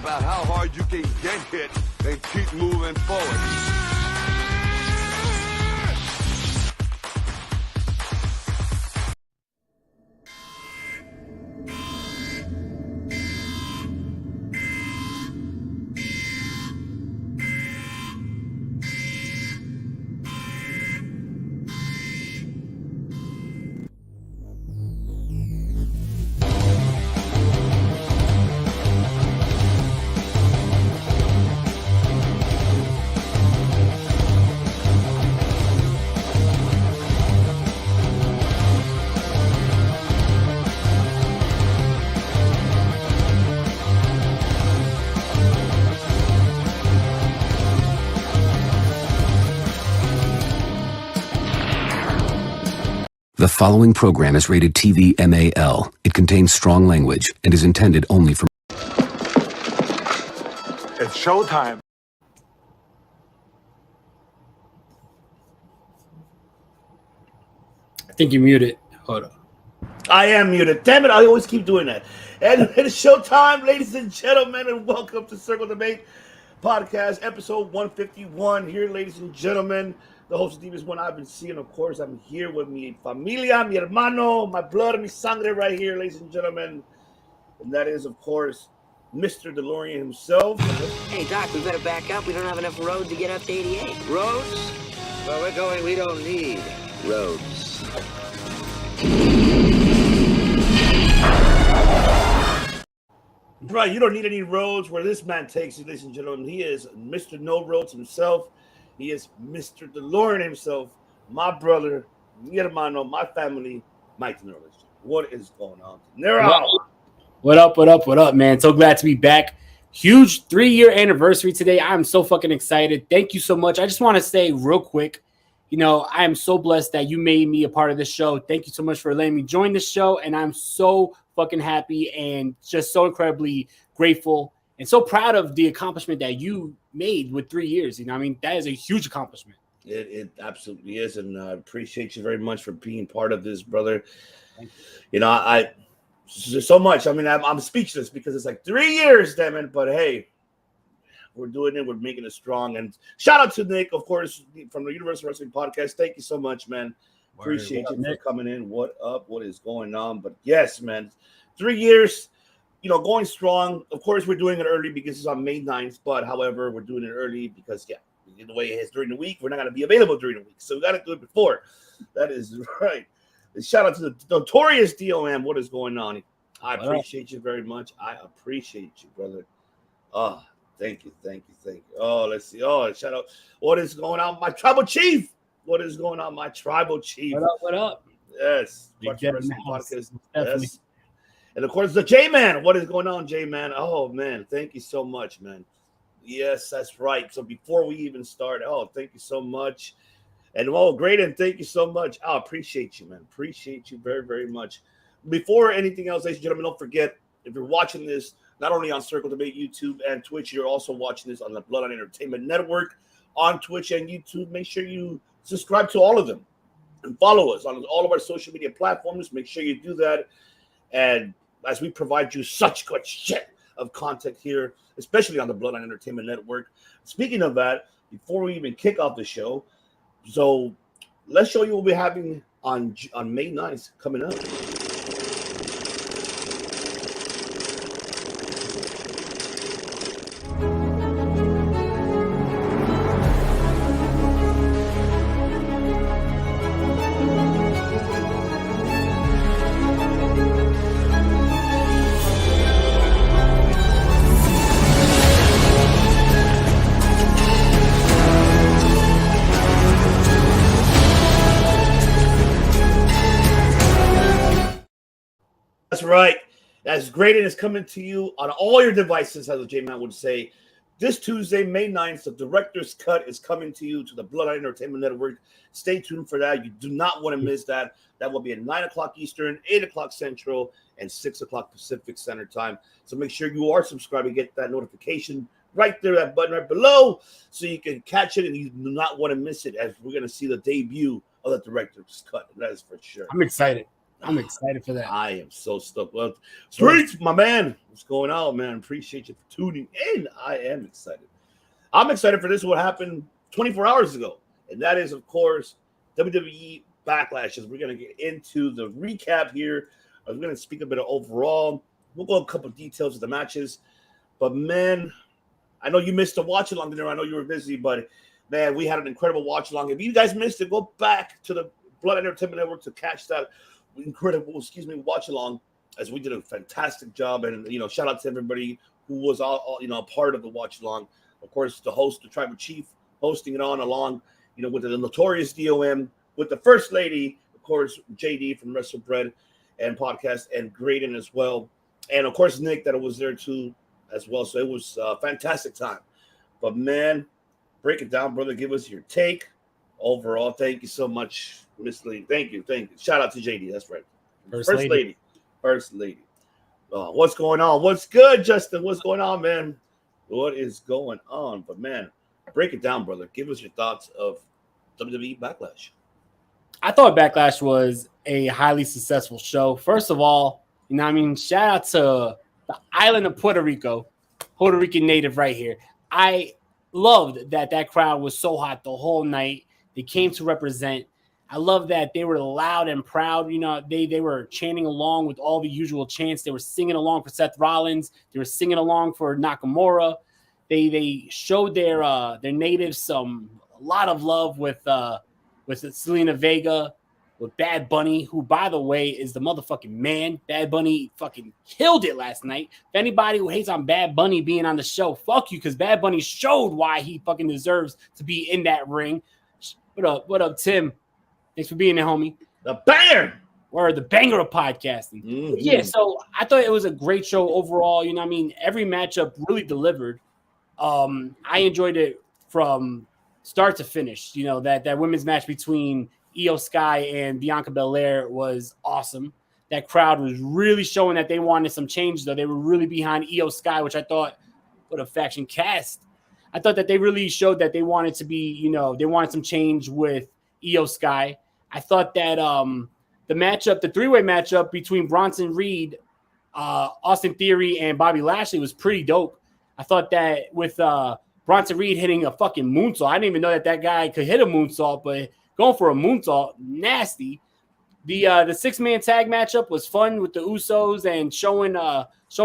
about how hard you can get hit and keep moving forward. The following program is rated TV MAL. It contains strong language and is intended only for... It's showtime. I think you're muted. Hold on. I am muted. Damn it, I always keep doing that. And it's showtime, ladies and gentlemen, and welcome to Circle Debate Podcast, episode 151. Here, ladies and gentlemen, the host of Divas One I've been seeing, of course. I'm here with mi familia, mi hermano, my blood, mi sangre right here, ladies and gentlemen. And that is, of course, Mr. DeLorean himself. Hey, Doc, we better back up. We don't have enough road to get up to 88. Roads? Where we're going, we don't need roads. Right, you don't need any roads where this man takes you, ladies and gentlemen. He is Mr. No Roads himself. He is Mr. DeLorean himself, my brother, mi hermano, my family, Mike Nero. What is going on? Nero! What up, man? So glad to be back. Huge 3-year anniversary today. I'm so fucking excited. Thank you so much. I just want to say real quick, I am so blessed that you made me a part of this show. Thank you so much for letting me join this show, and I'm so fucking happy and just so incredibly grateful and so proud of the accomplishment that you made with 3 years. That is a huge accomplishment. It absolutely is, and I appreciate you very much for being part of this, brother. There's so much. I'm speechless because it's like 3 years, damn it. But hey, we're doing it. We're making it strong. And shout out to Nick, of course, from the Universal Wrestling Podcast. Thank you so much, man. Appreciate you for coming in. What up? What is going on? But yes, man, 3 years. Going strong. Of course, we're doing it early because it's on May 9th. But however, we're doing it early because, the way it is during the week, we're not going to be available during the week. So we got to do it before. That is right. And shout out to the notorious DOM. What is going on? I appreciate you very much. I appreciate you, brother. Oh, thank you. Oh, let's see. Oh, shout out. What is going on? My tribal chief. What is going on? My tribal chief. What up? Yes. Yes. And of course, the J-Man. What is going on, J-Man? Oh, man. Thank you so much, man. Yes, that's right. So before we even start, thank you so much. And great. And thank you so much. I appreciate you, man. Appreciate you very, very much. Before anything else, ladies and gentlemen, don't forget, if you're watching this, not only on Circle Debate, YouTube, and Twitch, you're also watching this on the Bloodline Entertainment Network on Twitch and YouTube. Make sure you subscribe to all of them and follow us on all of our social media platforms. Make sure you do that. And as we provide you such good shit of content here, especially on the Bloodline Entertainment Network. Speaking of that, before we even kick off the show, so let's show you what we're having on May 9th coming up. That's right. That's great, and it's coming to you on all your devices, as the J-Man would say. This Tuesday, May 9th, the director's cut is coming to you to the Bloodline Entertainment Network. Stay tuned for that. You do not want to miss that. That will be at 9 o'clock Eastern, 8 o'clock Central, and 6 o'clock Pacific Standard Time. So make sure you are subscribed and get that notification right there, that button right below, so you can catch it and you do not want to miss it, as we're going to see the debut of the director's cut. That is for sure. I'm excited. I'm excited for that. I am so stoked. Well, Streets, my man, what's going on, man? Appreciate you for tuning in. I am excited. I'm excited for this. What happened 24 hours ago, and that is, of course, WWE Backlash. As we're gonna get into the recap here, we're gonna speak a bit of overall. We'll go a couple of details of the matches, but man, I know you missed the watch along there. I know you were busy, but man, we had an incredible watch along. If you guys missed it, go back to the Bloodline Entertainment Network to catch that incredible, watch along, as we did a fantastic job. And shout out to everybody who was all a part of the watch along. Of course, the host, the Tribal Chief, hosting it along, with the notorious DOM, with the First Lady, of course, JD from Wrestle Bread and Podcast, and Graydon as well, and of course Nick that was there too as well. So it was a fantastic time. But man, break it down, brother. Give us your take overall. Thank you so much, Miss Lee. Thank you. Shout out to JD. That's right. First lady. What's going on? What's good, Justin? What's going on, man? What is going on? But man, break it down, brother. Give us your thoughts of WWE Backlash. I thought Backlash was a highly successful show. First of all, shout out to the island of Puerto Rico, Puerto Rican native right here. I loved that crowd was so hot the whole night. They came to represent. I love that they were loud and proud. They were chanting along with all the usual chants. They were singing along for Seth Rollins. They were singing along for Nakamura. They showed their natives a lot of love with Selena Vega, with Bad Bunny, who, by the way, is the motherfucking man. Bad Bunny fucking killed it last night. If anybody who hates on Bad Bunny being on the show, fuck you, because Bad Bunny showed why he fucking deserves to be in that ring. What up, Tim? Thanks for being there, homie. The banger! Or the banger of podcasting. Mm-hmm. Yeah, so I thought it was a great show overall. Every matchup really delivered. I enjoyed it from start to finish. That women's match between Io Sky and Bianca Belair was awesome. That crowd was really showing that they wanted some change, though. They were really behind Io Sky, which I thought, what a faction cast. I thought that they really showed that they wanted to be, they wanted some change with Io Sky. I thought that the three-way matchup between Bronson Reed, Austin Theory, and Bobby Lashley was pretty dope. I thought that with Bronson Reed hitting a fucking moonsault, I didn't even know that guy could hit a moonsault, but going for a moonsault, nasty. The six-man tag matchup was fun with the Usos and showing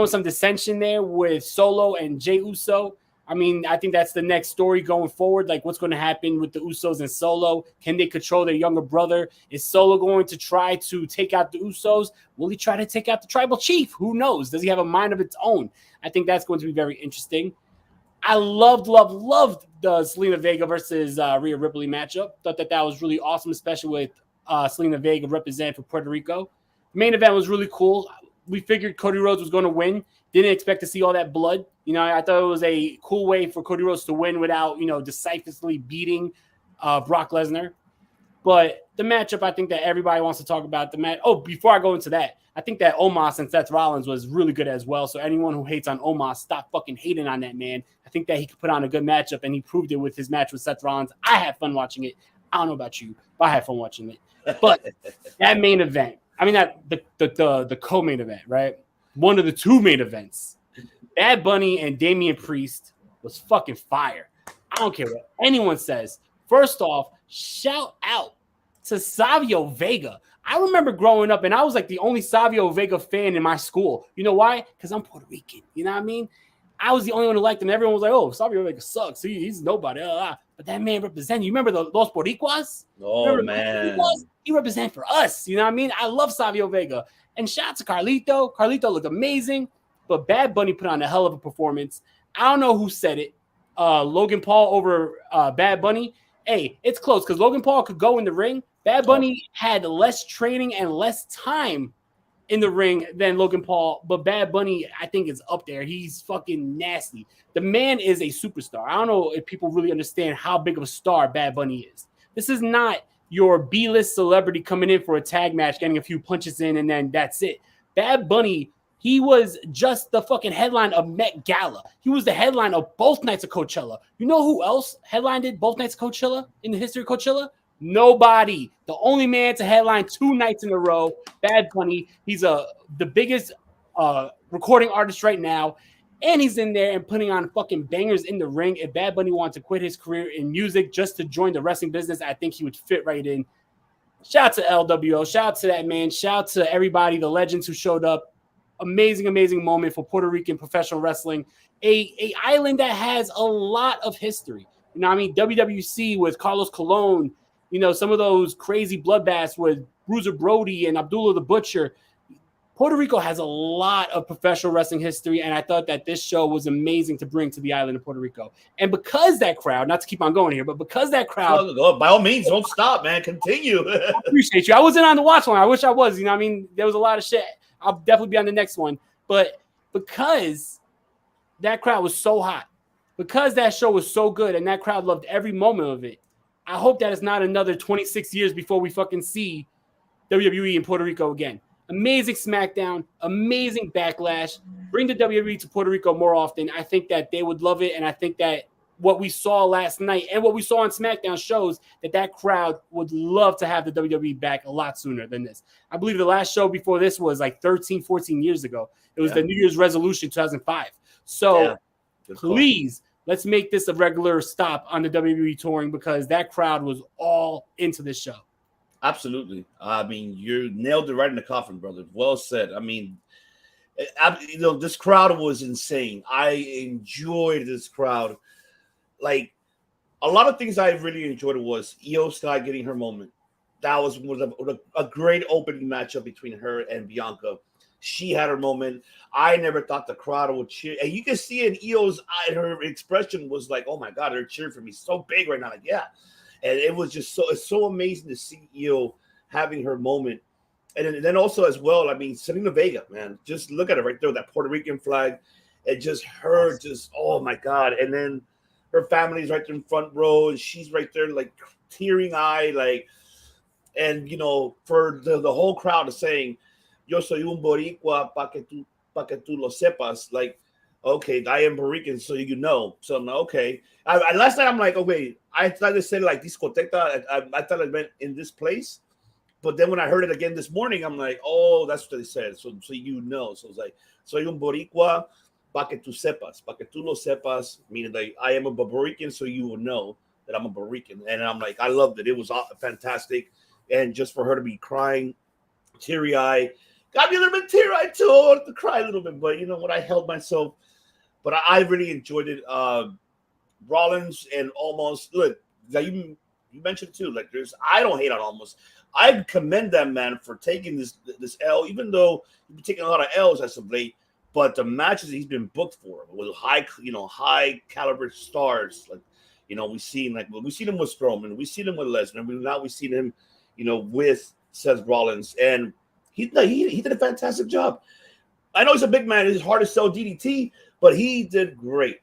some dissension there with Solo and Jey Uso. I think that's the next story going forward. Like, what's going to happen with the Usos and Solo? Can they control their younger brother? Is Solo going to try to take out the Usos? Will he try to take out the Tribal Chief? Who knows? Does he have a mind of its own? I think that's going to be very interesting. I loved the Selena Vega versus Rhea Ripley matchup. Thought that was really awesome, especially with Selena Vega representing for Puerto Rico. The main event was really cool. We figured Cody Rhodes was going to win. Didn't expect to see all that blood. I thought it was a cool way for Cody Rhodes to win without, decisively beating Brock Lesnar. But the matchup, I think that everybody wants to talk about the match. Oh, before I go into that, I think that Omos and Seth Rollins was really good as well. So anyone who hates on Omos, stop fucking hating on that man. I think that he could put on a good matchup, and he proved it with his match with Seth Rollins. I had fun watching it. I don't know about you, but I had fun watching it. But that main event, the co-main event, right? One of the two main events, Bad Bunny and Damian Priest was fucking fire. I don't care what anyone says. First off, shout out to Savio Vega. I remember growing up, and I was like the only Savio Vega fan in my school. You know why? Because I'm Puerto Rican. You know what I mean? I was the only one who liked him. Everyone was like, oh, Savio Vega sucks. He's nobody. But that man represented. You remember the Los Boricuas? Oh, man. He represented for us. You know what I mean? I love Savio Vega. And shout out to Carlito. Carlito looked amazing. But Bad Bunny put on a hell of a performance. I don't know who said it. Logan Paul over Bad Bunny. Hey, it's close because Logan Paul could go in the ring. Bad Bunny had less training and less time in the ring than Logan Paul. But Bad Bunny, I think, is up there. He's fucking nasty. The man is a superstar. I don't know if people really understand how big of a star Bad Bunny is. This is not your B-list celebrity coming in for a tag match, getting a few punches in, and then that's it. Bad Bunny, he was just the fucking headline of Met Gala. He was the headline of both nights of Coachella. You know who else headlined both nights of Coachella in the history of Coachella? Nobody. The only man to headline 2 nights in a row, Bad Bunny. He's the biggest recording artist right now, and he's in there and putting on fucking bangers in the ring. If Bad Bunny wanted to quit his career in music just to join the wrestling business, I think he would fit right in. Shout out to LWO. Shout out to that man. Shout out to everybody, the legends who showed up. Amazing, amazing moment for Puerto Rican professional wrestling. A island that has a lot of history. You know what I mean? WWC with Carlos Colon, you know, some of those crazy bloodbaths with Bruiser Brody and Abdullah the Butcher. Puerto Rico has a lot of professional wrestling history, and I thought that this show was amazing to bring to the island of Puerto Rico. And because that crowd, not to keep on going here, but because that crowd... By all means, don't stop, man. Continue. I appreciate you. I wasn't on the watch one. I wish I was. You know what I mean? There was a lot of shit. I'll definitely be on the next one. But because that crowd was so hot, because that show was so good, and that crowd loved every moment of it, I hope that it's not another 26 years before we fucking see WWE in Puerto Rico again. Amazing SmackDown, amazing Backlash. Bring the WWE to Puerto Rico more often. I think that they would love it, and I think that what we saw last night and what we saw on SmackDown shows that crowd would love to have the WWE back a lot sooner than this. I believe the last show before this was like 13, 14 years ago. It was the New Year's resolution 2005. So please, let's make this a regular stop on the WWE touring because that crowd was all into this show. Absolutely. I mean, you nailed it right in the coffin, brother. Well said. I mean, this crowd was insane. I enjoyed this crowd. Like, a lot of things I really enjoyed was Io Sky getting her moment. That was a great opening matchup between her and Bianca. She had her moment. I never thought the crowd would cheer. And you can see in Io's eye, her expression was like, oh my God, they're cheering for me so big right now. Like, yeah. And it was just it's so amazing to see Io having her moment. And then also as well, I mean, Selena Vega, man, just look at it right there, that Puerto Rican flag. And just her, just, oh my God. And then her family's right there in front row, and she's right there, like, tearing eye, like, and, you know, for the whole crowd is saying, yo soy un boricua pa que tú lo sepas, like, okay, I am Borican, so you know. So I'm like, okay. Last night I'm like, okay, I thought they said like discoteca. I thought it meant in this place, but then when I heard it again this morning, I'm like, oh, that's what they said. So you know. So it's like, soy un boricua pa que tú sepas, pa que tú lo sepas, meaning like I am a Borican, so you will know that I'm a Borican. And I'm like, I loved it. It was fantastic, and just for her to be crying, teary-eyed, got me a little bit teary-eyed too. I wanted to cry a little bit, but you know what? I held myself. But I really enjoyed it. Rollins and Almost, look, you mentioned too. Like, I don't hate on Almost. I commend that man for taking this L, even though he's been taking a lot of L's as of late. But the matches he's been booked for with high caliber stars, like, you know, we've seen him with Strowman, we've seen him with Lesnar, now we've seen him, you know, with Seth Rollins, and he did a fantastic job. I know he's a big man; it's hard to sell DDT. But he did great.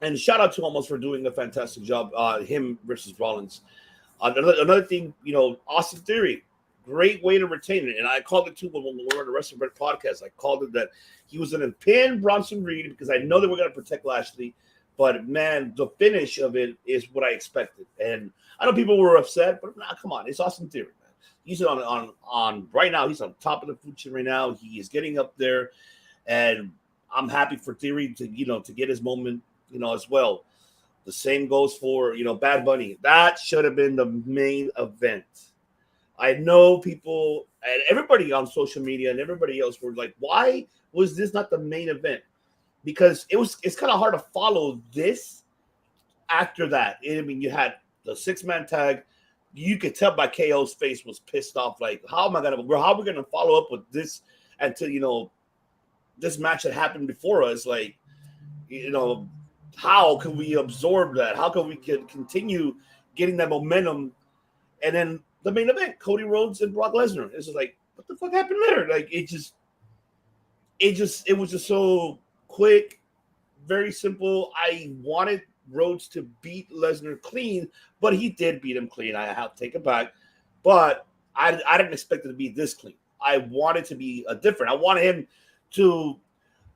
And shout out to Almost for doing a fantastic job, him versus Rollins. Another thing, you know, Austin Theory, great way to retain it. And I called it too when we were on the Wrestling Bread podcast. I called it that he was going to pin Bronson Reed because I know they were going to protect Lashley. But, man, the finish of it is what I expected. And I know people were upset, but come on. It's Austin Theory, man. He's on right now. He's on top of the food chain right now. He is getting up there. And I'm happy for Theory to get his moment, you know, as well. The same goes for, you know, Bad Bunny. That should have been the main event. I know people and everybody on social media and everybody else were like, why was this not the main event? Because it's kind of hard to follow this after that. I mean, you had the 6-man tag. You could tell by KO's face was pissed off. Like, how are we gonna follow up with this until, you know, this match that happened before us? Like, you know, how can we absorb that? How can we continue getting that momentum? And then the main event, Cody Rhodes and Brock Lesnar. It's just like, what the fuck happened there? Like, it was just so quick, very simple. I wanted Rhodes to beat Lesnar clean, but he did beat him clean. I have to take it back. But I didn't expect it to be this clean. I wanted to be different. I wanted him to.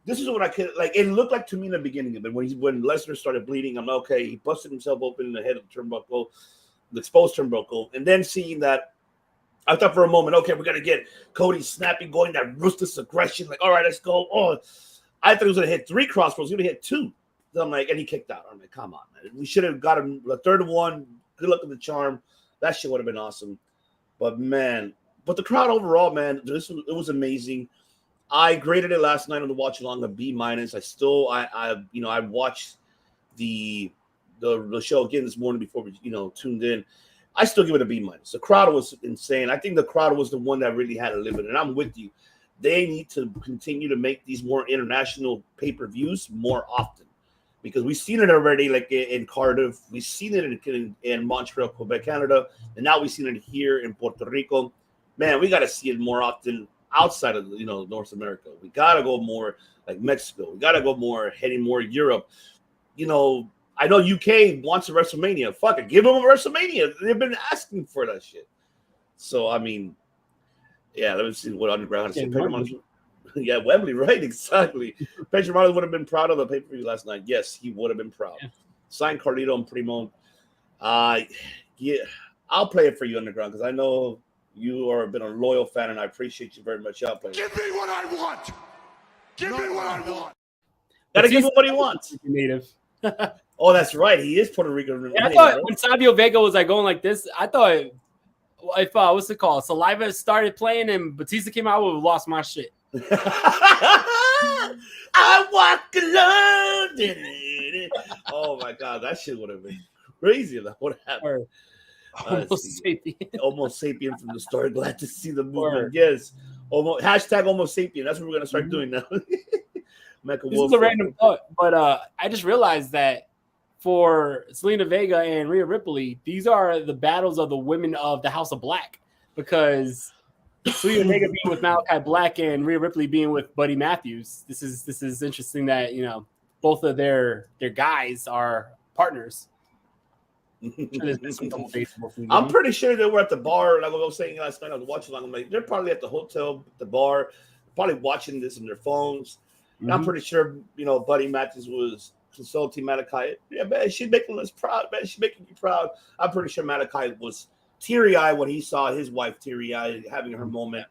This is what I could like. It looked like to me in the beginning of it when Lesnar started bleeding. I'm like, okay. He busted himself open in the head of the turnbuckle. the exposed turnbuckle, and then seeing that, I thought for a moment, okay, we're gonna get Cody snapping, going that ruthless aggression, like, all right, let's go. Oh, I thought he was gonna hit 3 crossbows, he was gonna hit 2. So I'm like, and he kicked out. I'm like, come on, man. We should have got him the third one. Good luck with the charm. That shit would have been awesome. But man, the crowd overall, man, it was amazing. I graded it last night on the watch along a B-. I watched the show again this morning before we tuned in. I still give it a B-. The crowd was insane. I think the crowd was the one that really had a limit, and I'm with you. They need to continue to make these more international pay-per-views more often, because we've seen it already, like in Cardiff, we've seen it in Montreal, Quebec, Canada, and now we've seen it here in Puerto Rico. Man, we got to see it more often outside of North America. We got to go more like Mexico. We got to go more, heading more Europe. I know UK wants a WrestleMania. Fuck it, give them a WrestleMania. They've been asking for that shit. So, I mean, yeah, let me see what Underground has said. Yeah, Wembley, right? Exactly. Pedro Marlon would have been proud of the pay-per-view last night. Yes, he would have been proud. Yeah. Sign Carlito and Primo. Yeah, I'll play it for you, Underground, because I know you are been a loyal fan, and I appreciate you very much. I'll play it. Give me what I want. Give me what I want. Gotta give him what he wants. Native. Oh, that's right. He is Puerto Rican. Yeah, I thought when Savio Vega was like going like this, I thought if what's it called? Saliva started playing and Batista came out, I would have lost my shit. I walk alone. Oh my god, that shit would have been crazy. That would have happened. Almost sapien. Almost sapien from the start. Glad to see the movement. Yes. Hashtag almost sapien. That's what we're gonna start doing now. This is a random thought, but I just realized that for Selena Vega and Rhea Ripley, these are the battles of the women of the House of Black, because Selena Vega being with Malachi Black and Rhea Ripley being with Buddy Matthews. This is interesting that both of their guys are partners. I'm pretty sure they were at the bar. Like I was saying last night, I was watching. I'm like, they're probably at the hotel, the bar, probably watching this on their phones. Mm-hmm. I'm pretty sure Buddy Matthews was consulting Malachi. Yeah, man, she's making us proud, man. She's making you proud. I'm pretty sure Malachi was teary-eyed when he saw his wife teary-eyed having her moment.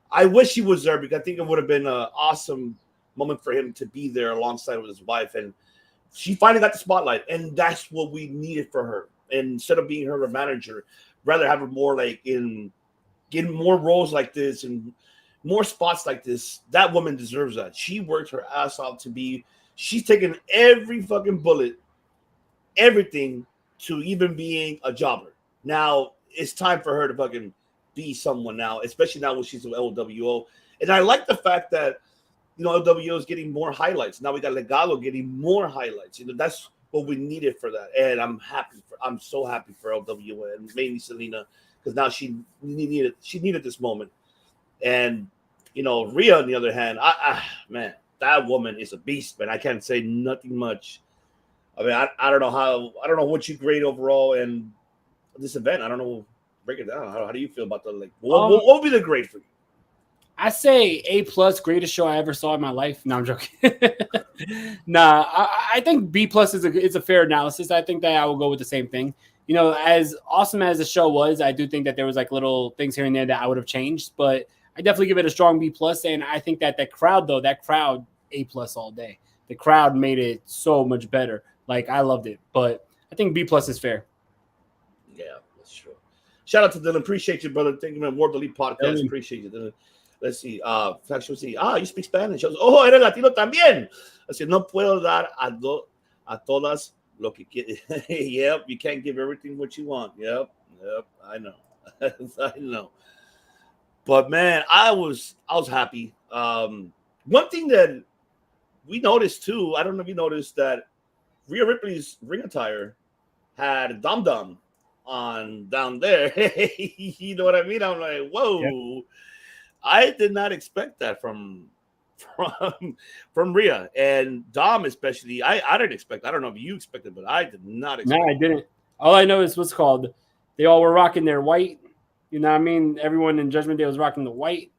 I wish he was there, because I think it would have been an awesome moment for him to be there alongside with his wife. And she finally got the spotlight, and that's what we needed for her. And instead of being her manager, rather have her more like getting more roles like this and more spots like this. That woman deserves that. She worked her ass off to be. She's taken every fucking bullet, everything, to even being a jobber. Now it's time for her to fucking be someone now, especially now when she's with LWO. And I like the fact that LWO is getting more highlights. Now we got Legado getting more highlights. That's what we needed for that. And I'm so happy for LWO, and mainly Selena, because now she needed this moment. And Rhea, on the other hand, man, that woman is a beast, man. I can't say nothing much. I mean, I don't know what you grade overall in this event. I don't know. Break it down. How do you feel about what would be the grade for you? I say A+, greatest show I ever saw in my life. No, I'm joking. Nah, I think B+ is a fair analysis. I think that I will go with the same thing. As awesome as the show was, I do think that there was little things here and there that I would have changed, but I definitely give it a strong B+. And I think that crowd A+ all day. The crowd made it so much better. I loved it, but I think B+ is fair. Yeah, that's true. Shout out to Dylan. Appreciate you, brother. Thank you, man. World Elite Podcast. Appreciate you, Dylan. Let's see. You speak Spanish. Oh, eres latino también. Así, no puedo dar a todas lo que quiere. Yep, you can't give everything what you want. Yep, I know. I know. But man, I was happy. One thing that we noticed too, I don't know if you noticed, that Rhea Ripley's ring attire had Dum Dum on down there. You know what I mean? I'm like, whoa. Yeah. I did not expect that from Rhea and Dom, especially. I didn't expect. I don't know if you expected, but I did not expect. No, I didn't. All I know is what's called. They all were rocking their white. You know what I mean? Everyone in Judgment Day was rocking the white,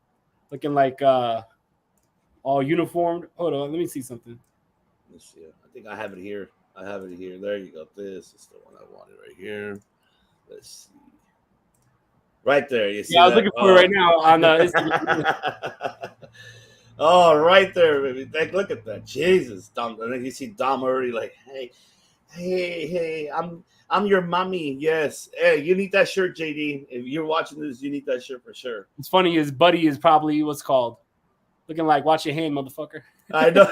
looking like all uniformed. Hold on, let me see something. Let's see. I think I have it here. There you go. This is the one I wanted right here. Let's see. Right there. You see Yeah, I was that? looking for it right now on Instagram. Oh, right there, baby. Like, look at that. Jesus. Dom, and then you see Dom already like, hey, I'm your mommy. Yes. Hey, you need that shirt, JD. If you're watching this, you need that shirt for sure. It's funny, his buddy is probably what's called looking like watch your hand, motherfucker. I know.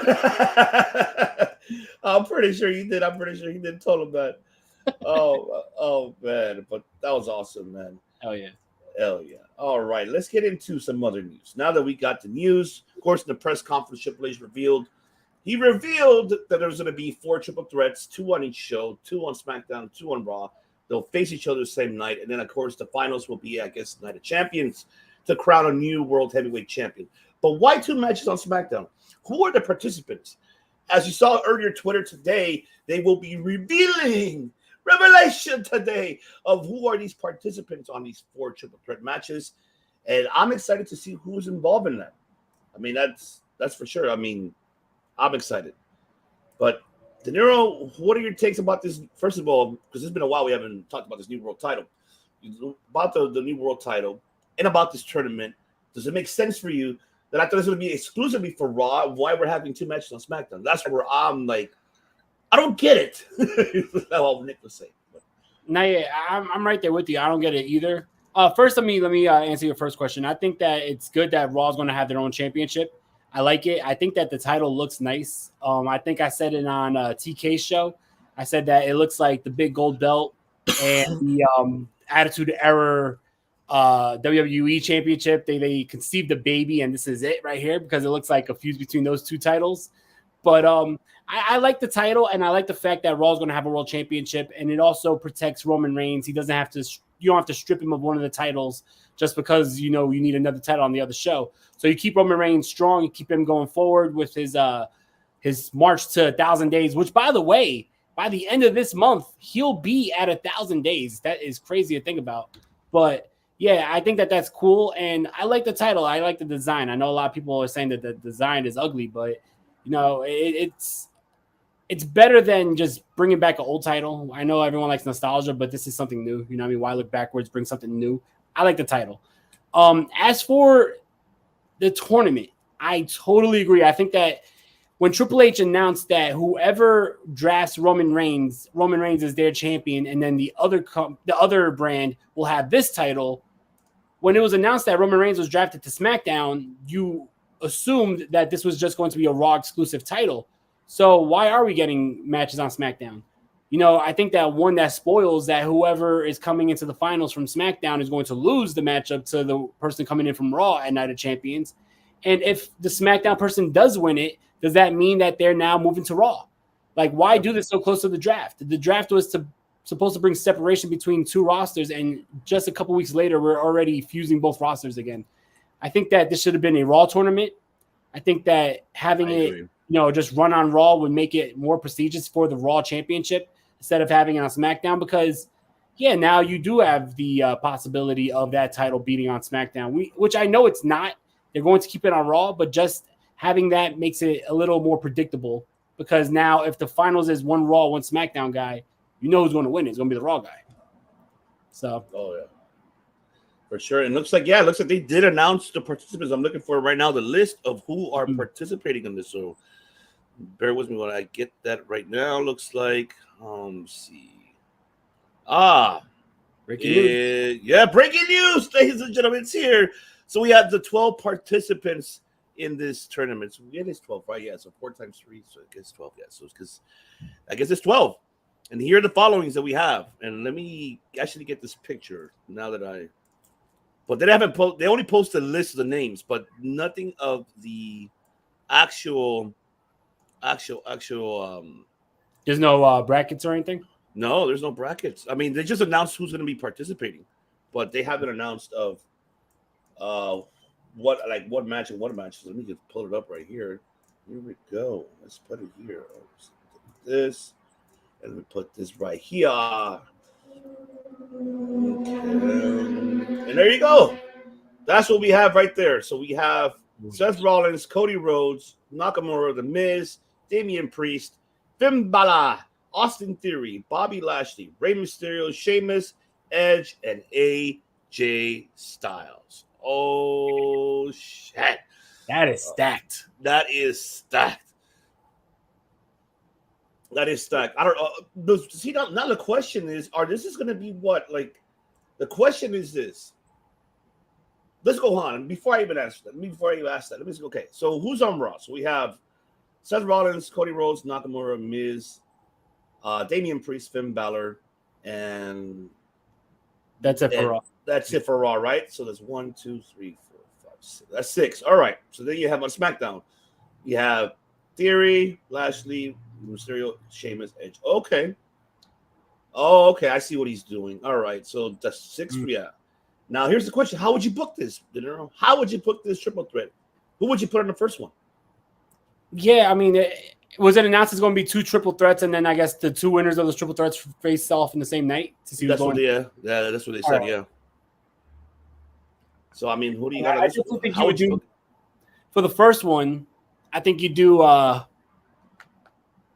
I'm pretty sure you did. I'm pretty sure he did told him that. Oh man. But that was awesome, man. Hell yeah. Hell yeah. All right, let's get into some other news. Now that we got the news, of course, in the press conference, Triple H revealed that there's going to be 4 triple threats, 2 on each show, 2 on SmackDown, 2 on Raw. They'll face each other the same night. And then, of course, the finals will be, I guess, Night of Champions to crown a new World Heavyweight Champion. But why 2 matches on SmackDown? Who are the participants? As you saw earlier Twitter today, they will be revealing revelation today of who are these participants on these 4 triple threat matches, and I'm excited to see who's involved in that. I mean, that's for sure. I mean, I'm excited. But De Niro, what are your takes about this? First of all, because it's been a while we haven't talked about this new world title, about the new world title, and about this tournament. Does it make sense for you that I thought it was going to be exclusively for Raw? Why we're having 2 matches on SmackDown? That's where I'm like, I don't get it. That's what Nick was saying. No, yeah, I'm right there with you. I don't get it either. First, let me answer your first question. I think that it's good that Raw is going to have their own championship. I like it. I think that the title looks nice. I think I said it on TK's show. I said that it looks like the big gold belt and the Attitude Era WWE championship. They conceived a baby, and this is it right here because it looks like a fuse between those 2 titles. But I like the title, and I like the fact that Raw is going to have a world championship, and it also protects Roman Reigns. He doesn't have to. You don't have to strip him of one of the titles just because you need another title on the other show. So you keep Roman Reigns strong. You keep him going forward with his march to 1,000 days. Which, by the way, by the end of this month, he'll be at 1,000 days. That is crazy to think about. But yeah, I think that that's cool, and I like the title. I like the design. I know a lot of people are saying that the design is ugly, but it's better than just bringing back an old title. I know everyone likes nostalgia, but this is something new. You know what I mean? Why look backwards, bring something new? I like the title. As for the tournament, I totally agree. I think that when Triple H announced that whoever drafts Roman Reigns is their champion, and then the other brand will have this title, when it was announced that Roman Reigns was drafted to SmackDown, you assumed that this was just going to be a Raw exclusive title. So why are we getting matches on SmackDown? I think that one that spoils that whoever is coming into the finals from SmackDown is going to lose the matchup to the person coming in from Raw at Night of Champions. And if the SmackDown person does win it, does that mean that they're now moving to Raw? Like, why do this so close to the draft? The draft was supposed to bring separation between 2 rosters, and just a couple weeks later, we're already fusing both rosters again. I think that this should have been a Raw tournament. I think that having it just run on Raw would make it more prestigious for the Raw Championship instead of having it on SmackDown because, now you do have the possibility of that title beating on SmackDown, which I know it's not. They're going to keep it on Raw, but just having that makes it a little more predictable because now if the finals is 1 Raw, 1 SmackDown guy, who's going to win. It's going to be the Raw guy. So. Oh, yeah. For sure. And looks like they did announce the participants. I'm looking for right now the list of who are participating in this. So bear with me when I get that right now. Looks like, let's see. Breaking news. Yeah, breaking news, ladies and gentlemen. It's here. So we have the 12 participants in this tournament. So it is 12, right? Yeah, so 4 times 3, so it gets 12. Yeah, so it's because I guess it's 12. And here are the followings that we have. And let me actually get this picture now that but they haven't they only posted a list of the names, but nothing of the actual There's no brackets or anything? No, there's no brackets. I mean, they just announced who's going to be participating, but they haven't announced of what match and what match. So let me just pull it up right here. Here we go. Let's put it here. This, and we put this right here. And there you go. That's what we have right there. So we have Seth Rollins, Cody Rhodes, Nakamura, The Miz, Damian Priest, Finn Balor, Austin Theory, Bobby Lashley, Rey Mysterio, Sheamus, Edge and AJ Styles. Oh shit. That is stacked. That is stacked. That is stacked. I don't know. See, now the question is, this is going to be what? Like, the question is this. Let's go on. Before I even ask that, let me say, okay, so who's on Raw? So we have Seth Rollins, Cody Rhodes, Nakamura, Miz, Damian Priest, Finn Balor, and that's it for Raw. That's it for Raw, right? So there's 1, 2, 3, 4, 5, 6. That's 6. All right. So then you have on SmackDown, you have Theory, Lashley, Mysterio, Sheamus, Edge. Okay. Oh, okay. I see what he's doing. All right. So that's 6. Yeah. Now here's the question: how would you book this? How would you book this triple threat? Who would you put on the first one? Yeah, I mean, was it announced it's going to be 2 triple threats, and then I guess the 2 winners of those triple threats face off in the same night to see that's what that's what they said. Right. Yeah. So I mean, who do you got? I just think you would do for the first one. I think you do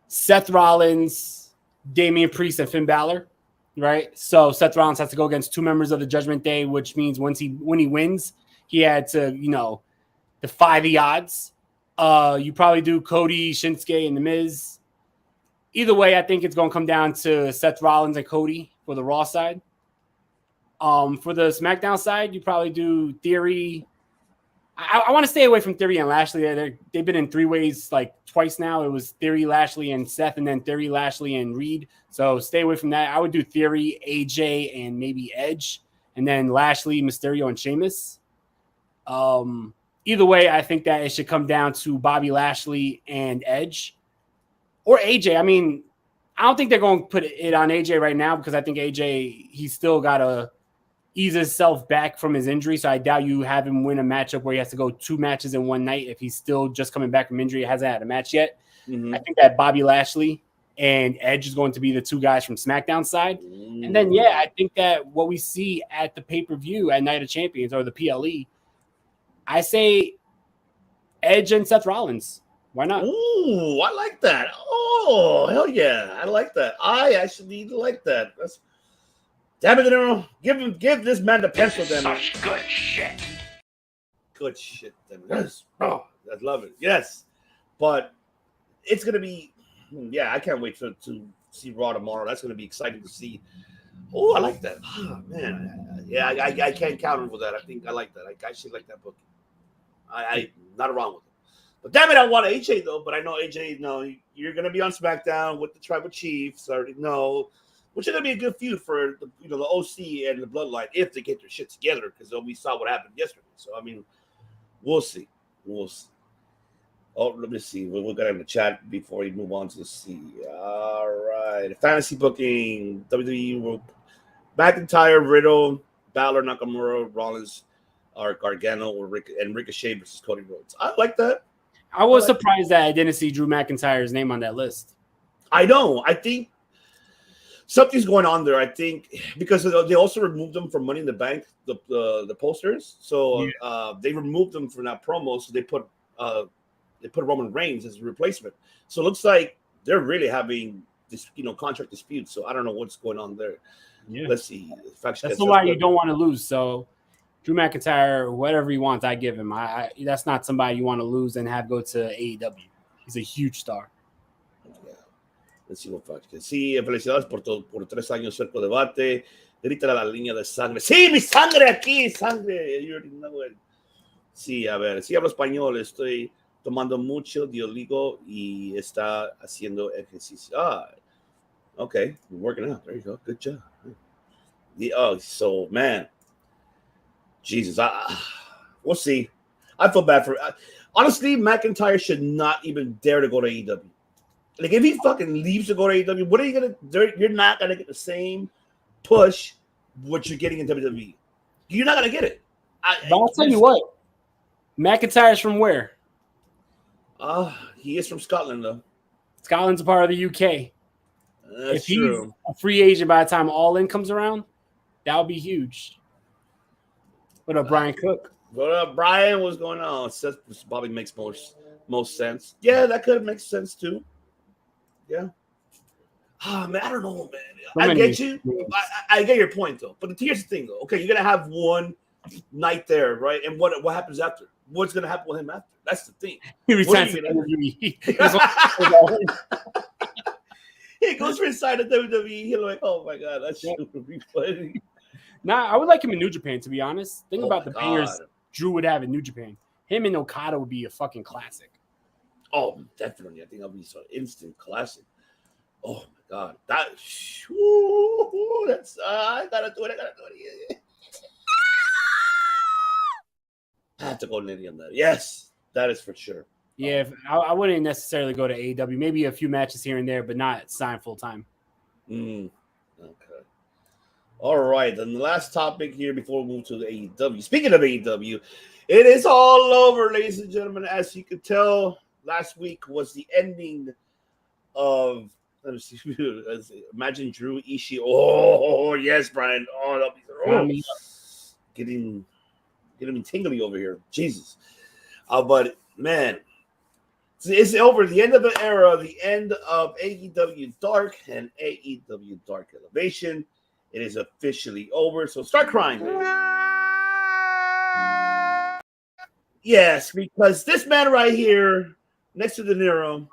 Seth Rollins, Damian Priest, and Finn Balor. Right, so Seth Rollins has to go against 2 members of the Judgment Day, which means when he wins, he had to defy the odds. You probably do Cody, Shinsuke, and The Miz. Either way, I think it's going to come down to Seth Rollins and Cody for the Raw side. For the SmackDown side, you probably do Theory. I want to stay away from Theory and Lashley. They've been in 3 ways like twice now. It was Theory, Lashley, and Seth, and then Theory, Lashley, and Reed. So stay away from that. I would do Theory, AJ, and maybe Edge, and then Lashley, Mysterio, and Sheamus. Either way, I think that it should come down to Bobby Lashley and Edge, or AJ. I mean, I don't think they're going to put it on AJ right now because I think AJ, he's still got to ease himself back from his injury. So I doubt you have him win a matchup where he has to go 2 matches in one night if he's still just coming back from injury. He hasn't had a match yet. I think that Bobby Lashley and Edge is going to be the 2 guys from SmackDown side. And then, yeah, I think that what we see at the pay-per-view at Night of Champions or the PLE, I say Edge and Seth Rollins. Why not? Ooh, I like that. Oh, hell yeah. I like that. I actually like that. That's damn it, General. Give this man the pencil, then. Such good shit. Good shit, then. Yes. Oh, I love it. Yes. But it's going to be, I can't wait to see Raw tomorrow. That's going to be exciting to see. Oh, I like that. Oh, man. Yeah, I can't counter with that. I think I like that. I actually like that book. I not around with it. But damn it, I want AJ, though. But I know AJ, no, you're going to be on SmackDown with the Tribal Chiefs. I already know. Which is going to be a good feud for the OC and the Bloodline if they get their shit together, because we saw what happened yesterday. So, I mean, we'll see. We'll see. Oh, let me see. We'll get in the chat before we move on to the C. All right. Fantasy booking. WWE. McIntyre, Riddle, Balor, Nakamura, Rollins, or Gargano, or Ricochet versus Cody Rhodes. I like that. I was surprised that I didn't see Drew McIntyre's name on that list. I know. I think something's going on there. I think because they also removed them from Money in the Bank, the posters. So they removed them from that promo. So they put Roman Reigns as a replacement. So it looks like they're really having this contract dispute. So I don't know what's going on there. Yeah. Let's see. That's why you don't want to lose. So Drew McIntyre, whatever he wants, I give him. That's not somebody you want to lose and have go to AEW. He's a huge star. Let's see what Fax. Sí, felicidades por 3 años Cerco Debate. Grítale a la línea de sangre. Sí, mi sangre aquí, sangre. You already know it. Sí, a ver, sí hablo español. Estoy tomando mucho dioligo y está haciendo ejercicio. Okay, working out. There you go. Good job. So man, Jesus, we'll see. I feel bad for. Honestly, McIntyre should not even dare to go to AEW. Like, if he fucking leaves to go to AEW, what are you gonna do? You're not gonna get the same push what you're getting in WWE. You're not gonna get it. But I'll tell you what, McIntyre's from where? He is from Scotland, though. Scotland's a part of the UK. That's true. He's a free agent by the time All In comes around, that would be huge. What up, Brian Cook? What up, Brian? What's going on? Says Bobby makes most sense. Yeah, that could make sense too. Yeah. Man, I don't know, man. I get you. I get your point, though. But here's the thing, though. Okay, you're going to have one night there, right? And what happens after? What's going to happen with him after? That's the thing. He resigns to WWE. He goes for inside of WWE. You're like, oh, my God, that shit would be funny. Nah, I would like him in New Japan, to be honest. Think about the bangers Drew would have in New Japan. Him and Okada would be a fucking classic. Oh, definitely. I think that'll be an instant classic. Oh, my God. That's I gotta do it. I have to go nitty on that. Yes, that is for sure. Yeah, I wouldn't necessarily go to AEW. Maybe a few matches here and there, but not sign full time. Okay. All right. Then the last topic here before we move to the AEW. Speaking of AEW, it is all over, ladies and gentlemen. As you could tell, last week was the ending of. Let me see. Imagine Drew Ishii. Oh yes, Brian. Oh, getting me tingly over here. Jesus. But man, it's over. The end of the era. The end of AEW Dark and AEW Dark Elevation. It is officially over. So start crying, baby. Yes, because this man right here, next to De Niro,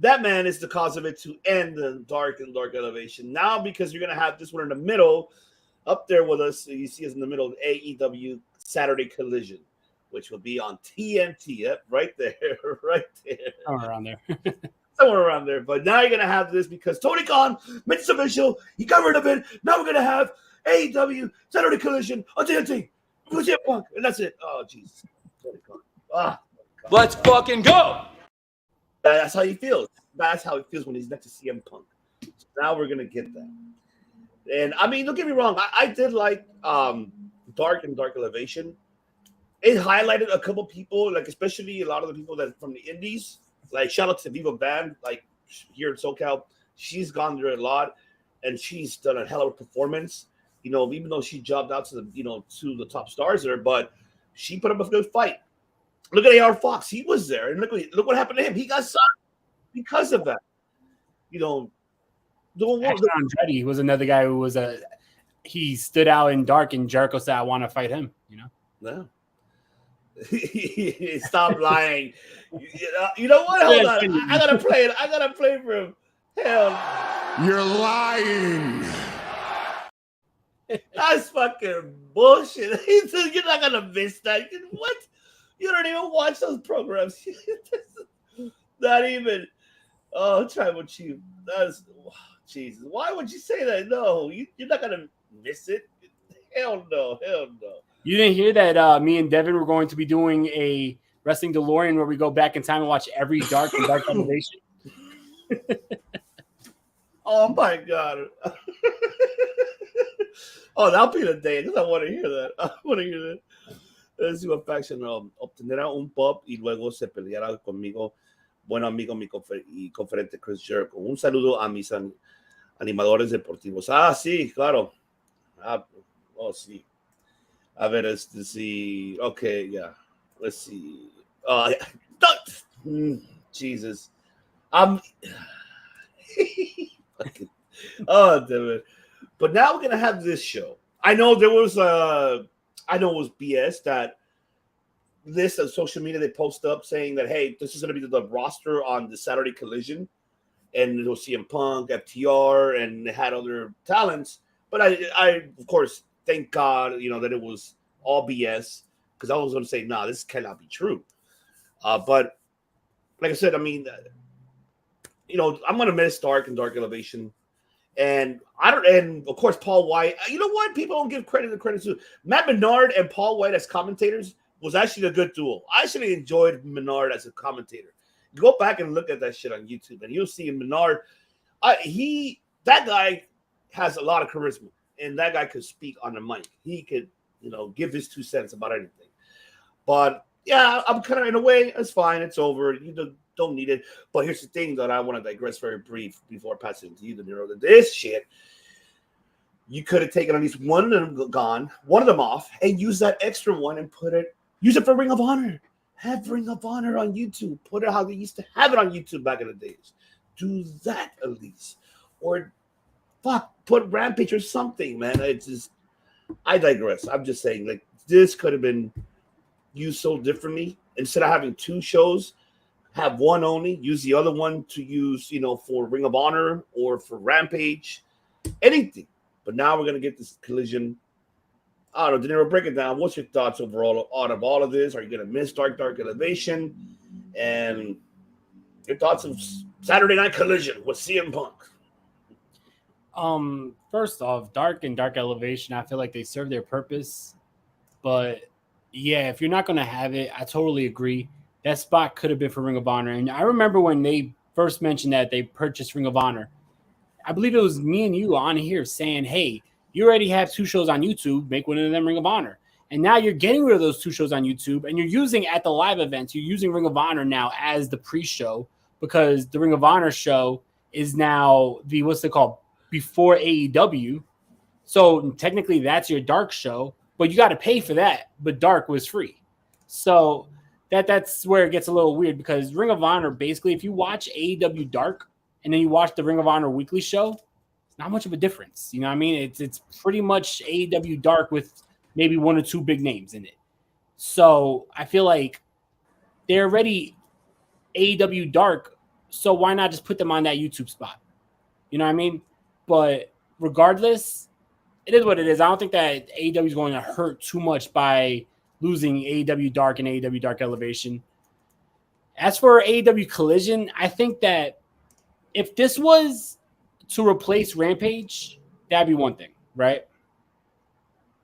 that man is the cause of it to end the Dark and Dark Elevation. Now, because you're going to have this one in the middle, up there with us, you see us in the middle of AEW Saturday Collision, which will be on TNT. Yep, right there, right there. Somewhere around there. Somewhere around there. But now you're going to have this because Tony Khan made this official. He got rid of it. Now we're going to have AEW Saturday Collision on TNT. And that's it. Oh, Jesus. Tony Khan. Let's fucking go. That's how he feels. That's how he feels when he's next to CM Punk. So now we're going to get that. And, I mean, don't get me wrong. I did like Dark and Dark Elevation. It highlighted a couple people, like especially a lot of the people that from the indies. Like, shout out to Viva Band, like here in SoCal. She's gone there a lot, and she's done a hell of a performance. You know, even though she jobbed out to the top stars there, but she put up a good fight. Look at AR Fox. He was there, and look what happened to him. He got signed because of that. You know, Andretti was another guy who was he stood out in Dark, and Jericho said, "I want to fight him." You know. No. Stop lying. You know what? Hold on. I gotta play it. I gotta play for him. Hell, you're lying. That's fucking bullshit. He said you're not gonna miss that. What? You don't even watch those programs. Not even. Oh, Tribal Chief. That's Jesus. Why would you say that? No, you're not gonna miss it. Hell no. Hell no. You didn't hear that me and Devin were going to be doing a Wrestling DeLorean where we go back in time and watch every Dark and Dark Elevation? Oh, my God. Oh, that'll be the day. Because I want to hear that. Let's see what faction. Obtendrá un pop y luego se peleará conmigo. Buen amigo y conferente Chris Jericho. Un saludo a mis animadores deportivos. Ah, sí, claro. Sí. A ver, see. Okay, yeah. Let's see. Jesus. Oh, damn it. But now we're gonna have this show. I know it was BS that this on social media they post up saying that hey, this is gonna be the roster on the Saturday Collision, and it'll CM Punk, FTR, and they had other talents. But I of course. Thank God, that it was all BS because I was going to say, nah, this cannot be true. But like I said, I mean, I'm going to miss Dark and Dark Elevation. And of course, Paul White. You know what? People don't give credit to. Matt Menard and Paul White as commentators was actually a good duo. I actually enjoyed Menard as a commentator. Go back and look at that shit on YouTube, and you'll see Menard. That guy has a lot of charisma. And that guy could speak on the mic. He could, give his 2 cents about anything. But, yeah, I'm kind of, in a way, it's fine. It's over. You don't need it. But here's the thing that I want to digress very brief before passing it to you, De Niro. That this shit, you could have taken at least one of them off, and use that extra one and use it for Ring of Honor. Have Ring of Honor on YouTube. Put it how they used to have it on YouTube back in the days. Do that at least. or put Rampage or something, man. It's just, I digress. I'm just saying, like, this could have been used so differently. Instead of having 2 shows, have one only. Use the other one to use, for Ring of Honor or for Rampage, anything. But now we're gonna get this Collision. I don't know. Dinero, break it down. What's your thoughts overall out of all of this? Are you gonna miss Dark Elevation? And your thoughts of Saturday Night Collision with CM Punk? First off, Dark Elevation, I feel like they serve their purpose. But yeah, if you're not gonna have it, I totally agree. That spot could have been for Ring of Honor. And I remember when they first mentioned that they purchased Ring of Honor, I believe it was me and you on here saying, hey, you already have 2 shows on YouTube, make one of them Ring of Honor. And now you're getting rid of those 2 shows on YouTube and you're using at the live events, you're using Ring of Honor now as the pre-show because the Ring of Honor show is now the, what's it called, before AEW. So technically that's your Dark show, but you got to pay for that. But Dark was free. So that's where it gets a little weird because Ring of Honor, basically, if you watch AEW Dark and then you watch the Ring of Honor weekly show, it's not much of a difference. You know what I mean? It's pretty much AEW Dark with maybe 1 or 2 big names in it. So I feel like they're already AEW Dark, so why not just put them on that YouTube spot? You know what I mean? But regardless, it is what it is. I don't think that AEW is going to hurt too much by losing AEW Dark and AEW Dark Elevation. As for AEW Collision, I think that if this was to replace Rampage, that'd be one thing, right?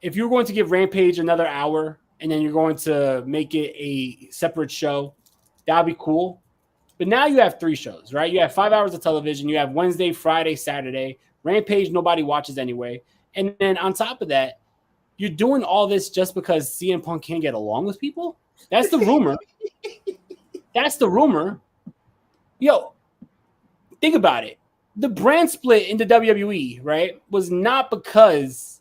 If you're going to give Rampage another hour and then you're going to make it a separate show, that'd be cool. But now you have 3 shows, right? You have 5 hours of television. You have Wednesday, Friday, Saturday. Rampage, nobody watches anyway. And then on top of that, you're doing all this just because CM Punk can't get along with people? That's the rumor. That's the rumor. Yo, think about it. The brand split in the WWE, right, was not because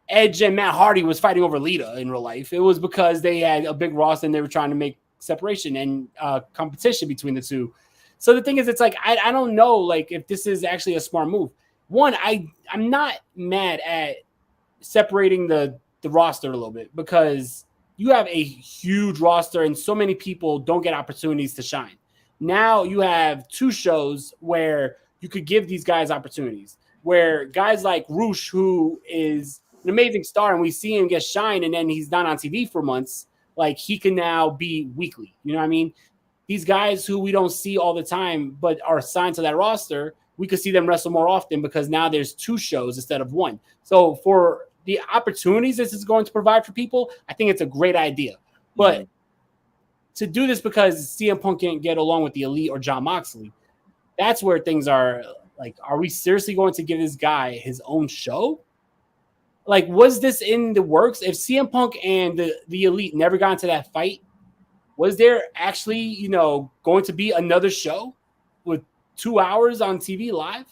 Edge and Matt Hardy was fighting over Lita in real life. It was because they had a big roster and they were trying to make separation and competition between the two. So the thing is, it's like, I don't know, like, if this is actually a smart move. One, I'm not mad at separating the roster a little bit because you have a huge roster and so many people don't get opportunities to shine. Now you have 2 shows where you could give these guys opportunities, where guys like Roosh, who is an amazing star, and we see him get shine and then he's not on TV for months, like, he can now be weekly. You know what I mean? These guys who we don't see all the time but are assigned to that roster, we could see them wrestle more often because now there's 2 shows instead of 1. So for the opportunities this is going to provide for people, I think it's a great idea. But to do this because CM Punk can't get along with the Elite or Jon Moxley, that's where things are like, are we seriously going to give this guy his own show? Like, was this in the works? If CM Punk and the Elite never got into that fight, was there actually, going to be another show with 2 hours on TV live?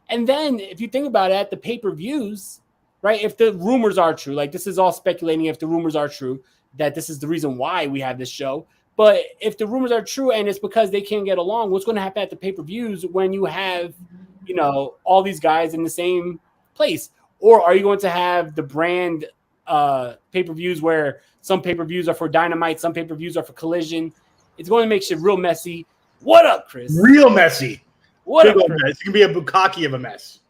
And then if you think about it, the pay-per-views, right? If the rumors are true, like, this is all speculating if the rumors are true, that this is the reason why we have this show. But if the rumors are true and it's because they can't get along, what's going to happen at the pay-per-views when you have, all these guys in the same place? Or are you going to have the brand pay-per-views where some payper-views are for Dynamite, some pay-per-views are for Collision? It's going to make shit real messy. What up, Chris? Real messy. What up, Chris? It's going to be a bukkake of a mess.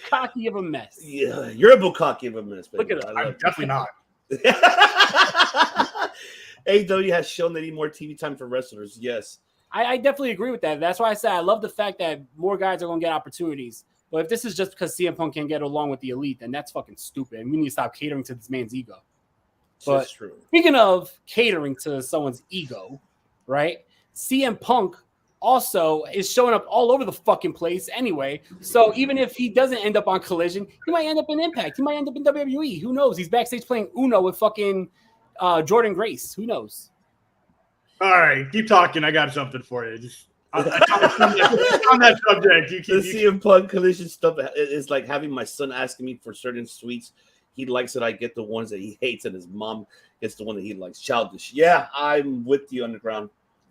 Cocky of a mess. Yeah, you're a bukkake of a mess, baby. Look at it. I'm definitely not. AEW has shown they need more TV time for wrestlers. Yes. I definitely agree with that. That's why I said I love the fact that more guys are going to get opportunities. But if this is just because CM Punk can't get along with the Elite, then that's fucking stupid. And we need to stop catering to this man's ego. But that's true. Speaking of catering to someone's ego, right? CM Punk also is showing up all over the fucking place anyway. So even if he doesn't end up on Collision, he might end up in Impact. He might end up in WWE. Who knows? He's backstage playing Uno with fucking Jordan Grace. Who knows? All right, keep talking. I got something for you. Just on that subject. The CM Punk Collision stuff is like having my son asking me for certain sweets. He likes it. I get the ones that he hates, and his mom gets the one that he likes. Childish. Yeah, I'm with you, Underground.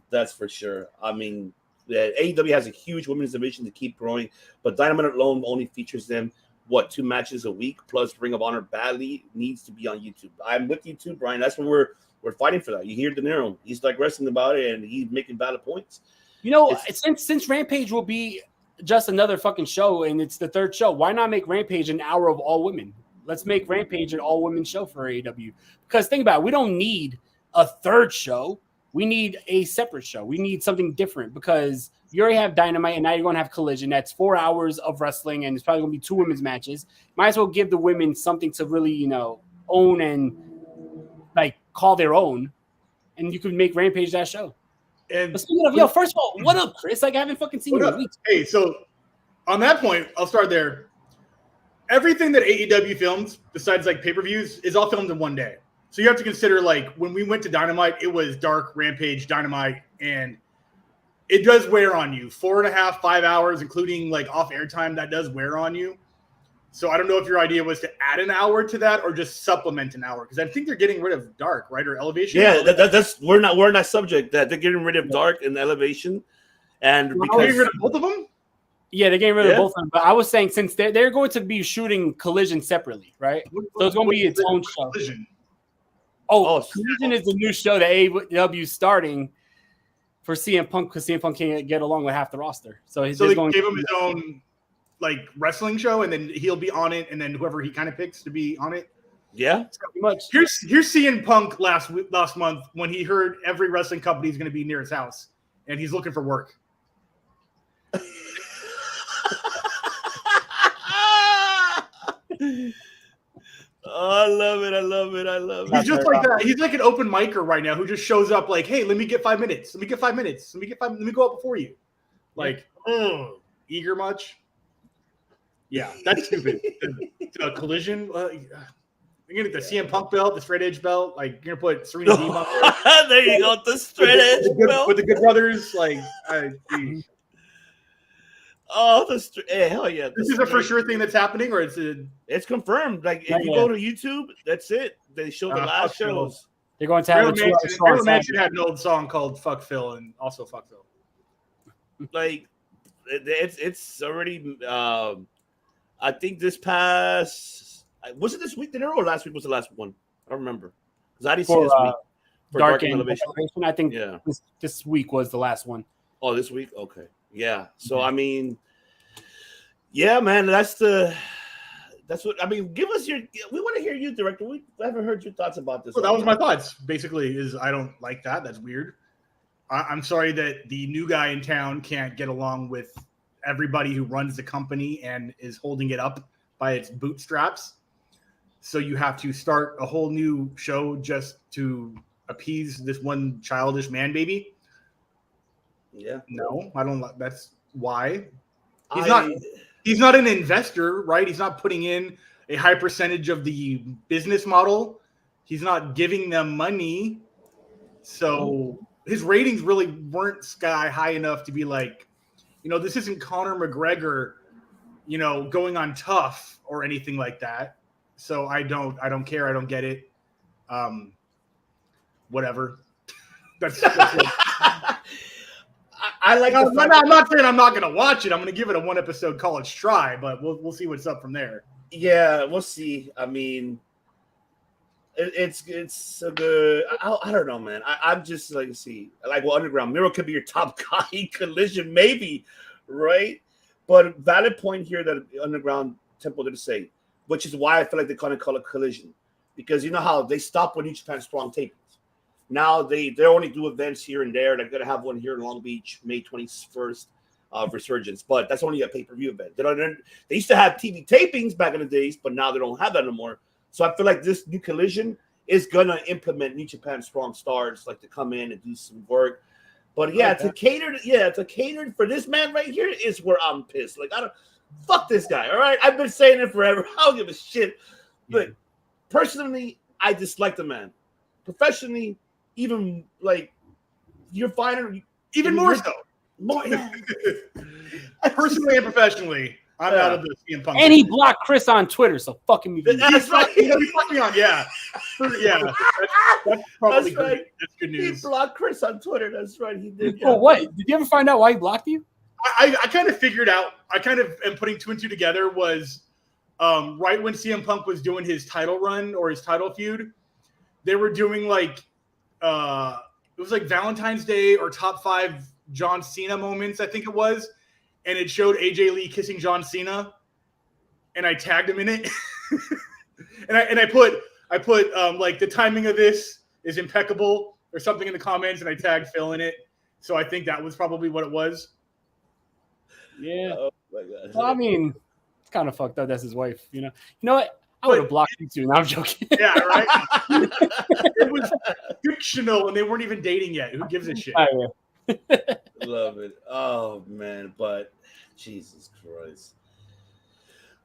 That's for sure. I mean, AEW has a huge women's division to keep growing, but Dynamite alone only features them 2 matches a week, plus Ring of Honor badly needs to be on YouTube. I'm with you too, Brian. That's what we're fighting for that. You hear De Niro, he's digressing about it and he's making valid points. You know, since Rampage will be just another fucking show and it's the 3rd show, why not make Rampage an hour of all women? Let's make Rampage an all women show for AEW. Because think about it, we don't need a 3rd show. We need a separate show. We need something different because you already have Dynamite and now you're going to have Collision. That's 4 hours of wrestling and it's probably going to be 2 women's matches. Might as well give the women something to really, you know, own and like call their own. And you can make Rampage that show. And but speaking of, first of all, what up, Chris? Like I haven't fucking seen you in weeks. Hey, so on that point, I'll start there. Everything that AEW films, besides like pay-per-views, is all filmed in one day. So you have to consider, like, when we went to Dynamite, it was Dark, Rampage, Dynamite, and it does wear on you. 4.5, 5 hours, including, like, off-air time, that does wear on you. So I don't know if your idea was to add an hour to that or just supplement an hour, because I think they're getting rid of Dark, right, or Elevation. Yeah, that's we're in that subject that they're getting rid of Dark and Elevation, and because getting rid of both of them. Yeah, they're getting rid of both of them. But I was saying since they're going to be shooting Collision separately, right? So it's going to be its own show. Collision. Oh, Collision is the new show that AEW is starting for CM Punk because CM Punk can't get along with half the roster. So they gave him his own like wrestling show, and then he'll be on it, and then whoever he kind of picks to be on it. Yeah, pretty much. Here's CM Punk last month when he heard every wrestling company is going to be near his house, and he's looking for work. Oh, I love it. He's just like that. He's like an open micer right now who just shows up like, hey, let me get 5 minutes. Let me go up before you. Like, eager much? Yeah, that's stupid. the Collision. You're gonna get the CM Punk belt, the straight edge belt. Like, you're gonna put Serena Deeb on there. There you go, the straight edge belt with the Good Brothers. Like, hell yeah! This is a for sure thing that's happening, or it's confirmed. Like if you go to YouTube, that's it. They show the last shows. They're going to have Marilyn Manson had an old song called "Fuck Phil" and also "Fuck Phil." Like it's already. I think this past was it this week? Or last week was the last one? I don't remember because I didn't see this week. For Dark and Elevation. I think this week was the last one. Oh, this week? Okay. Yeah. So I mean, yeah, man, that's what I mean. Give us we want to hear you, director. We haven't heard your thoughts about this. Well, that was my thoughts. Basically, is I don't like that. That's weird. I'm sorry that the new guy in town can't get along with everybody who runs the company and is holding it up by its bootstraps. So you have to start a whole new show just to appease this one childish man baby. Yeah. No, I don't. That's why he's not an investor, right? He's not putting in a high percentage of the business model. He's not giving them money. So his ratings really weren't sky high enough to be like, this isn't Conor McGregor, going on tough or anything like that. So I don't care. I don't get it. Whatever. That's it. I like. I'm not saying I'm not going to watch it. I'm going to give it a 1-episode college try, but we'll see what's up from there. Yeah, we'll see. I mean, it's so good. I don't know, man. I'm just like Underground Miro could be your top guy. Collision maybe, right? But valid point here that Underground Temple did say, which is why I feel like they kind of call it Collision, because you know how they stop when New Japan Strong tapings. Now they only do events here and there. They're gonna have one here in Long Beach, May 21st, Resurgence, but that's only a pay-per-view event. They used to have TV tapings back in the days, but now they don't have that anymore. So I feel like this new Collision is gonna implement New Japan Strong stars, like to come in and do some work. But to cater for this man right here is where I'm pissed. Like fuck this guy. All right, I've been saying it forever. I don't give a shit. But personally, I dislike the man. Professionally, even like you're fine, even more so. More, personally and professionally, I'm out of the CM Punk. And he blocked Chris on Twitter, so fucking me. That's right. He blocked me on, yeah. That's probably That's right. good. That's good news. He blocked Chris on Twitter. That's right. He did. Oh, what? Did you ever find out why he blocked you? I kind of figured out. I kind of am putting two and two together. Was right when CM Punk was doing his title run or his title feud, they were doing like it was like Valentine's Day or top 5 John Cena moments, I think it was, and it showed AJ Lee kissing John Cena, and I tagged him in it, and I put like the timing of this is impeccable or something in the comments, and I tagged Phil in it. So I think that was probably what it was. Yeah. Oh my God. Well, I mean, it's kind of fucked up. That's his wife, You know what? I would have blocked you too. No, I'm joking. Yeah, right. It was fictional, and they weren't even dating yet. Who gives a shit? Love it. Oh man, but Jesus Christ.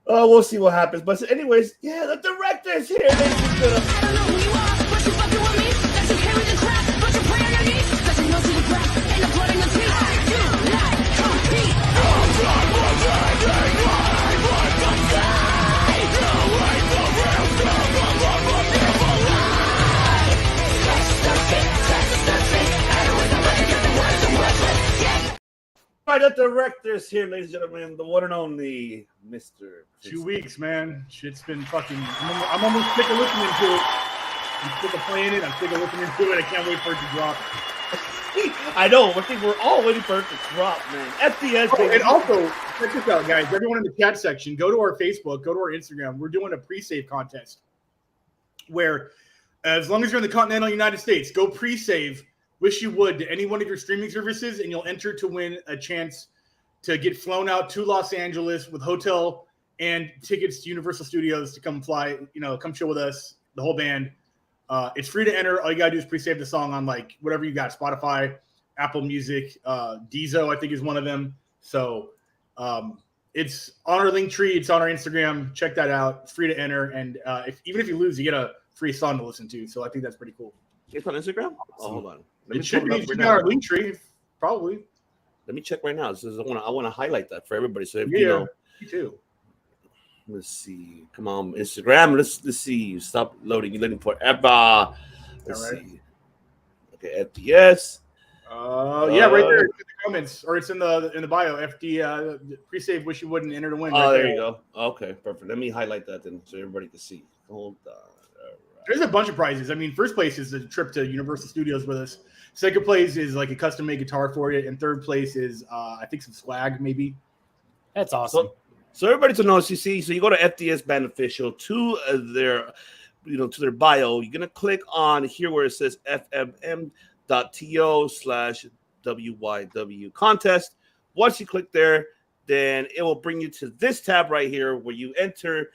Oh, we'll see what happens. But anyways, yeah, the director's here. I don't know who you are, but you fucking with me. That you carry the crap, but you pray on your knees. That you know to the grass and the blood in your teeth. I do not compete. Right, the director's here, ladies and gentlemen. The one and only Mr. 2 weeks, man. Shit's been fucking. I'm almost sick of listening to it. I'm sick of playing it. I'm sick of listening to it. I can't wait for it to drop. I know. I think we're all waiting for it to drop, man. FDS. Oh, and also, check this out, guys. Everyone in the chat section, go to our Facebook, go to our Instagram. We're doing a pre-save contest where, as long as you're in the continental United States, go pre-save Wish You Would to any one of your streaming services, and you'll enter to win a chance to get flown out to Los Angeles with hotel and tickets to Universal Studios to come fly, come chill with us, the whole band. It's free to enter. All you gotta do is pre-save the song on like whatever you got, Spotify, Apple Music, Deezo, I think is one of them. So it's on our link tree. It's on our Instagram. Check that out. It's free to enter. And even if you lose, you get a free song to listen to. So I think that's pretty cool. It's on Instagram? Oh, hold on. It should be on our link tree, probably. Let me check right now. This is, I want to highlight that for everybody. So if Me too. Let's see. Come on, Instagram. Let's see. Stop loading. You're loading forever. Let's see. Okay, FDS. Yeah, right there in the comments, or it's in the bio. FD pre-save. Wish You Wouldn't enter to win. Oh, right there you go. Okay, perfect. Let me highlight that then, so everybody can see. Hold on. There's a bunch of prizes. I mean, first place is a trip to Universal Studios with us. Second place is like a custom-made guitar for you, and third place is I think some swag maybe. That's awesome. So everybody to know, CC. So you go to FDS Band Official to their bio. You're gonna click on here where it says fmm.to/WYW contest. Once you click there, then it will bring you to this tab right here where you enter,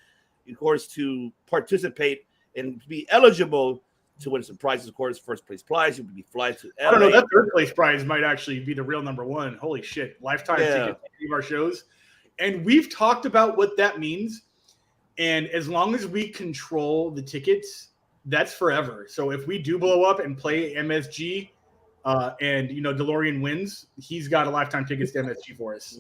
of course, to participate and be eligible to win some prizes. Of course, first place prize, you'll be flying to LA. I don't know, that third place prize might actually be the real number one. Holy shit. Lifetime tickets to any of our shows. And we've talked about what that means. And as long as we control the tickets, that's forever. So if we do blow up and play MSG and DeLorean wins, he's got a lifetime tickets to MSG for us.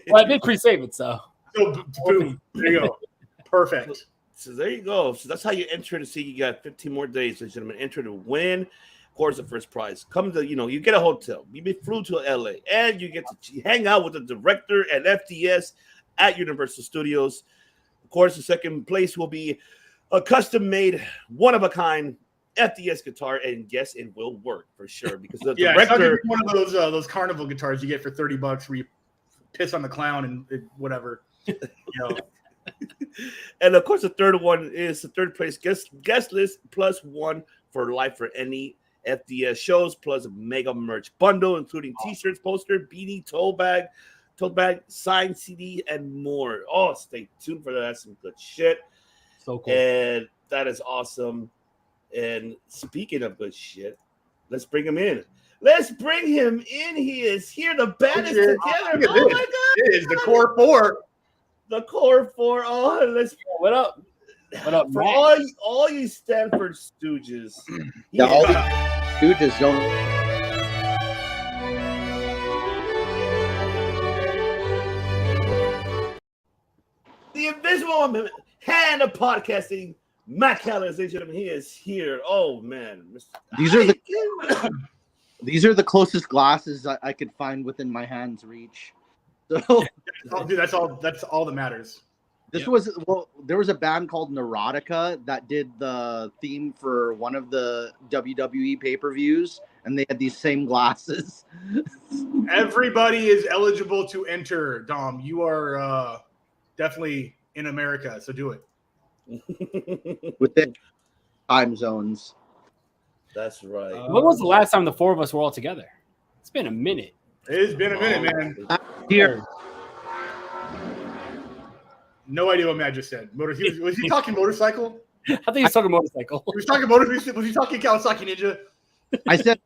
Well, I did pre-save it, so boom. There you go. Perfect. So there you go. So that's how you enter to see. You got 15 more days, ladies and gentlemen. Enter to win, of course, the first prize. Come to, you get a hotel. You be flew to LA, and you get to hang out with the director and FDS at Universal Studios. Of course, the second place will be a custom-made, one-of-a-kind FDS guitar, and yes, it will work for sure because the director. One of those carnival guitars you get for $30 where you piss on the clown and whatever. And of course, the third one is the third place guest list plus one for life for any FDS shows, plus a mega merch bundle, including t-shirts, poster, beanie, tote bag, signed CD, and more. Oh, stay tuned for that. That's some good shit. So cool. And that is awesome. And speaking of good shit, let's bring him in. Let's bring him in. He is here. The band is together. Oh my God. It is the core four. The core four. Oh, let's. What up? What up, for Matt? all you Stanford Stooges? Yeah, all the Stooges don't. woman, hand of podcasting, Matt Keller, ladies and gentlemen, he is here. Oh man, these are the closest glasses I could find within my hand's reach. So, dude, that's all that matters. there was a band called Neurotica that did the theme for one of the WWE pay-per-views, and they had these same glasses. Everybody is eligible to enter, Dom. You are definitely in America, so do it. Within time zones. That's right. When was the last time the four of us were all together? It's been a minute. It's been a minute, man. Here. No idea what Matt just said. Was he talking motorcycle? I think he was talking motorcycle. He was talking motorcycle. Was he talking Kawasaki Ninja? I said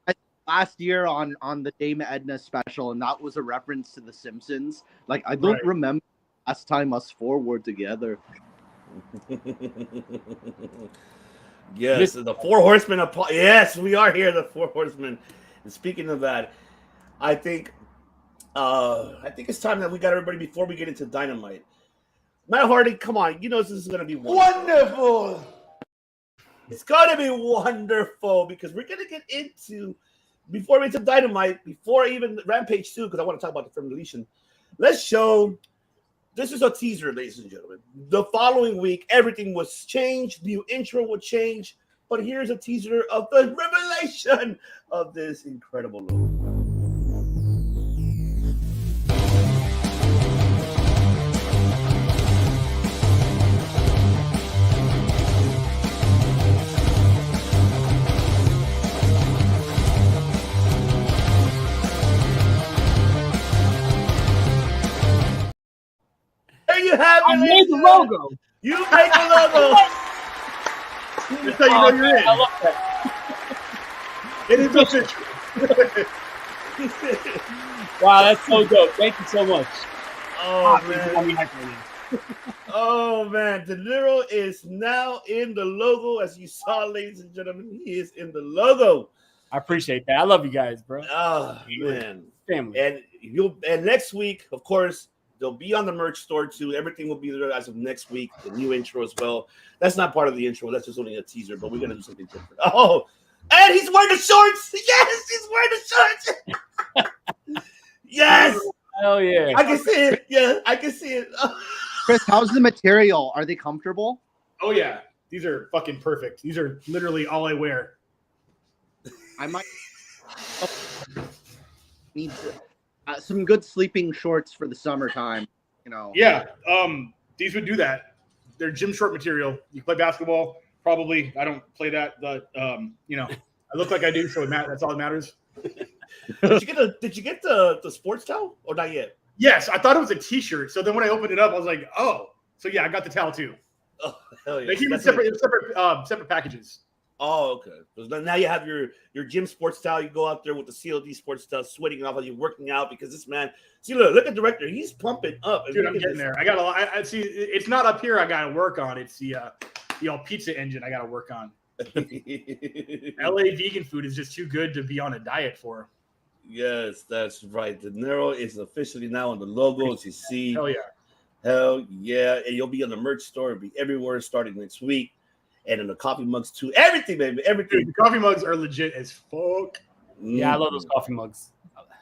last year on the Dame Edna special, and that was a reference to The Simpsons. Like, I don't remember last time us four were together. Yes, the Four Horsemen. Yes, we are here, the Four Horsemen. And speaking of that, I think it's time that we got everybody before we get into Dynamite. Matt Hardy, come on, you know this is going to be wonderful. It's going to be wonderful because we're going to get into, before we get to Dynamite, before even Rampage 2, because I want to talk about the film deletion. Let's show. This is a teaser, ladies and gentlemen. The following week, everything was changed. New intro would change. But here's a teaser of the revelation of this incredible logo. There you have it. I made the logo. You made the logo. That's how you know you're in. I love that. It is official. Wow, that's so dope. Thank you so much. Oh, man. Oh, man. De Niro is now in the logo. As you saw, ladies and gentlemen, he is in the logo. I appreciate that. I love you guys, bro. Oh, man. Family. And next week, of course, they'll be on the merch store too. Everything will be there as of next week. The new intro as well. That's not part of the intro. That's just only a teaser, but we're going to do something different. Oh, and he's wearing the shorts. Yes, he's wearing the shorts. Yes. Hell yeah. I can see it. Yeah, I can see it. Chris, how's the material? Are they comfortable? Oh, yeah. These are fucking perfect. These are literally all I wear. I might need some good sleeping shorts for the summertime, you know. Yeah, these would do that. They're gym short material. You play basketball, probably. I don't play that, but you know, I look like I do, so that's all that matters. Did you get the sports towel or not yet? Yes, I thought it was a T-shirt. So then when I opened it up, I was like, oh, so yeah, I got the towel too. Oh, hell yeah. They came in separate packages. Oh, okay. So now you have your gym sports towel. You go out there with the CLD sports towel, sweating off while you're working out because this man. See, look at the director. He's pumping up. Dude, I'm getting there. I got I see. It's not up here. I got to work on. It's the pizza engine. I got to work on. LA vegan food is just too good to be on a diet for. Yes, that's right. De Niro is officially now on the logo. As you see, hell yeah, and you'll be on the merch store. It'll be everywhere starting next week. And in the coffee mugs too. Everything, baby. Everything. Dude, the coffee mugs are legit as fuck. Yeah, I love those coffee mugs.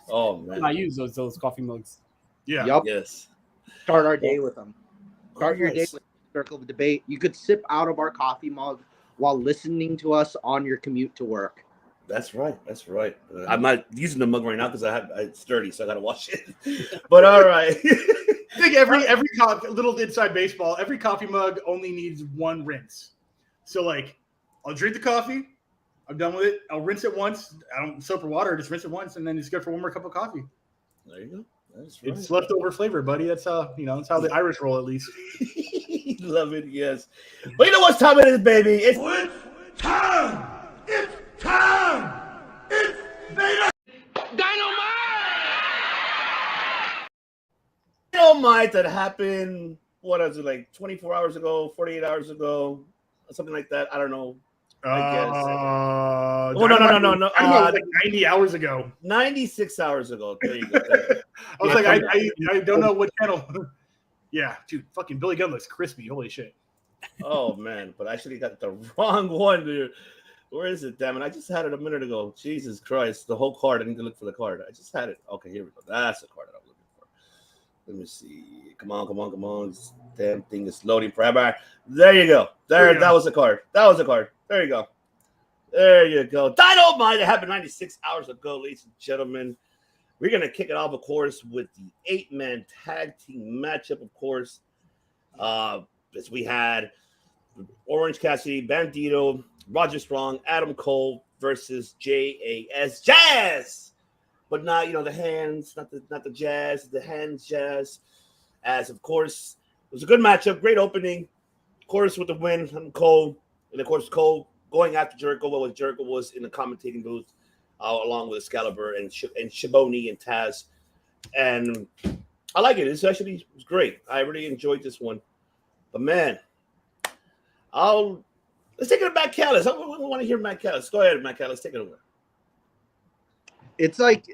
Oh, man. I use those coffee mugs. Yeah. Yep. Yes. Start our day with them. Start your day Nice. with Circle of Debate. You could sip out of our coffee mug while listening to us on your commute to work. That's right. That's right. I'm not using the mug right now because it's dirty, so I gotta wash it. But all right. I think every little inside baseball, every coffee mug only needs one rinse. So like, I'll drink the coffee. I'm done with it. I'll rinse it once. I don't soap or water. Just rinse it once, and then it's good for one more cup of coffee. There you go. That's right. It's leftover flavor, buddy. That's how that's how the Irish roll, at least. Love it. Yes. But you know what time it is, baby? It's Time! It's time! It's Dynamite that happened. What is it, like 24 hours ago, 48 hours ago, something like that? I don't know. I guess. Oh no. Like 90 hours ago. 96 hours ago. There you go. I was I don't know what channel. Yeah, dude, fucking Billy Gunn looks crispy. Holy shit. Oh man, but I actually got the wrong one, dude. Where is it? Damn it! I just had it a minute ago. Jesus Christ, the whole card. I need to look for the card. I just had it. Okay, here we go. That's the card that I'm looking for. Let me see. Come on. This damn thing is loading forever. There you go. That was the card. There you go. Dynamite. It happened 96 hours ago, ladies and gentlemen. We're gonna kick it off, of course, with the 8-man tag team matchup, of course. As we had Orange Cassidy, Bandito, Roger Strong, Adam Cole versus JAS Jazz, but not the hands, not the Jazz, the hands Jazz. As of course, it was a good matchup, great opening, of course, with the win from Cole, and of course Cole going after Jericho. What Jericho was in the commentating booth, along with Excalibur and Shiboni and Taz, and I like it. It's actually great. I really enjoyed this one. But man, let's take it to Matt Callis. I want to hear Matt Callis. Go ahead, Matt Callis. Take it over. It's like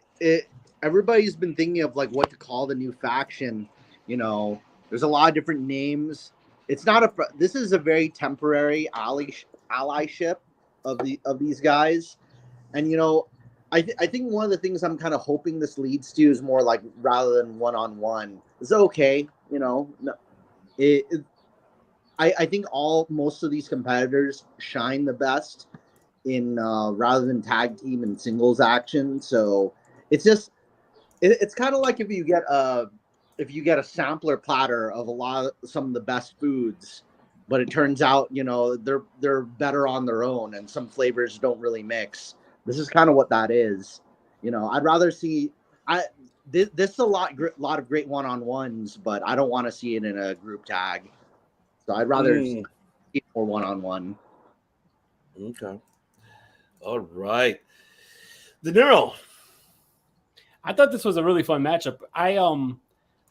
everybody's been thinking of like what to call the new faction. There's a lot of different names. It's not this is a very temporary allyship of these guys, and I think one of the things I'm kind of hoping this leads to is more like rather than one-on-one. It's okay, I think most of these competitors shine the best in rather than tag team and singles action. So it's just it's kind of like if you get a sampler platter of some of the best foods, but it turns out they're better on their own and some flavors don't really mix. This is kind of what that is. I'd rather see this is a lot of great one-on-ones, but I don't want to see it in a group tag. So I'd rather see more one-on-one. Okay. All right. De Niro. I thought this was a really fun matchup. I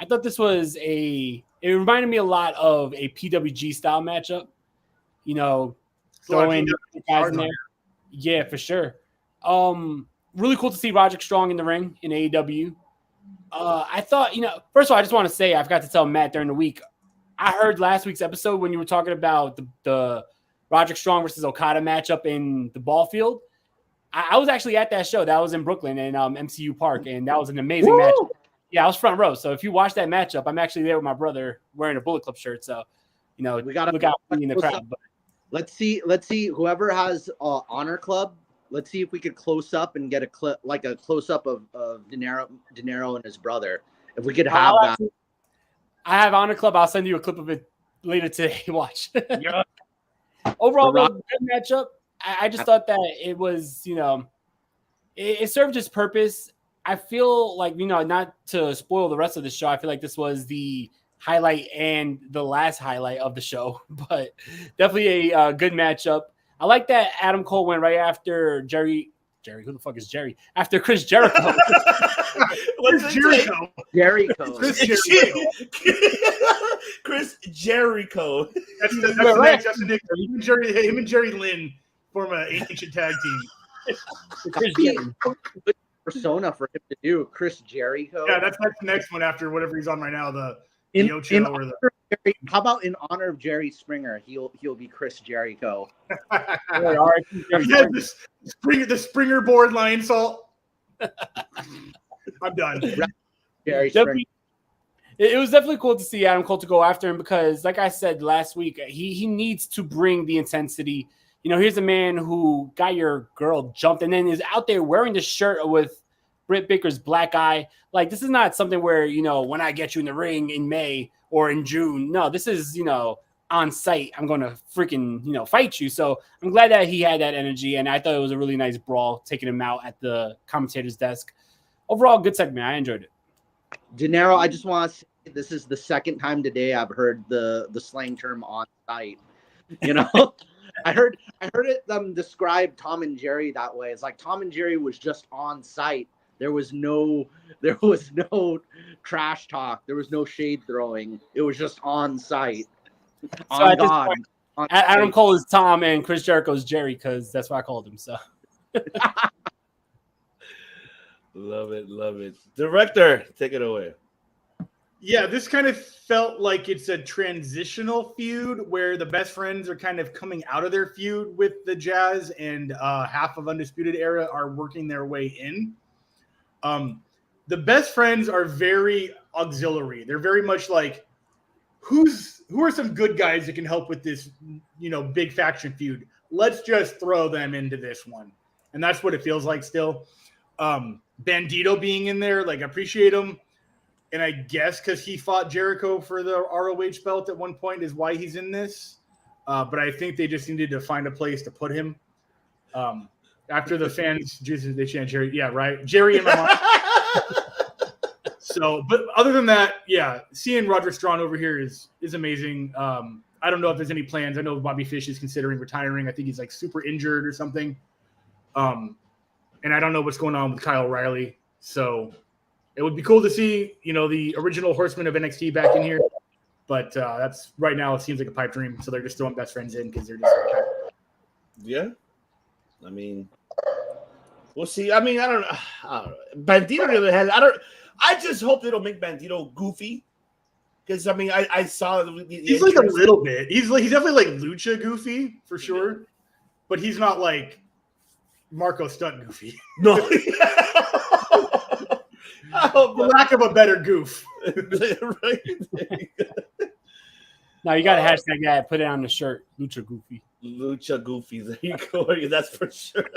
thought this was it reminded me a lot of a PWG style matchup. Throwing guys in there. Yeah, for sure. Really cool to see Roderick Strong in the ring in AEW. I thought, first of all, I just want to say I forgot to tell Matt during the week. I heard last week's episode when you were talking about the Roderick Strong versus Okada matchup in the ball field. I was actually at that show. That was in Brooklyn in MCU Park, and that was an amazing matchup. Yeah, I was front row. So if you watch that matchup, I'm actually there with my brother wearing a Bullet Club shirt. So, we got to look out in the crowd. But let's see whoever has Honor Club. Let's see if we could close up and get a clip, like a close up of De Niro and his brother. If we could have that. I have Honor Club. I'll send you a clip of it later today. Watch. Yeah. Overall, good matchup. I just thought that it was, it served its purpose. I feel like, not to spoil the rest of the show, I feel like this was the highlight and the last highlight of the show, but definitely a good matchup. I like that Adam Cole went right after Jerry. Who the fuck is Jerry? After Chris Jericho. What's Jericho? Jericho. Chris Jericho. That's next. That's the next. Him and Jerry Lynn form an ancient tag team. Chris Jericho. Good persona for him to do. Chris Jericho. Yeah, that's the next one after whatever he's on right now. How about in honor of Jerry Springer, he'll be Chris Jericho. The Springer board line salt. I'm done. Jerry Springer. It was definitely cool to see Adam Cole to go after him because, like I said last week, he needs to bring the intensity. Here's a man who got your girl jumped and then is out there wearing the shirt with Britt Baker's black eye. Like, this is not something where, when I get you in the ring in May or in June. No, this is, on site. I'm going to freaking, fight you. So I'm glad that he had that energy. And I thought it was a really nice brawl, taking him out at the commentator's desk. Overall, good segment. I enjoyed it. De Niro, I just want to say this is the second time today I've heard the slang term on site. I heard it describe Tom and Jerry that way. It's like Tom and Jerry was just on site. There was no trash talk. There was no shade throwing. It was just on site. So at God. This point, Adam Cole is Tom and Chris Jericho is Jerry because that's what I called him. So love it. Director, take it away. Yeah, this kind of felt like it's a transitional feud where the best friends are kind of coming out of their feud with the Jazz, and half of Undisputed Era are working their way in. The best friends are very auxiliary. They're very much like, who are some good guys that can help with this, big faction feud? Let's just throw them into this one. And that's what it feels like still. Bandito being in there, like, appreciate him. And I guess because he fought Jericho for the ROH belt at one point is why he's in this. But I think they just needed to find a place to put him. After the fans, Jesus, they chant Jerry. Yeah, right. Jerry in my mind. So, but other than that, yeah, seeing Roderick Strong over here is amazing. I don't know if there's any plans. I know Bobby Fish is considering retiring. I think he's like super injured or something. And I don't know what's going on with Kyle O'Reilly. So it would be cool to see, the original Horsemen of NXT back in here. But that's right now, it seems like a pipe dream. So they're just throwing best friends in because they're just. Yeah. I mean, we'll see. I mean, I don't know. Bandito never had. I just hope they don't make Bandito goofy. Because I mean, I saw he's like a little bit. He's definitely like Lucha goofy for sure, but he's not like Marco Stunt goofy. No. For lack of a better goof. Right. No, you got to hashtag that. Put it on the shirt. Lucha Goofy. Lucha Goofy. There you go. That's for sure.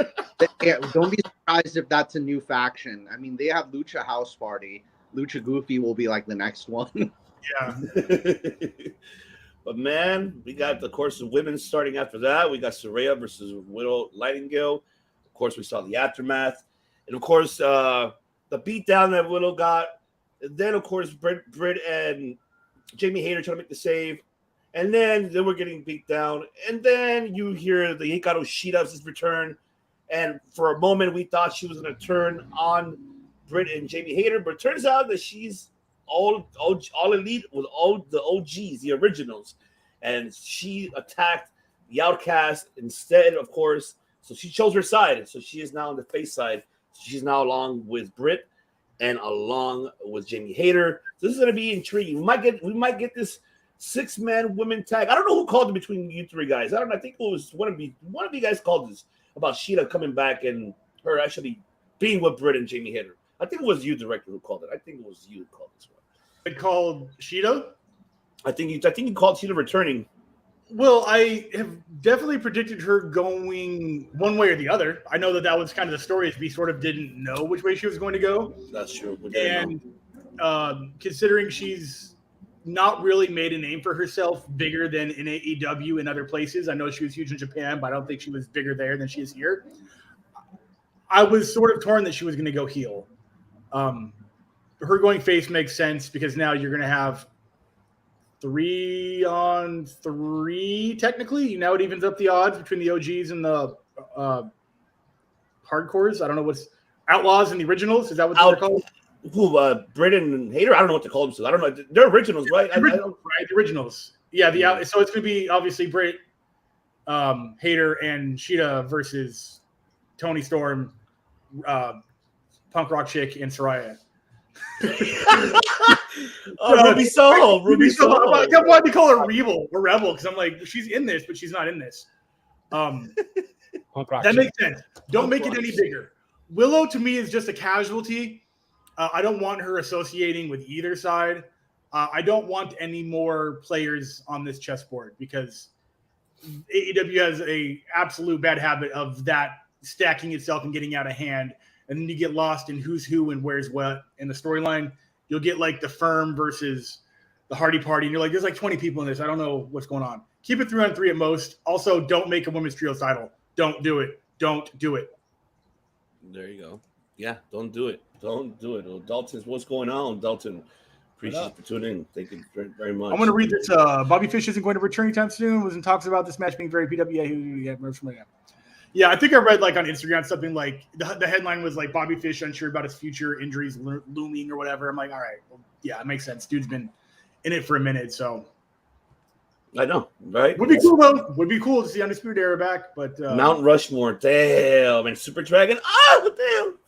Yeah, don't be surprised if that's a new faction. I mean, they have Lucha House Party. Lucha Goofy will be like the next one. Yeah. But man, we got, of course, the women starting after that. We got Saraya versus Widow Nightingale. Of course, we saw the aftermath. And of course, the beatdown that Widow got. And then, of course, Britt and Jamie Hayter trying to make the save. And then they were getting beat down. And then you hear the Hikaru Shida's return. And for a moment, we thought she was going to turn on Britt and Jamie Hayter. But it turns out that she's all elite with all the OGs, the originals. And she attacked the Outcast instead, of course. So she chose her side. So she is now on the face side. She's now along with Britt and along with Jamie Hayter. So this is going to be intriguing. We might get this 6-man women tag. I don't know who called it between you three guys. I don't know. I think it was one of you guys called this about Shida coming back and her actually being with Britt and Jamie Hayter. I think it was you, director, who called it. I think it was you who called this one. It called Shida? I think you called Shida returning. Well, I have definitely predicted her going one way or the other. I know that was kind of the story, is we sort of didn't know which way she was going to go. That's true. And considering she's not really made a name for herself bigger than in AEW and other places. I know she was huge in Japan, but I don't think she was bigger there than she is here. I was sort of torn that she was going to go heel. Her going face makes sense because now you're going to have 3-on-3 technically. Now it evens up the odds between the OGs and the hardcores. I don't know what's Outlaws and the originals. Is that what they're called? Who, Britt and Hayter? I don't know what to call them. So I don't know. They're originals, right? Right, the originals. Yeah, so it's going to be obviously Britt, Hayter, and Shida versus Tony Storm, Punk Rock Chick, and Saraya. Ruby Soho. I kept wanting to call her Rebel because I'm like, she's in this, but she's not in this. That makes sense. Don't make it any bigger. Willow to me is just a casualty. I don't want her associating with either side. I don't want any more players on this chessboard because AEW has a absolute bad habit of that stacking itself and getting out of hand. And then you get lost in who's who and where's what in the storyline. You'll get like the Firm versus the Hardy Party. And you're like, there's like 20 people in this. I don't know what's going on. Keep it 3-on-3 at most. Also, don't make a women's trios title. Don't do it. Don't do it. There you go. Yeah, don't do it. Don't do it. Well, Dalton, what's going on, Dalton? Appreciate you for tuning in. Thank you very, very much. I'm going to read this. Bobby Fish isn't going to return anytime soon. Was in talks about this match being very PWA. Yeah, I think I read like on Instagram something like the headline was like Bobby Fish unsure about his future, injuries looming or whatever. I'm like, all right, well, yeah, it makes sense. Dude's been in it for a minute, so. I know, right? Would be cool though. Would be cool to see Undisputed Era back, but Mount Rushmore, damn, and Super Dragon, damn.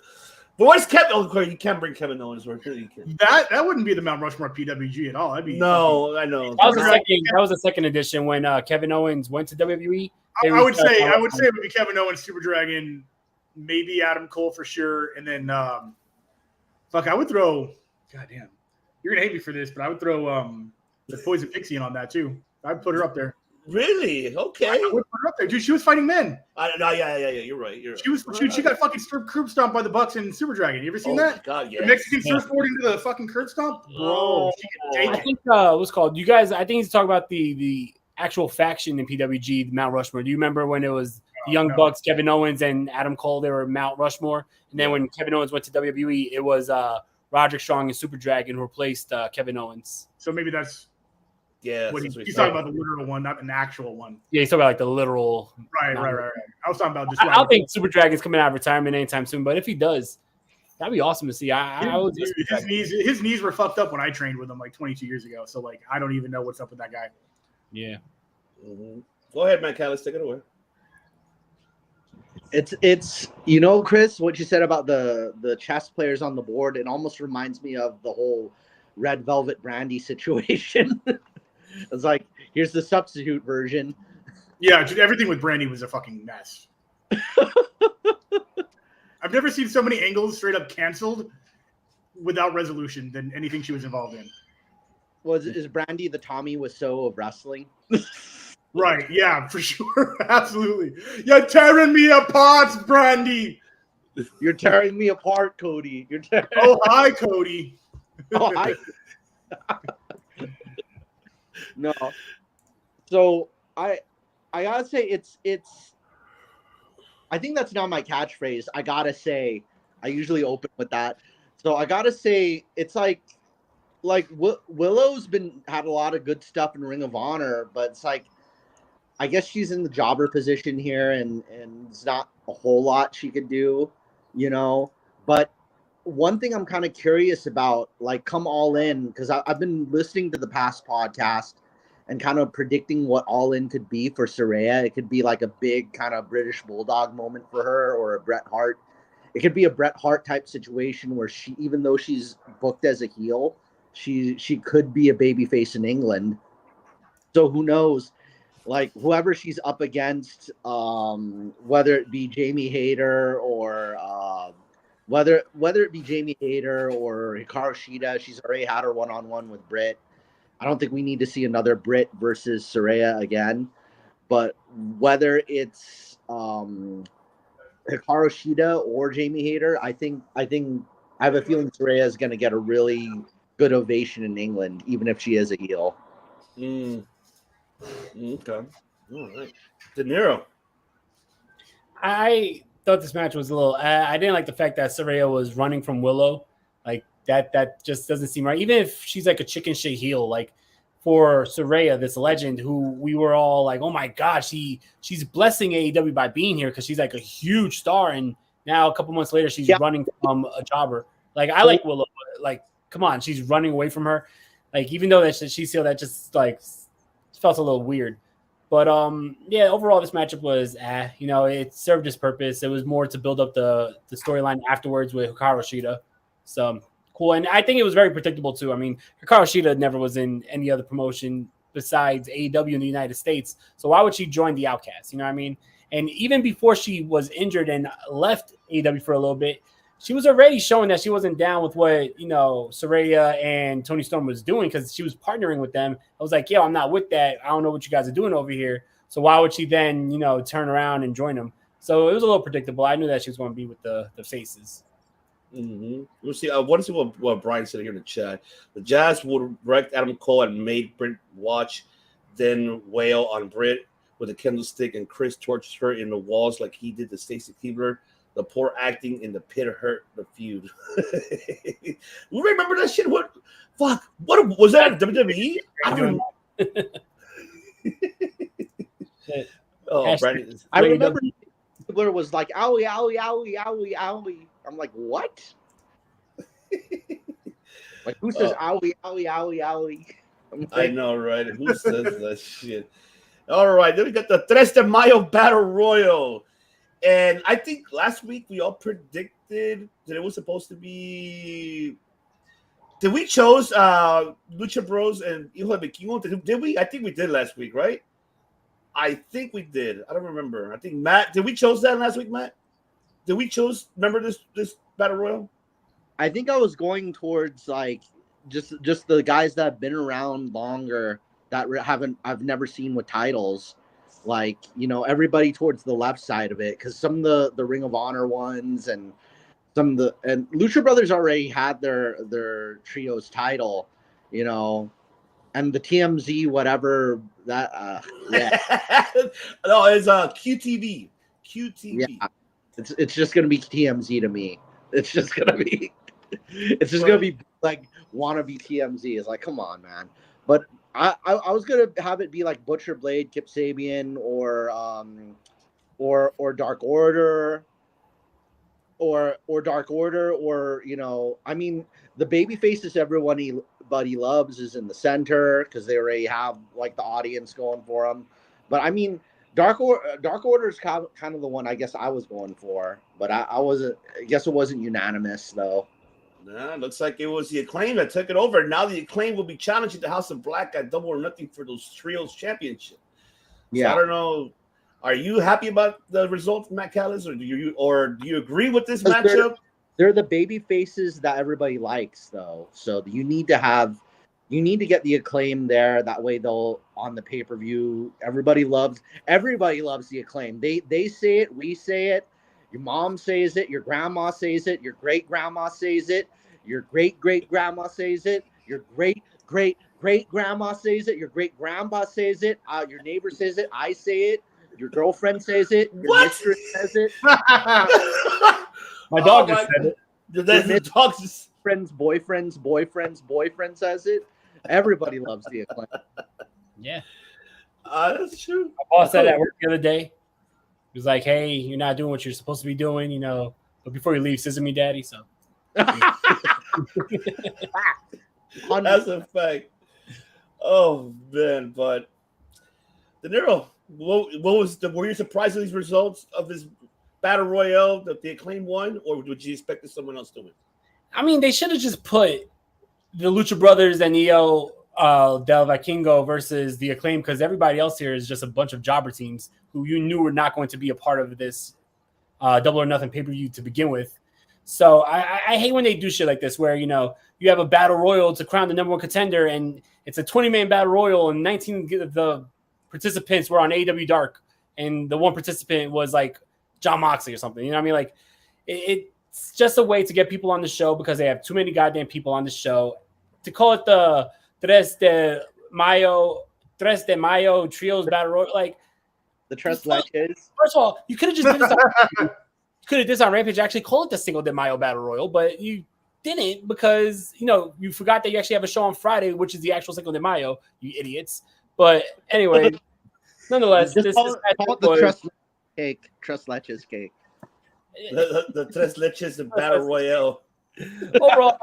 But where's Kevin? Oh, you can't bring Kevin Owens. That wouldn't be the Mount Rushmore PWG at all. That'd be no, I know. That was the second edition when Kevin Owens went to WWE. I would say it would be Kevin Owens, Super Dragon, maybe Adam Cole for sure, and then I would throw. Goddamn, you're gonna hate me for this, but I would throw the Poison Pixie in on that too. I'd put her up there. Really? Okay. I would put her up there, dude. She was fighting men. I don't know. Yeah. You're right. She got fucking curb stomped by the Bucks in Super Dragon. You ever seen that? God, yeah. The Mexican surfboard into the fucking curb stomp, bro. I think what's called you guys. I think he's talking about the actual faction in PWG, the Mount Rushmore. Do you remember when it was the Young Bucks, Kevin Owens, and Adam Cole? They were Mount Rushmore, and then when Kevin Owens went to WWE, it was Roderick Strong and Super Dragon who replaced Kevin Owens. So maybe that's. Yeah, he's talking about the literal one, not an actual one. Yeah, he's talking about like the literal. Right. I was talking about just. I don't think Super Dragon's coming out of retirement anytime soon, but if he does, that'd be awesome to see. His knees were fucked up when I trained with him like 22 years ago. So like, I don't even know what's up with that guy. Yeah. Mm-hmm. Go ahead, man. Callis, take it away. It's Chris, what you said about the chess players on the board. It almost reminds me of the whole Red Velvet Brandy situation. It's like, here's the substitute version. Yeah, dude, everything with Brandy was a fucking mess. I've never seen so many angles straight up canceled without resolution than anything she was involved in. Well, is Brandy the Tommy Wiseau of wrestling? Right, yeah, for sure. Absolutely. You're tearing me apart, Brandy. You're tearing me apart, Cody. Oh, hi, Cody. Oh, hi. No. So I gotta say it's I think that's not my catchphrase. I gotta say, I usually open with that. So I gotta say it's like Willow's had a lot of good stuff in Ring of Honor, but it's like I guess she's in the jobber position here and it's not a whole lot she could do, But one thing I'm kind of curious about, like, come All In, because I've been listening to the past podcast and kind of predicting what All In could be for Saraya. It could be like a big kind of British Bulldog moment for her, or a Bret Hart. It could be a Bret Hart type situation where she, even though she's booked as a heel, she could be a babyface in England. So who knows? Like, whoever she's up against, whether it be Jamie Hayter or whether it be Jamie Hayter or Hikaru Shida, she's already had her one-on-one with Britt. I don't think we need to see another Britt versus Saraya again. But whether it's Hikaru Shida or Jamie Hayter, I have a feeling Saraya is going to get a really good ovation in England, even if she is a heel. Okay. All right. De Niro. I thought this match was a little. I didn't like the fact that Saraya was running from Willow. Like that just doesn't seem right. Even if she's like a chicken shit heel, like for Saraya, this legend who we were all like, oh my god, she's blessing AEW by being here because she's like a huge star, and now a couple months later she's running from a jobber. Like I like Willow, but like come on, she's running away from her. Like even though that she's still that just like felt a little weird. But yeah, overall this matchup was it served its purpose. It was more to build up the storyline afterwards with Hikaru Shida. So cool. And I think it was very predictable too. I mean, Hikaru Shida never was in any other promotion besides AEW in the United States. So why would she join the Outcast? You know what I mean? And even before she was injured and left AEW for a little bit, she was already showing that she wasn't down with what, Saraya and Tony Storm was doing because she was partnering with them. I was like, yo, I'm not with that. I don't know what you guys are doing over here. So why would she then, turn around and join them? So it was a little predictable. I knew that she was going to be with the faces. Mm-hmm. We'll see. I want to see what Brian said here in the chat. The Jazz would wreck Adam Cole and made Britt watch, then wail on Britt with a candlestick, and Chris tortures her in the walls like he did to Stacy Keibler. The poor acting in the pit hurt the feud. You remember that shit? What was that? WWE? I don't know. Oh, Brandon. I remember Keibler was like, owie, owie, owie, owie, owie. I'm like, what? Like, who says owie, owie, owie, owie? Like, I know, right? Who says that shit? All right, then we got the 3 de Mayo Battle Royal. And I think last week we all predicted that it was supposed to be. Did we chose Lucha Bros and Hijo de Vikingo? Did we? I think we did last week, right? I think we did. I don't remember. I think Matt. Did we chose that last week, Matt? Did we choose? Remember this battle royal? I think I was going towards like just the guys that have been around longer that I've never seen with titles, like everybody towards the left side of it, because some of the Ring of Honor ones and some of and Lucha Brothers already had their trios title, and the TMZ whatever that no, it's QTV. Yeah, it's just gonna be TMZ to me. It's just gonna be like wannabe TMZ. It's like, come on, man. But I was gonna have it be like Butcher Blade, Kip Sabian, or Dark Order, or Dark Order, or I mean, the baby faces everybody loves is in the center because they already have like the audience going for them. But I mean, Dark Order is kind of the one I guess I was going for, but I wasn't. I guess it wasn't unanimous though. Nah, looks like it was the Acclaim that took it over. Now the Acclaim will be challenging the House of Black at Double or Nothing for those trios championship. Yeah, so I don't know. Are you happy about the result, Matt Callis, or do you agree with this matchup? They're the baby faces that everybody likes, though. So you need to get the Acclaim there. That way, they'll on the pay-per-view. Everybody loves the Acclaim. They say it, we say it. Your mom says it. Your grandma says it. Your great grandma says it. Your great great grandma says it. Your great great great grandma says it. Your great grandpa says it. Your neighbor says it. I say it. Your girlfriend says it. Your mistress says it. My dog just said it. The dog just boyfriend says it. Everybody loves the Acclaim. Yeah. That's true. My boss said at work the other day. He was like, hey, you're not doing what you're supposed to be doing, but before you leave, scissor me, daddy. So that's a fact. Oh man, but De Niro, were you surprised at these results of this battle royale that the Acclaim won, or would you expect someone else to win? I mean, they should have just put the Lucha Brothers and Hijo del Vikingo versus the Acclaim, because everybody else here is just a bunch of jobber teams who you knew were not going to be a part of this Double or Nothing pay-per-view to begin with. So I hate when they do shit like this where, you have a battle royal to crown the number one contender, and it's a 20-man battle royal, and 19 of the participants were on AEW Dark, and the one participant was like John Moxley or something. You know what I mean? Like, it's just a way to get people on the show because they have too many goddamn people on the show. To call it the Tres de Mayo Trios Battle Royal, like the Tres Leches. First of all, you could have just did this. You could have did this on Rampage. Actually, call it the Cinco de Mayo Battle Royal, but you didn't because you forgot that you actually have a show on Friday, which is the actual Cinco de Mayo. You idiots. But anyway, nonetheless, this is the Tres Leches cake. The Tres Leches and Battle Royale. Overall,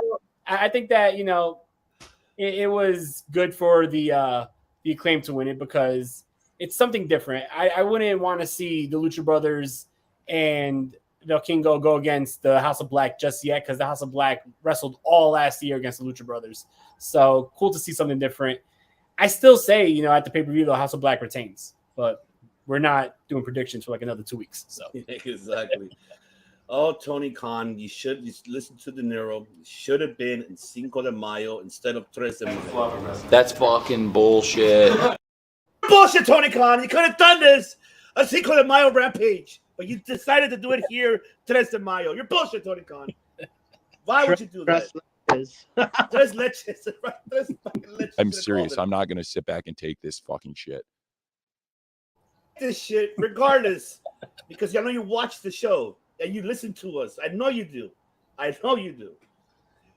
I think that it was good for the Acclaim to win it because it's something different. I wouldn't want to see the Lucha Brothers and the Kingo go against the House of Black just yet because the House of Black wrestled all last year against the Lucha Brothers. So cool to see something different. I still say, at the pay-per-view, the House of Black retains, but we're not doing predictions for like another 2 weeks. So exactly. Oh, Tony Khan, you listen to De Niro. You should have been in Cinco de Mayo instead of Tres de Mayo. That's fucking bullshit. Bullshit, Tony Khan. You could have done this on Cinco de Mayo Rampage, but you decided to do it here, Tres de Mayo. You're bullshit, Tony Khan. Why would you do that? Tres leches. I'm serious. I'm not going to sit back and take this fucking shit. This shit, regardless, because I know you watch the show. And you listen to us. I know you do.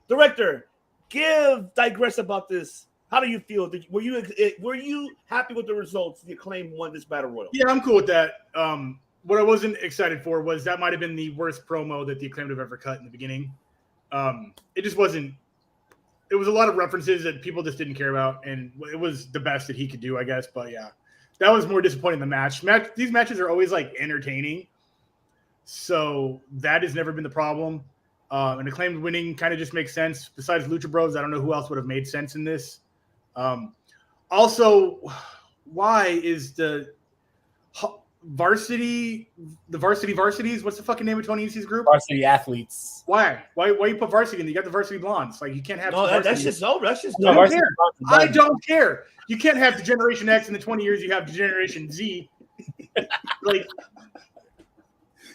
Director, digress about this. How do you feel? Were you happy with the results? The Acclaim won this battle royal. Yeah, I'm cool with that. What I wasn't excited for was that might have been the worst promo that the Acclaim have ever cut in the beginning. It just wasn't. It was a lot of references that people just didn't care about, and it was the best that he could do, I guess. But yeah, that was more disappointing than the match. These matches are always like entertaining. So that has never been the problem. And Acclaimed winning kind of just makes sense. Besides Lucha Bros, I don't know who else would have made sense in this. Also, why is the varsities? What's the fucking name of Tony Nesi's group? Varsity Athletes. Why you put varsity in? You got the varsity blondes. Like you can't have. No, that's just over. That's just. I don't care. I don't care. You can't have the Generation X in the 20 years you have the Generation Z. Like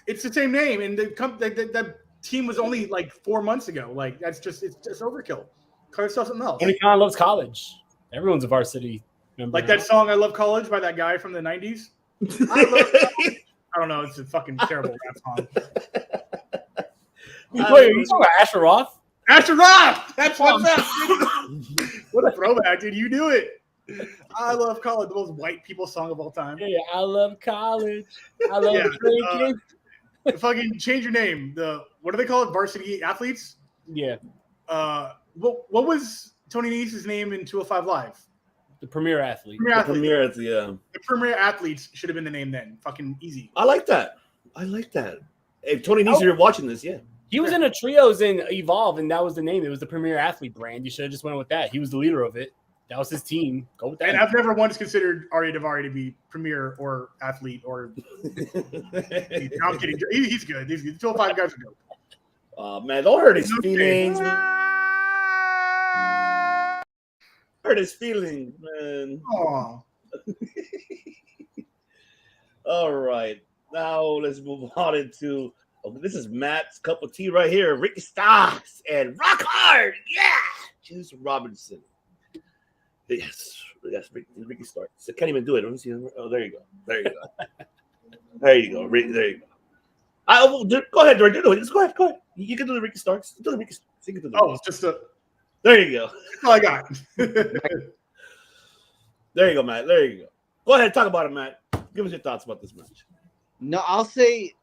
it's the same name, and the team was only like 4 months ago. Like it's just overkill. Call yourself something else. Tony Khan loves college. Everyone's a varsity member. Like that song "I Love College" by that guy from the 90s. I don't know. It's a fucking terrible rap song. Wait, are you talking about Asher Roth? Asher Roth! That's what's up. What a throwback, dude. You do it. I love college, the most white people song of all time. Yeah, I love college. I love drinking. Fucking change your name. What do they call it? Varsity athletes? Yeah. What was Tony Nese's name in 205 Live? The premier athlete. The premier athletes should have been the name then. Fucking easy. I like that. If Tony Nese, you're watching this, yeah. He was in a trios in Evolve, and that was the name. It was the premier athlete brand. You should have just went with that. He was the leader of it. That was his team. Go with that. And I've never once considered Arya Davari to be premier or athlete or. No, I'm kidding. He's good. He's good. 205 guys are dope. Man, don't hurt his feelings. Hurt his feelings, man. Aw. All right. Now let's move on into this is Matt's cup of tea right here. Ricky Starks and Rock Hard. Yeah. Juice Robinson. Yes, Ricky Starks. I can't even do it. Let me see. Oh, there you go. There you go. Go ahead, Director. Just go ahead. You can do the Ricky Starks. Do the Ricky Starks. You can do the it's just a. There you go. That's all I got. There you go, Matt. There you go. Go ahead, talk about it, Matt. Give us your thoughts about this match. No, I'll say,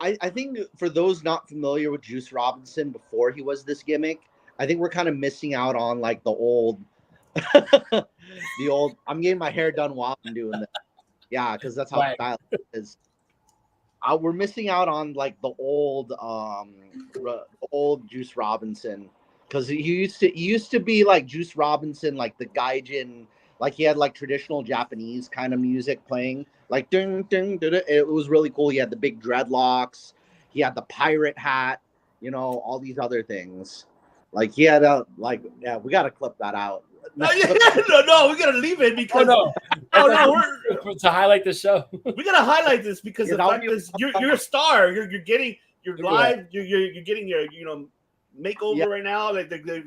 I think for those not familiar with Juice Robinson before he was this gimmick, I think we're kind of missing out on like the old, I'm getting my hair done while I'm doing this. Yeah, because that's how style is. We're missing out on like the old Juice Robinson. Because he used to be like Juice Robinson, like the gaijin, like he had like traditional Japanese kind of music playing, like ding ding ding. It was really cool. He had the big dreadlocks, he had the pirate hat, all these other things. Like he had we gotta clip that out. No, we gotta leave it because to highlight the show. We gotta highlight this because the fact is you're a star. You're getting live. You're getting your makeover right now. Like they're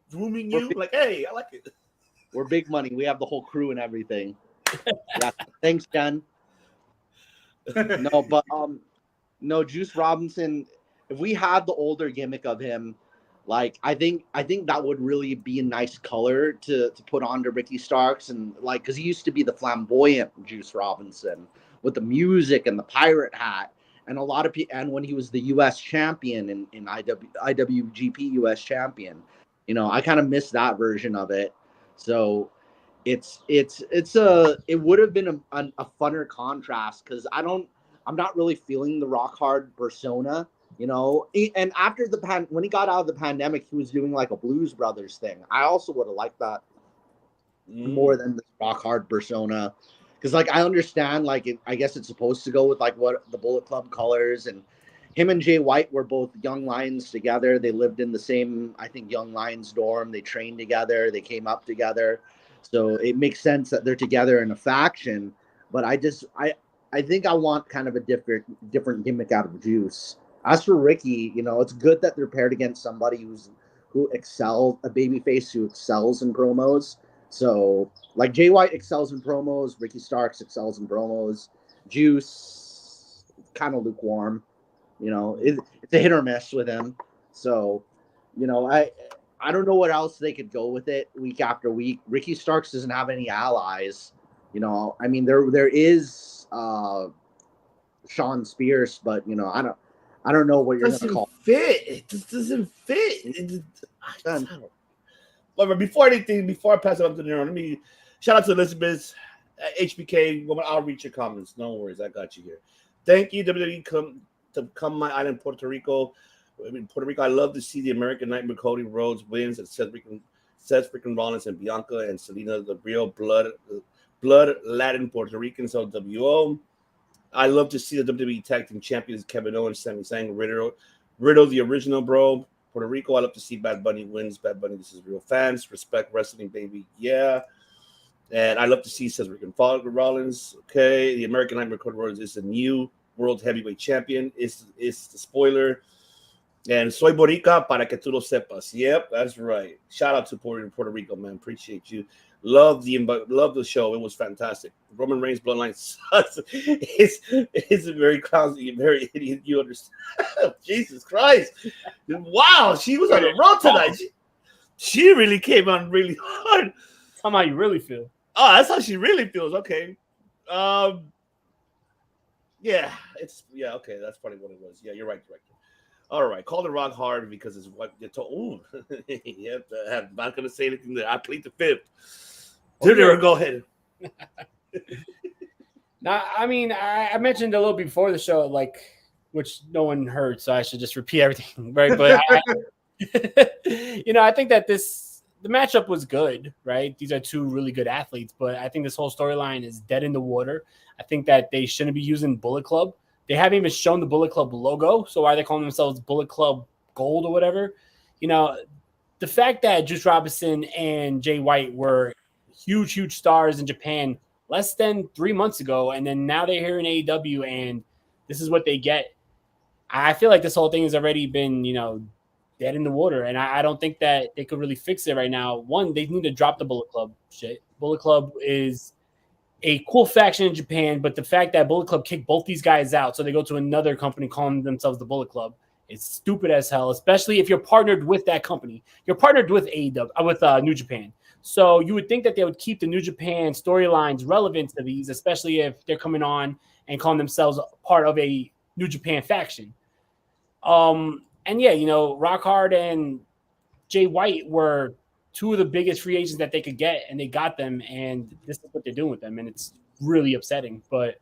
grooming you. Like, hey, I like it. We're big money. We have the whole crew and everything. Yeah. Thanks, Jen. No, Juice Robinson. If we had the older gimmick of him, like I think that would really be a nice color to put onto Ricky Starks, and like because he used to be the flamboyant Juice Robinson with the music and the pirate hat. And a lot of people, and when he was the U.S. champion in IWGP U.S. champion, I kind of miss that version of it. So it would have been a funner contrast because I'm not really feeling the Rock Hard persona, And after when he got out of the pandemic, he was doing like a Blues Brothers thing. I also would have liked that more than the Rock Hard persona. Because, like, I understand, like, I guess it's supposed to go with, like, what the Bullet Club colors. And him and Jay White were both Young Lions together. They lived in the same, I think, Young Lions dorm. They trained together. They came up together. So it makes sense that they're together in a faction. But I think I want kind of a different gimmick out of Juice. As for Ricky, it's good that they're paired against somebody who excels, a babyface who excels in promos. So, like, Jay White excels in promos, Ricky Starks excels in promos, Juice, kind of lukewarm, it's a hit or miss with him. So, I don't know what else they could go with it week after week. Ricky Starks doesn't have any allies, I mean, there is Sean Spears, but, I don't know what you're going to call it. It just doesn't fit. But before I pass it up to Nero, let me shout out to Elizabeth, HBK. I'll read your comments. No worries, I got you here. Thank you, WWE to come my island, Puerto Rico. Puerto Rico, I love to see the American Nightmare Cody Rhodes wins and Seth freaking Rollins and Bianca and Selena, the real blood Latin Puerto Ricans of WO. I love to see the WWE Tag Team Champions Kevin Owens, Sami Zayn, Riddle, the original bro. Puerto Rico, I love to see Bad Bunny wins. Bad Bunny, this is real fans. Respect wrestling, baby. Yeah. And I love to see Cedric and Rollins. Okay. The American Nightmare Cody Rhodes is the new World Heavyweight Champion. Is the spoiler. And soy Borica para que tú lo sepas. Yep, that's right. Shout out to Puerto Rico, man. Appreciate you. Love the show. It was fantastic. Roman Reigns Bloodline sucks. It's a very clownsy, very idiot. You understand? Jesus Christ! Wow, she was on the road tonight. She really came on really hard. That's how you really feel. Oh, that's how she really feels. Okay. Yeah, okay. That's probably what it was. Yeah, you're right, director. All right, call the Rock hard because it's what you told. Yep, I'm not going to say anything there. I plead the fifth. Go ahead. Now, I mean, I mentioned a little before the show, like, which no one heard, so I should just repeat everything, right? But I think that the matchup was good, right? These are two really good athletes, but I think this whole storyline is dead in the water. I think that they shouldn't be using Bullet Club. They haven't even shown the Bullet Club logo, so why are they calling themselves Bullet Club Gold or whatever? The fact that Juice Robinson and Jay White were huge stars in Japan less than 3 months ago, and then now they're here in AEW, and this is what they get. I feel like this whole thing has already been, dead in the water, and I don't think that they could really fix it right now. One, they need to drop the Bullet Club shit. Bullet Club is a cool faction in Japan, but the fact that Bullet Club kicked both these guys out, so they go to another company calling themselves the Bullet Club, it's stupid as hell, especially if you're partnered with that company. You're partnered with AEW, with New Japan. So you would think that they would keep the New Japan storylines relevant to these, especially if they're coming on and calling themselves part of a New Japan faction. And yeah, Rock Hard and Jay White were two of the biggest free agents that they could get, and they got them, and this is what they're doing with them, and it's really upsetting, but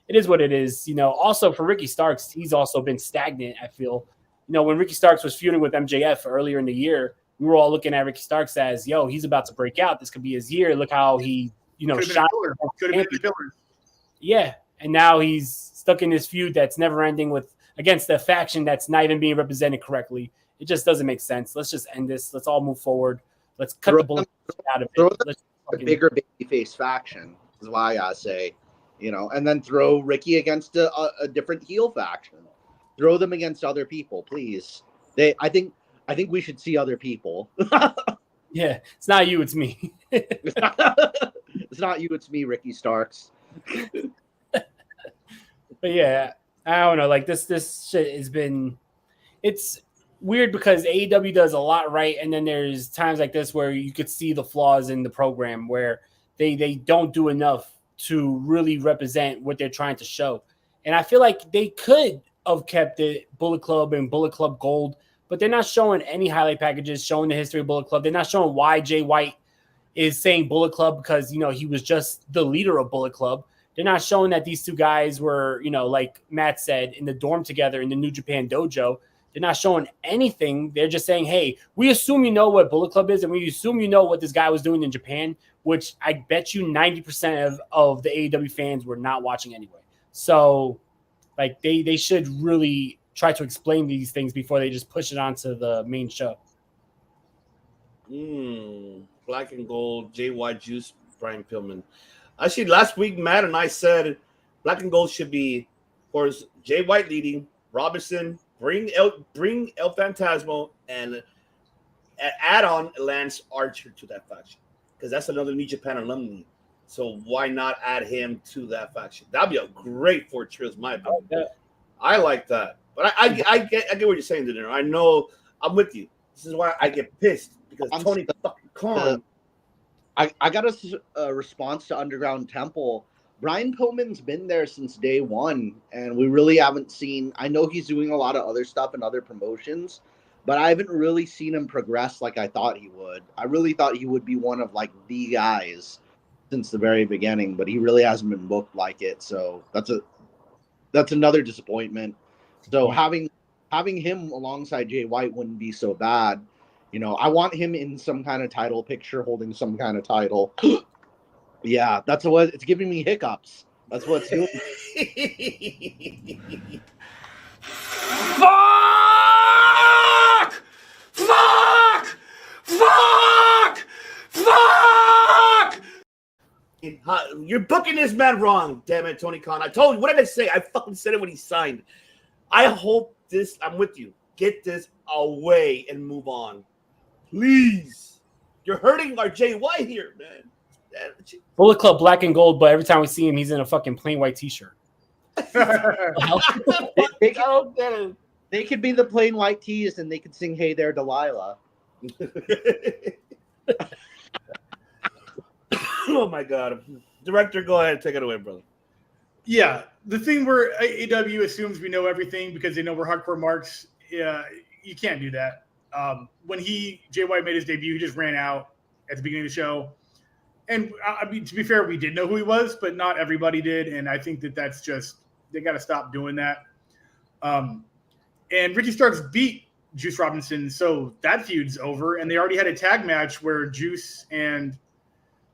it is what it is. Also for Ricky Starks, he's also been stagnant, I feel. When Ricky Starks was feuding with MJF earlier in the year, we were all looking at Ricky Starks as, he's about to break out. This could be his year. Look how he, shot. Could have been the filler. Yeah, and now he's stuck in this feud that's never ending against the faction that's not even being represented correctly. It just doesn't make sense. Let's just end this. Let's all move forward. Let's cut the Bullet out of it. A bigger babyface faction is why I say, and then throw Ricky against a different heel faction. Throw them against other people, please. I think we should see other people. Yeah, it's not you, it's me. It's not you, it's me, Ricky Starks. But yeah, I don't know. Like this shit has been. It's weird because AEW does a lot right, and then there's times like this where you could see the flaws in the program where they don't do enough to really represent what they're trying to show. And I feel like they could have kept it Bullet Club and Bullet Club Gold, but they're not showing any highlight packages showing the history of Bullet Club. They're not showing why Jay White is saying Bullet Club because, he was just the leader of Bullet Club. They're not showing that these two guys were, like Matt said, in the dorm together in the New Japan dojo. They're not showing anything. They're just saying, hey, we assume you know what Bullet Club is, and we assume you know what this guy was doing in Japan, which I bet you 90% of the AEW fans were not watching anyway. So, like, they should really try to explain these things before they just push it onto the main show. Black and Gold, Jay White, Juice, Brian Pillman. Actually, last week, Matt and I said Black and Gold should be, of course, Jay White leading, Robinson, bring El Phantasmo, and add on Lance Archer to that faction because that's another New Japan alumni. So why not add him to that faction? That'd be a great four trios, my opinion. I like that. But I get what you're saying, Dinner. I know I'm with you. This is why I get pissed because Tony fucking Khan. I got a response to Underground Temple. Brian Pillman's been there since day one, and we really haven't seen. I know he's doing a lot of other stuff in other promotions, but I haven't really seen him progress like I thought he would. I really thought he would be one of like the guys since the very beginning, but he really hasn't been booked like it. So that's another disappointment. So having him alongside Jay White wouldn't be so bad. I want him in some kind of title picture, holding some kind of title. Yeah, that's what it's giving me hiccups. That's what it's doing. Fuck! Fuck! Fuck! Fuck! You're booking this man wrong, damn it, Tony Khan. I told you. What did I say? I fucking said it when he signed. I hope this. I'm with you. Get this away and move on, please. You're hurting our Jay White here, man. Bullet Club black and gold, but every time we see him, he's in a fucking plain white t-shirt. They could be the plain white tees and they could sing "Hey There, Delilah." Oh my God, director, go ahead, take it away, brother. Yeah, the thing where AEW assumes we know everything because they know we're hardcore marks. Yeah, you can't do that. When Jay White made his debut, he just ran out at the beginning of the show. And I mean, to be fair, we did know who he was, but not everybody did. And I think that's just, they got to stop doing that. And Ricky Starks beat Juice Robinson, so that feud's over. And they already had a tag match where Juice and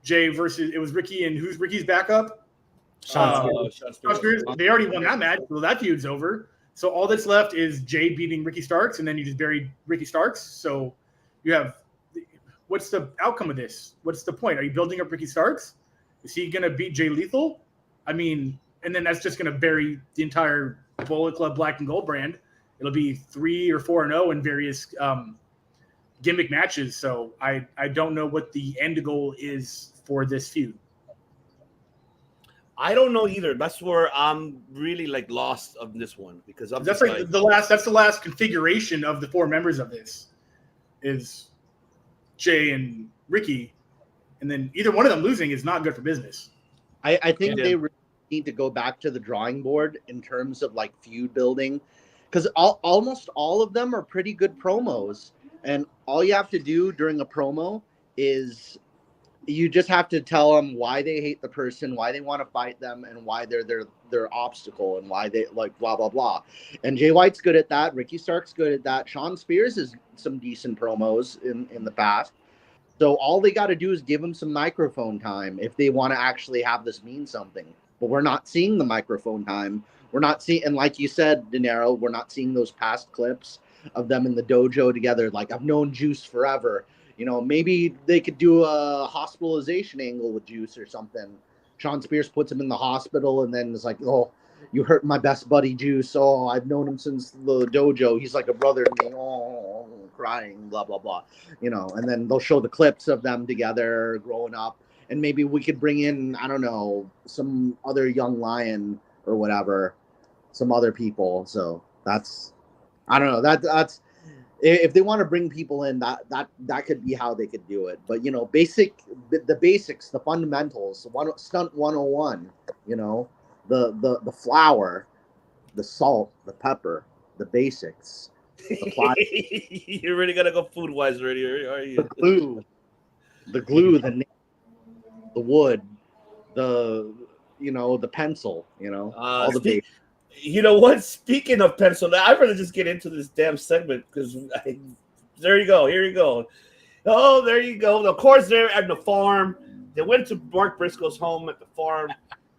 Jay versus, it was Ricky and who's Ricky's backup? Sean Spears. They already won that match, so that feud's over. So all that's left is Jay beating Ricky Starks, and then you just buried Ricky Starks. So you have, what's the outcome of this? What's the point? Are you building up Ricky Starks? Is he going to beat Jay Lethal? I mean, and then that's just going to bury the entire Bullet Club Black and Gold brand. It'll be 3 or 4-0 in various gimmick matches. So I don't know what the end goal is for this feud. I don't know either. That's where I'm really lost of this one because that's the last configuration of the 4 members of this is Jay and Ricky, and then either one of them losing is not good for business. I think they really need to go back to the drawing board in terms of feud building, because almost all of them are pretty good promos, and all you have to do during a promo is you just have to tell them why they hate the person, why they want to fight them, and why they're their obstacle, and why they blah blah blah. And Jay White's good at that. Ricky Stark's good at that. Sean Spears has some decent promos in the past. So all they got to do is give them some microphone time if they want to actually have this mean something. But we're not seeing the microphone time. We're not seeing, and like you said, De Niro, we're not seeing those past clips of them in the dojo together. I've known Juice forever. Maybe they could do a hospitalization angle with Juice or something. Sean Spears puts him in the hospital and then is like, "Oh, you hurt my best buddy Juice. Oh, I've known him since the dojo. He's like a brother to me." Oh, crying, blah, blah, blah. And then they'll show the clips of them together growing up. And maybe we could bring in, I don't know, some other young lion or whatever, some other people. So that's, I don't know, that's, if they want to bring people in, that could be how they could do it. But the basics, the fundamentals, stunt 101, the flour, the salt, the pepper, the basics. You're really gonna go food wise already, are you? The glue, the nail, the wood, the pencil, all the basics. You know what? Speaking of pencil, I'd rather just get into this damn segment because there you go. Here you go. Oh, there you go. Of course, they're at the farm. They went to Mark Briscoe's home at the farm.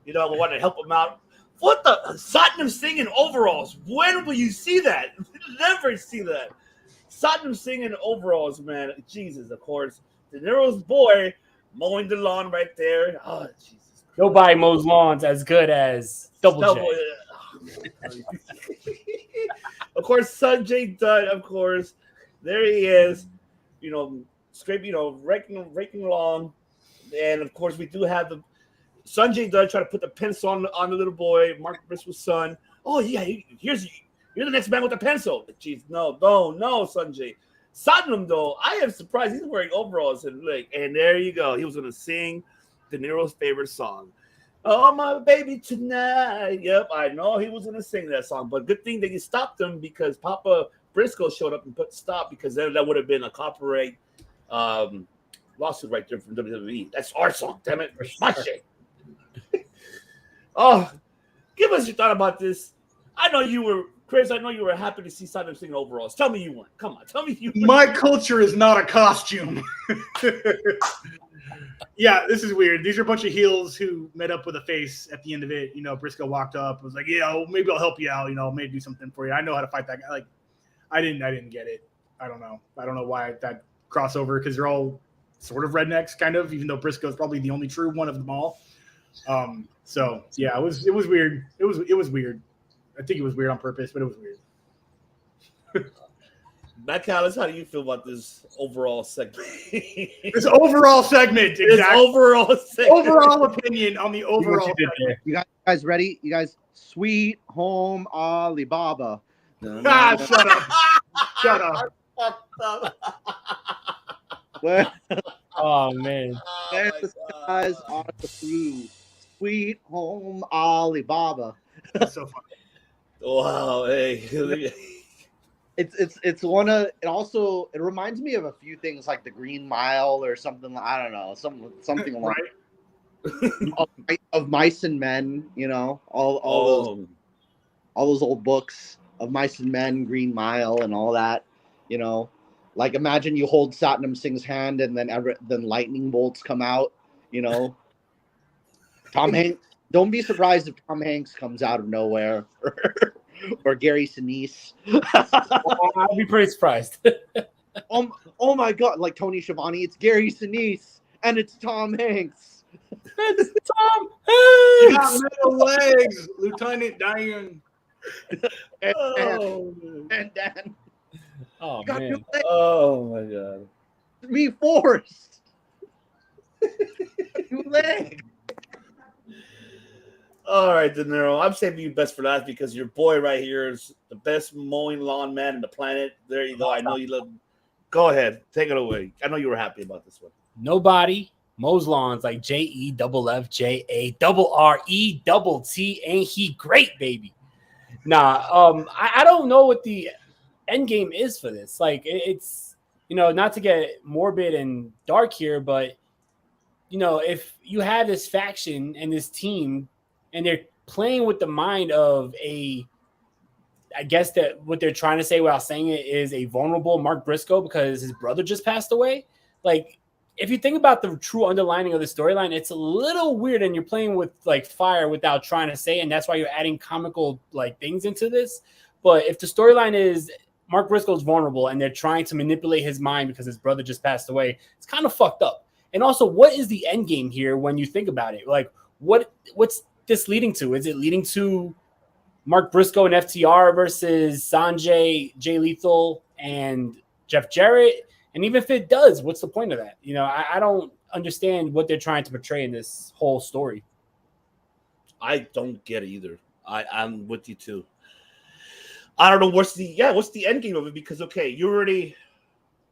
We wanted to help him out. What the? Satnam Singh in overalls. When will you see that? Never see that. Satnam Singh in overalls, man. Jesus, of course. De Niro's boy mowing the lawn right there. Oh, Jesus. Nobody mows lawns as good as Double J. Of course, Sanjay Dutt, of course. There he is, scraping, raking along. And of course, we do have the Sanjay Dutt try to put the pencil on the little boy, Mark Briscoe's son. Oh, yeah, you're the next man with the pencil. Jeez, no, Sanjay. Satnam, though, I am surprised he's wearing overalls and there you go. He was going to sing De Niro's favorite song. Oh, my baby tonight. Yep, I know he was going to sing that song, but good thing that you stopped him because Papa Briscoe showed up and put stop because that would have been a copyright lawsuit right there from WWE. That's our song, damn it. My shit. Oh, give us your thought about this. I know you were Chris, I know you were happy to see Saddam Singh in overalls. Tell me you weren't. Come on, tell me you weren't. My culture is not a costume. Yeah, this is weird. These are a bunch of heels who met up with a face at the end of it. You know, Briscoe walked up, was like, "Yeah, well, maybe I'll help you out. You know, maybe do something for you. I know how to fight that guy." Like, I didn't get it. I don't know why that crossover, because they're all sort of rednecks, kind of. Even though Briscoe's probably the only true one of them all. So yeah, it was weird. It was weird. I think it was weird on purpose, but it was weird. Matt Callis, how do you feel about this overall segment? This overall segment, exactly. This overall segment. Overall opinion on the overall segment. You guys ready? You guys, Sweet Home Alibaba. Shut up. Shut up. Where Oh man. the skies are blue. Sweet Home Alibaba. That's so funny. Wow, hey. It's one of it. Also, it reminds me of a few things like the Green Mile or something. I don't know, something along of Mice and Men. You know, all those old books of Mice and Men, Green Mile, and all that. You know, like imagine you hold Satnam Singh's hand and then lightning bolts come out. You know, Tom Hanks. Don't be surprised if Tom Hanks comes out of nowhere. Or Gary Sinise. I'll be pretty surprised. Oh my God! Like Tony Schiavone, it's Gary Sinise and it's Tom Hanks. It's Tom You Hanks. got middle legs, Lieutenant Dan. And Dan. Oh Got man. your leg. Oh my God. Me Forrest. New leg. All right, De Niro. I'm saving you best for last because your boy right here is the best mowing lawn man in the planet. There you go. I know you love. Go ahead, take it away. I know you were happy about this one. Nobody mows lawns like JEFFJARRETT. Ain't he great, baby? Nah, I don't know what the end game is for this. Like, it's, you know, not to get morbid and dark here, but you know, if you have this faction and this team, and they're playing with the mind of I guess that what they're trying to say without saying it is a vulnerable Mark Briscoe because his brother just passed away. Like, if you think about the true underlining of the storyline, it's a little weird, and you're playing with like fire without trying to say, and that's why you're adding comical like things into this. But if the storyline is Mark Briscoe's vulnerable and they're trying to manipulate his mind because his brother just passed away, it's kind of fucked up. And also, what is the end game here when you think about it? Like, what's this leading to? Is it leading to Mark Briscoe and FTR versus Sanjay, Jay Lethal, and Jeff Jarrett? And even if it does, what's the point of that? You know, I don't understand what they're trying to portray in this whole story. I don't get it either. I'm with you too. I don't know what's the end game of it, because okay,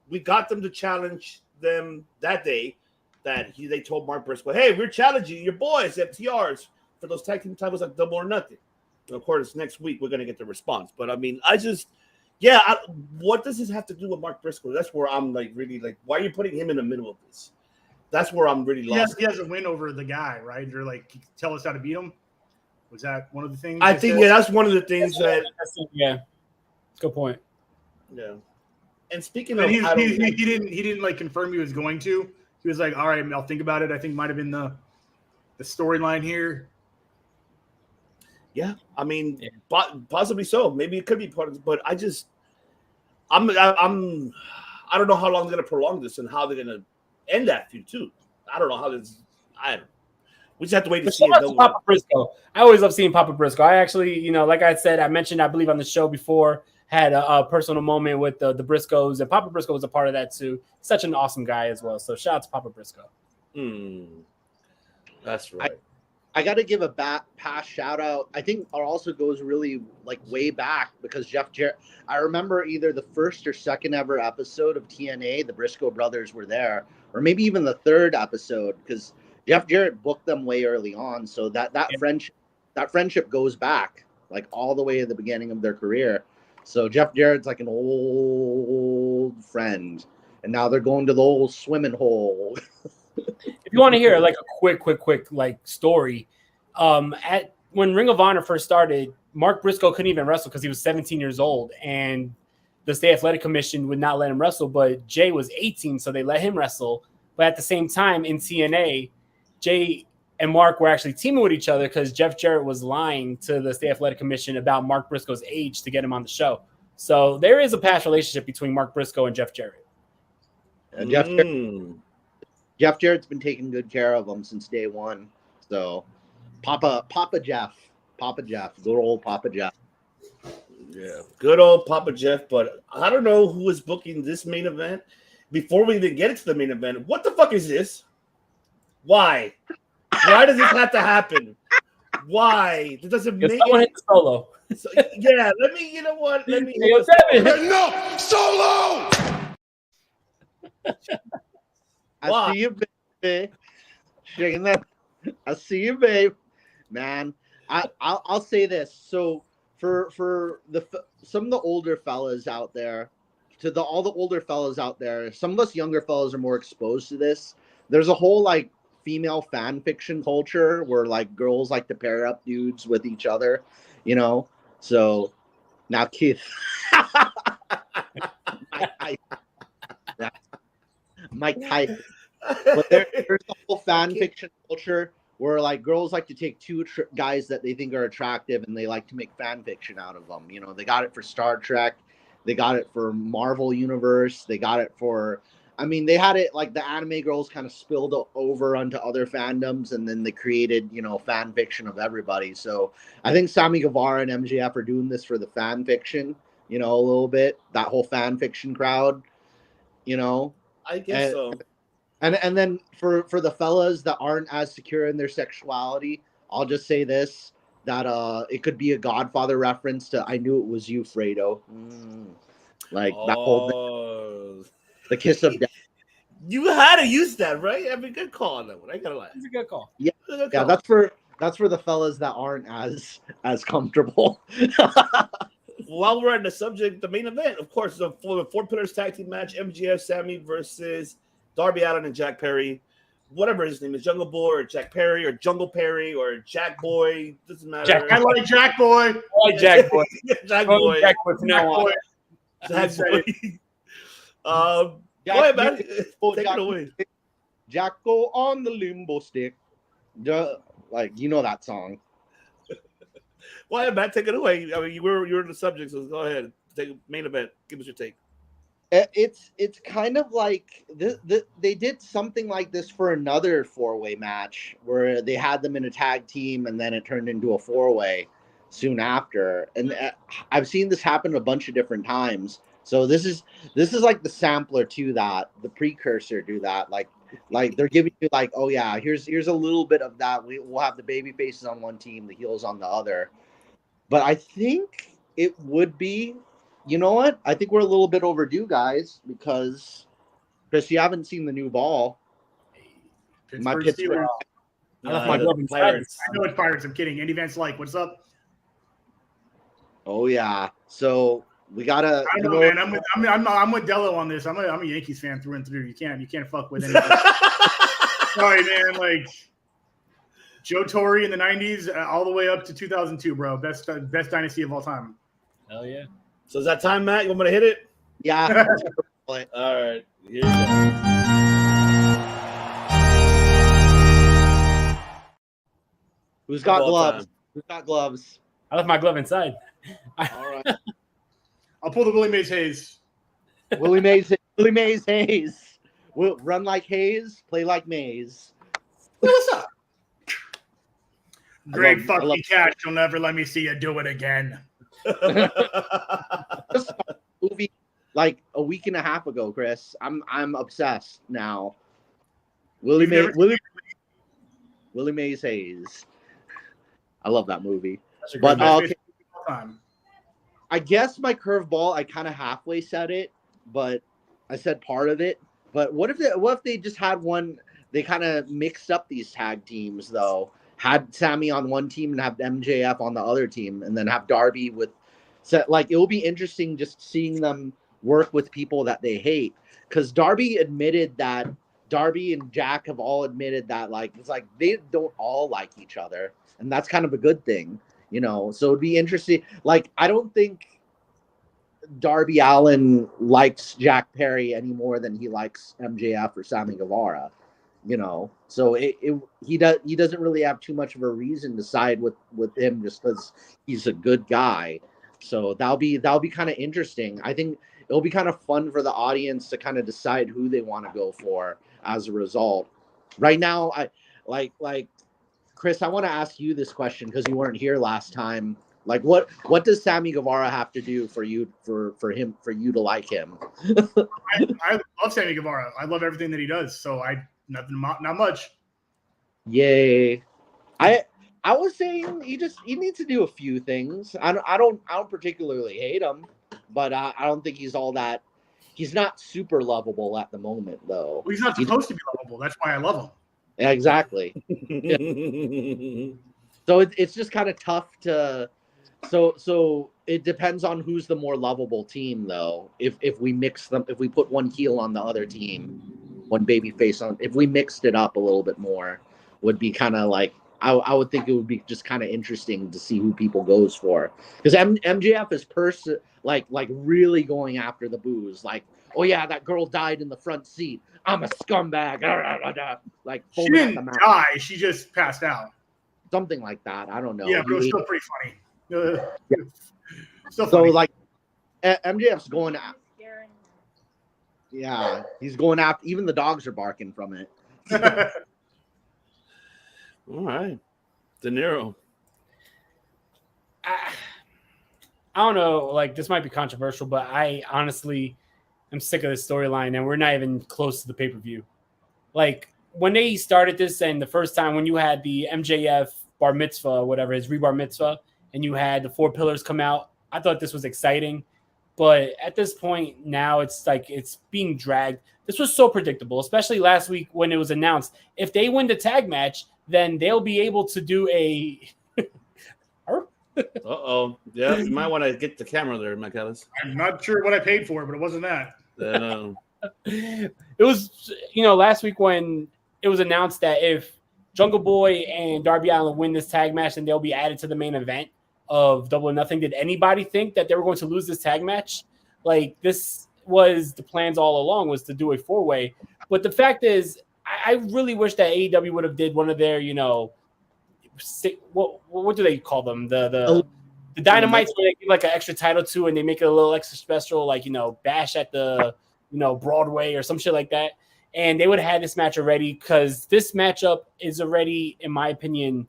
we got them to challenge them that day that they told Mark Briscoe, hey, we're challenging your boys FTRs for those tag team titles like Double or Nothing. And of course, next week we're going to get the response. But I mean, what does this have to do with Mark Briscoe? That's where I'm like, really like, why are you putting him in the middle of this? That's where I'm really lost. He has a win over the guy, right? They're like, tell us how to beat him. Was that one of the things? I think, yeah, that's one of the things yeah. Good point. Yeah. And speaking of, he didn't like confirm he was going to. He was like, all right, I'll think about it. I think might have been the storyline here. Yeah, I mean, possibly so. Maybe it could be part of it, but I don't know how long they're going to prolong this and how they're going to end that feud too. I don't know how this. We just have to wait to see it. Papa Briscoe. I always love seeing Papa Briscoe. I actually, you know, like I said, I mentioned, I believe on the show before, had a personal moment with the Briscoes, and Papa Briscoe was a part of that too. Such an awesome guy as well. So shout out to Papa Briscoe. That's right. I got to give a past shout out. I think it also goes really like way back because Jeff Jarrett. I remember either the first or second ever episode of TNA, the Briscoe brothers were there, or maybe even the third episode because Jeff Jarrett booked them way early on. So that friendship goes back like all the way to the beginning of their career. So Jeff Jarrett's like an old friend, and now they're going to the old swimming hole. If you want to hear like a quick like story, when Ring of Honor first started, Mark Briscoe couldn't even wrestle because he was 17 years old, and the State Athletic Commission would not let him wrestle. But Jay was 18, so they let him wrestle. But at the same time, in TNA, Jay and Mark were actually teaming with each other because Jeff Jarrett was lying to the State Athletic Commission about Mark Briscoe's age to get him on the show. So there is a past relationship between Mark Briscoe and Jeff Jarrett. Jeff Jarrett's been taking good care of him since day one. So Papa Jeff, good old Papa Jeff. Yeah, good old Papa Jeff. But I don't know who is booking this main event. Before we even get into the main event, what the fuck is this? Why? Why does this have to happen? Why? It doesn't make someone hit the solo. So, yeah, let me. You know what? Let me. No solo. I see you, baby. Shaking that. I see you, babe. Man, I'll say this. So for some of the older fellas out there, all the older fellas out there, some of us younger fellas are more exposed to this. There's a whole like female fan fiction culture where like girls like to pair up dudes with each other, you know. So now, Keith, my type. But there's a whole fan fiction culture where like girls like to take two guys that they think are attractive and they like to make fan fiction out of them. You know, they got it for Star Trek, they got it for Marvel Universe, they got it for. I mean, they had it like the anime girls kind of spilled over onto other fandoms, and then they created, you know, fan fiction of everybody. So I think Sammy Guevara and MJF are doing this for the fan fiction, you know, a little bit. That whole fan fiction crowd, you know. I guess so. And then for the fellas that aren't as secure in their sexuality, I'll just say this, that it could be a Godfather reference to I Knew It Was You, Fredo. Like that whole thing. The kiss of death. You had to use that, right? I mean, good call on that one. I gotta lie. It's a good call. Yeah, Good yeah. call. That's for the fellas that aren't as comfortable. While we're on the subject, the main event, of course, the four pillars tag team match: MJF, Sammy versus Darby Allin and Jack Perry. Whatever his name is, Jungle Boy or Jack Perry or Jungle Perry or Jack Boy, doesn't matter. I like Jack Boy. I like Jack Boy. Jack Boy. Jack Boy. From now on. Jack Boy. Go ahead, man. Take it away. Jacko on the limbo stick. Like, you know that song. Go ahead, Matt. Take it away. I mean, you were in the subject, so go ahead. Take main event. Give us your take. It's kind of like they did something like this for another four-way match where they had them in a tag team and then it turned into a four-way soon after. And I've seen this happen a bunch of different times. So this is like the sampler to that, the precursor to that. Like they're giving you like, oh yeah, here's a little bit of that. We'll have the baby faces on one team, the heels on the other. But I think it would be, you know what? I think we're a little bit overdue, guys, because Chris, you haven't seen the new ball. My Pittsburgh. I left my glove inside. I know it's Pirates. I'm kidding. Andy Vance, like, what's up? Oh yeah. So we gotta. I know, man. I'm with Dello on this. I'm a Yankees fan through and through. You can't fuck with anything. Sorry, man. Like Joe Torre in the '90s, all the way up to 2002, bro. Best dynasty of all time. Hell yeah. So is that time, Matt? You want me to hit it? Yeah. All right. Here you go. Who's got gloves? Who's got gloves? I left my glove inside. All right. I'll pull the Willie Mays Hayes. Willie Mays Hayes. We'll run like Hayes, play like Mays. Hey, what's up? Great fucking catch. You'll never let me see you do it again. Just a movie like a week and a half ago, Chris. I'm obsessed now. Willie Mays Hayes. I love that movie. But okay. I guess my curveball, I kind of halfway said it, but I said part of it. But what if they just had one? They kind of mixed up these tag teams though. Had Sammy on one team and have MJF on the other team, and then have Darby with. So, like, it will be interesting just seeing them work with people that they hate. Because Darby and Jack have all admitted that, like, it's like they don't all like each other, and that's kind of a good thing. You know, so it'd be interesting. Like, I don't think Darby Allin likes Jack Perry any more than he likes MJF or Sammy Guevara. You know, so he doesn't really have too much of a reason to side with him just because he's a good guy. So that'll be kind of interesting. I think it'll be kind of fun for the audience to kind of decide who they want to go for as a result. Right now, I like Chris, I want to ask you this question because you weren't here last time. Like, what does Sammy Guevara have to do for you for you to like him? I love Sammy Guevara. I love everything that he does. So not much. Yay! I was saying he needs to do a few things. I don't particularly hate him, but I don't think he's all that. He's not super lovable at the moment, though. Well, he's not supposed to be lovable. That's why I love him. Yeah, exactly. Yeah. So it's just kind of tough to. So it depends on who's the more lovable team, though. If we mix them, if we put one heel on the other team, one baby face on, if we mixed it up a little bit more, would be kind of like I would think it would be just kind of interesting to see who people goes for, because MJF is like really going after the booze, like, oh yeah, that girl died in the front seat, I'm a scumbag, like she didn't die, she just passed out, something like that. I don't know. Yeah, but it was still pretty funny. Yeah. So funny. Like MJF's going after. Yeah, he's going after. Even the dogs are barking from it. All right, De Niro. I don't know. Like, this might be controversial, but I honestly am sick of this storyline, and we're not even close to the pay-per-view. Like, when they started this, and the first time when you had the MJF bar mitzvah, whatever, his rebar mitzvah, and you had the 4 pillars come out, I thought this was exciting. But at this point now, it's like it's being dragged. This was so predictable, especially last week when it was announced. If they win the tag match, then they'll be able to do a... Uh-oh. Yeah, you might want to get the camera there, Michaelis. I'm not sure what I paid for, but it wasn't that. It was, last week when it was announced that if Jungle Boy and Darby Allin win this tag match, then they'll be added to the main event of Double or Nothing. Did anybody think that they were going to lose this tag match? Like, this was the plans all along, was to do a 4-way. But the fact is, I really wish that AEW would have did one of their, what do they call them? The Dynamites, where they give like an extra title to, and they make it a little extra special, like, bash at the, Broadway or some shit like that. And they would have had this match already, because this matchup is already, in my opinion,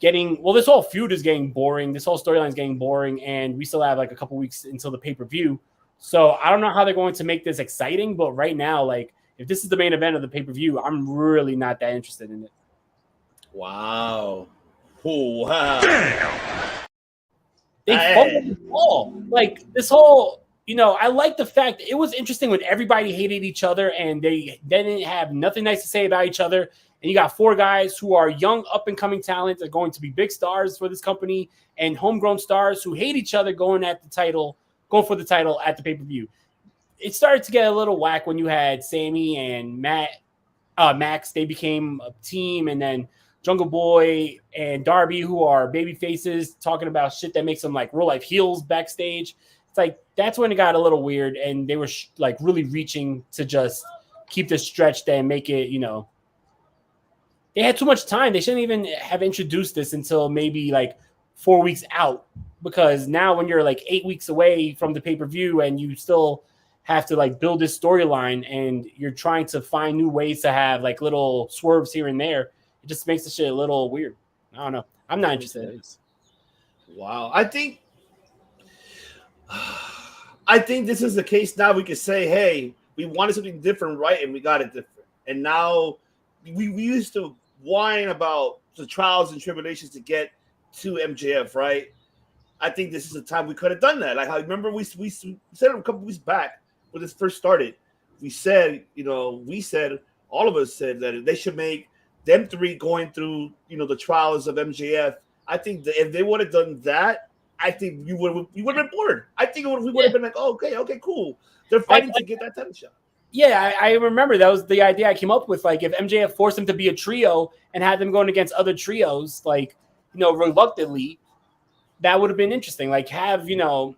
this whole feud is getting boring. This whole storyline is getting boring, and we still have like a couple weeks until the pay-per-view. So I don't know how they're going to make this exciting, but right now, like, if this is the main event of the pay-per-view, I'm really not that interested in it. Wow. Oh, wow. Damn. They fumbled the ball. Like, this whole, I like the fact it was interesting when everybody hated each other and they didn't have nothing nice to say about each other. And you got 4 guys who are young, up-and-coming talents that are going to be big stars for this company, and homegrown stars who hate each other going for the title at the pay-per-view. It started to get a little whack when you had Sammy and Max. They became a team, and then Jungle Boy and Darby, who are baby faces, talking about shit that makes them like real-life heels backstage. It's like, that's when it got a little weird, and they were like really reaching to just keep this stretched and make it, they had too much time. They shouldn't even have introduced this until maybe like 4 weeks out, because now when you're like 8 weeks away from the pay-per-view and you still have to like build this storyline and you're trying to find new ways to have like little swerves here and there, it just makes the shit a little weird. I don't know. I'm not interested in this. Wow. I think this is the case now. We could say, hey, we wanted something different, right? And we got it different. And now we used to whine about the trials and tribulations to get to MJF, right? I think this is the time we could have done that. Like, I remember we said it a couple weeks back when this first started. We said, all of us said that they should make them 3 going through, the trials of MJF. I think that if they would have done that, I think we would have been bored. I think we would have been like, oh, okay, cool. They're fighting to get that title shot. Yeah, I remember that was the idea I came up with. Like, if MJF forced them to be a trio and had them going against other trios, like, reluctantly, that would have been interesting. Like have the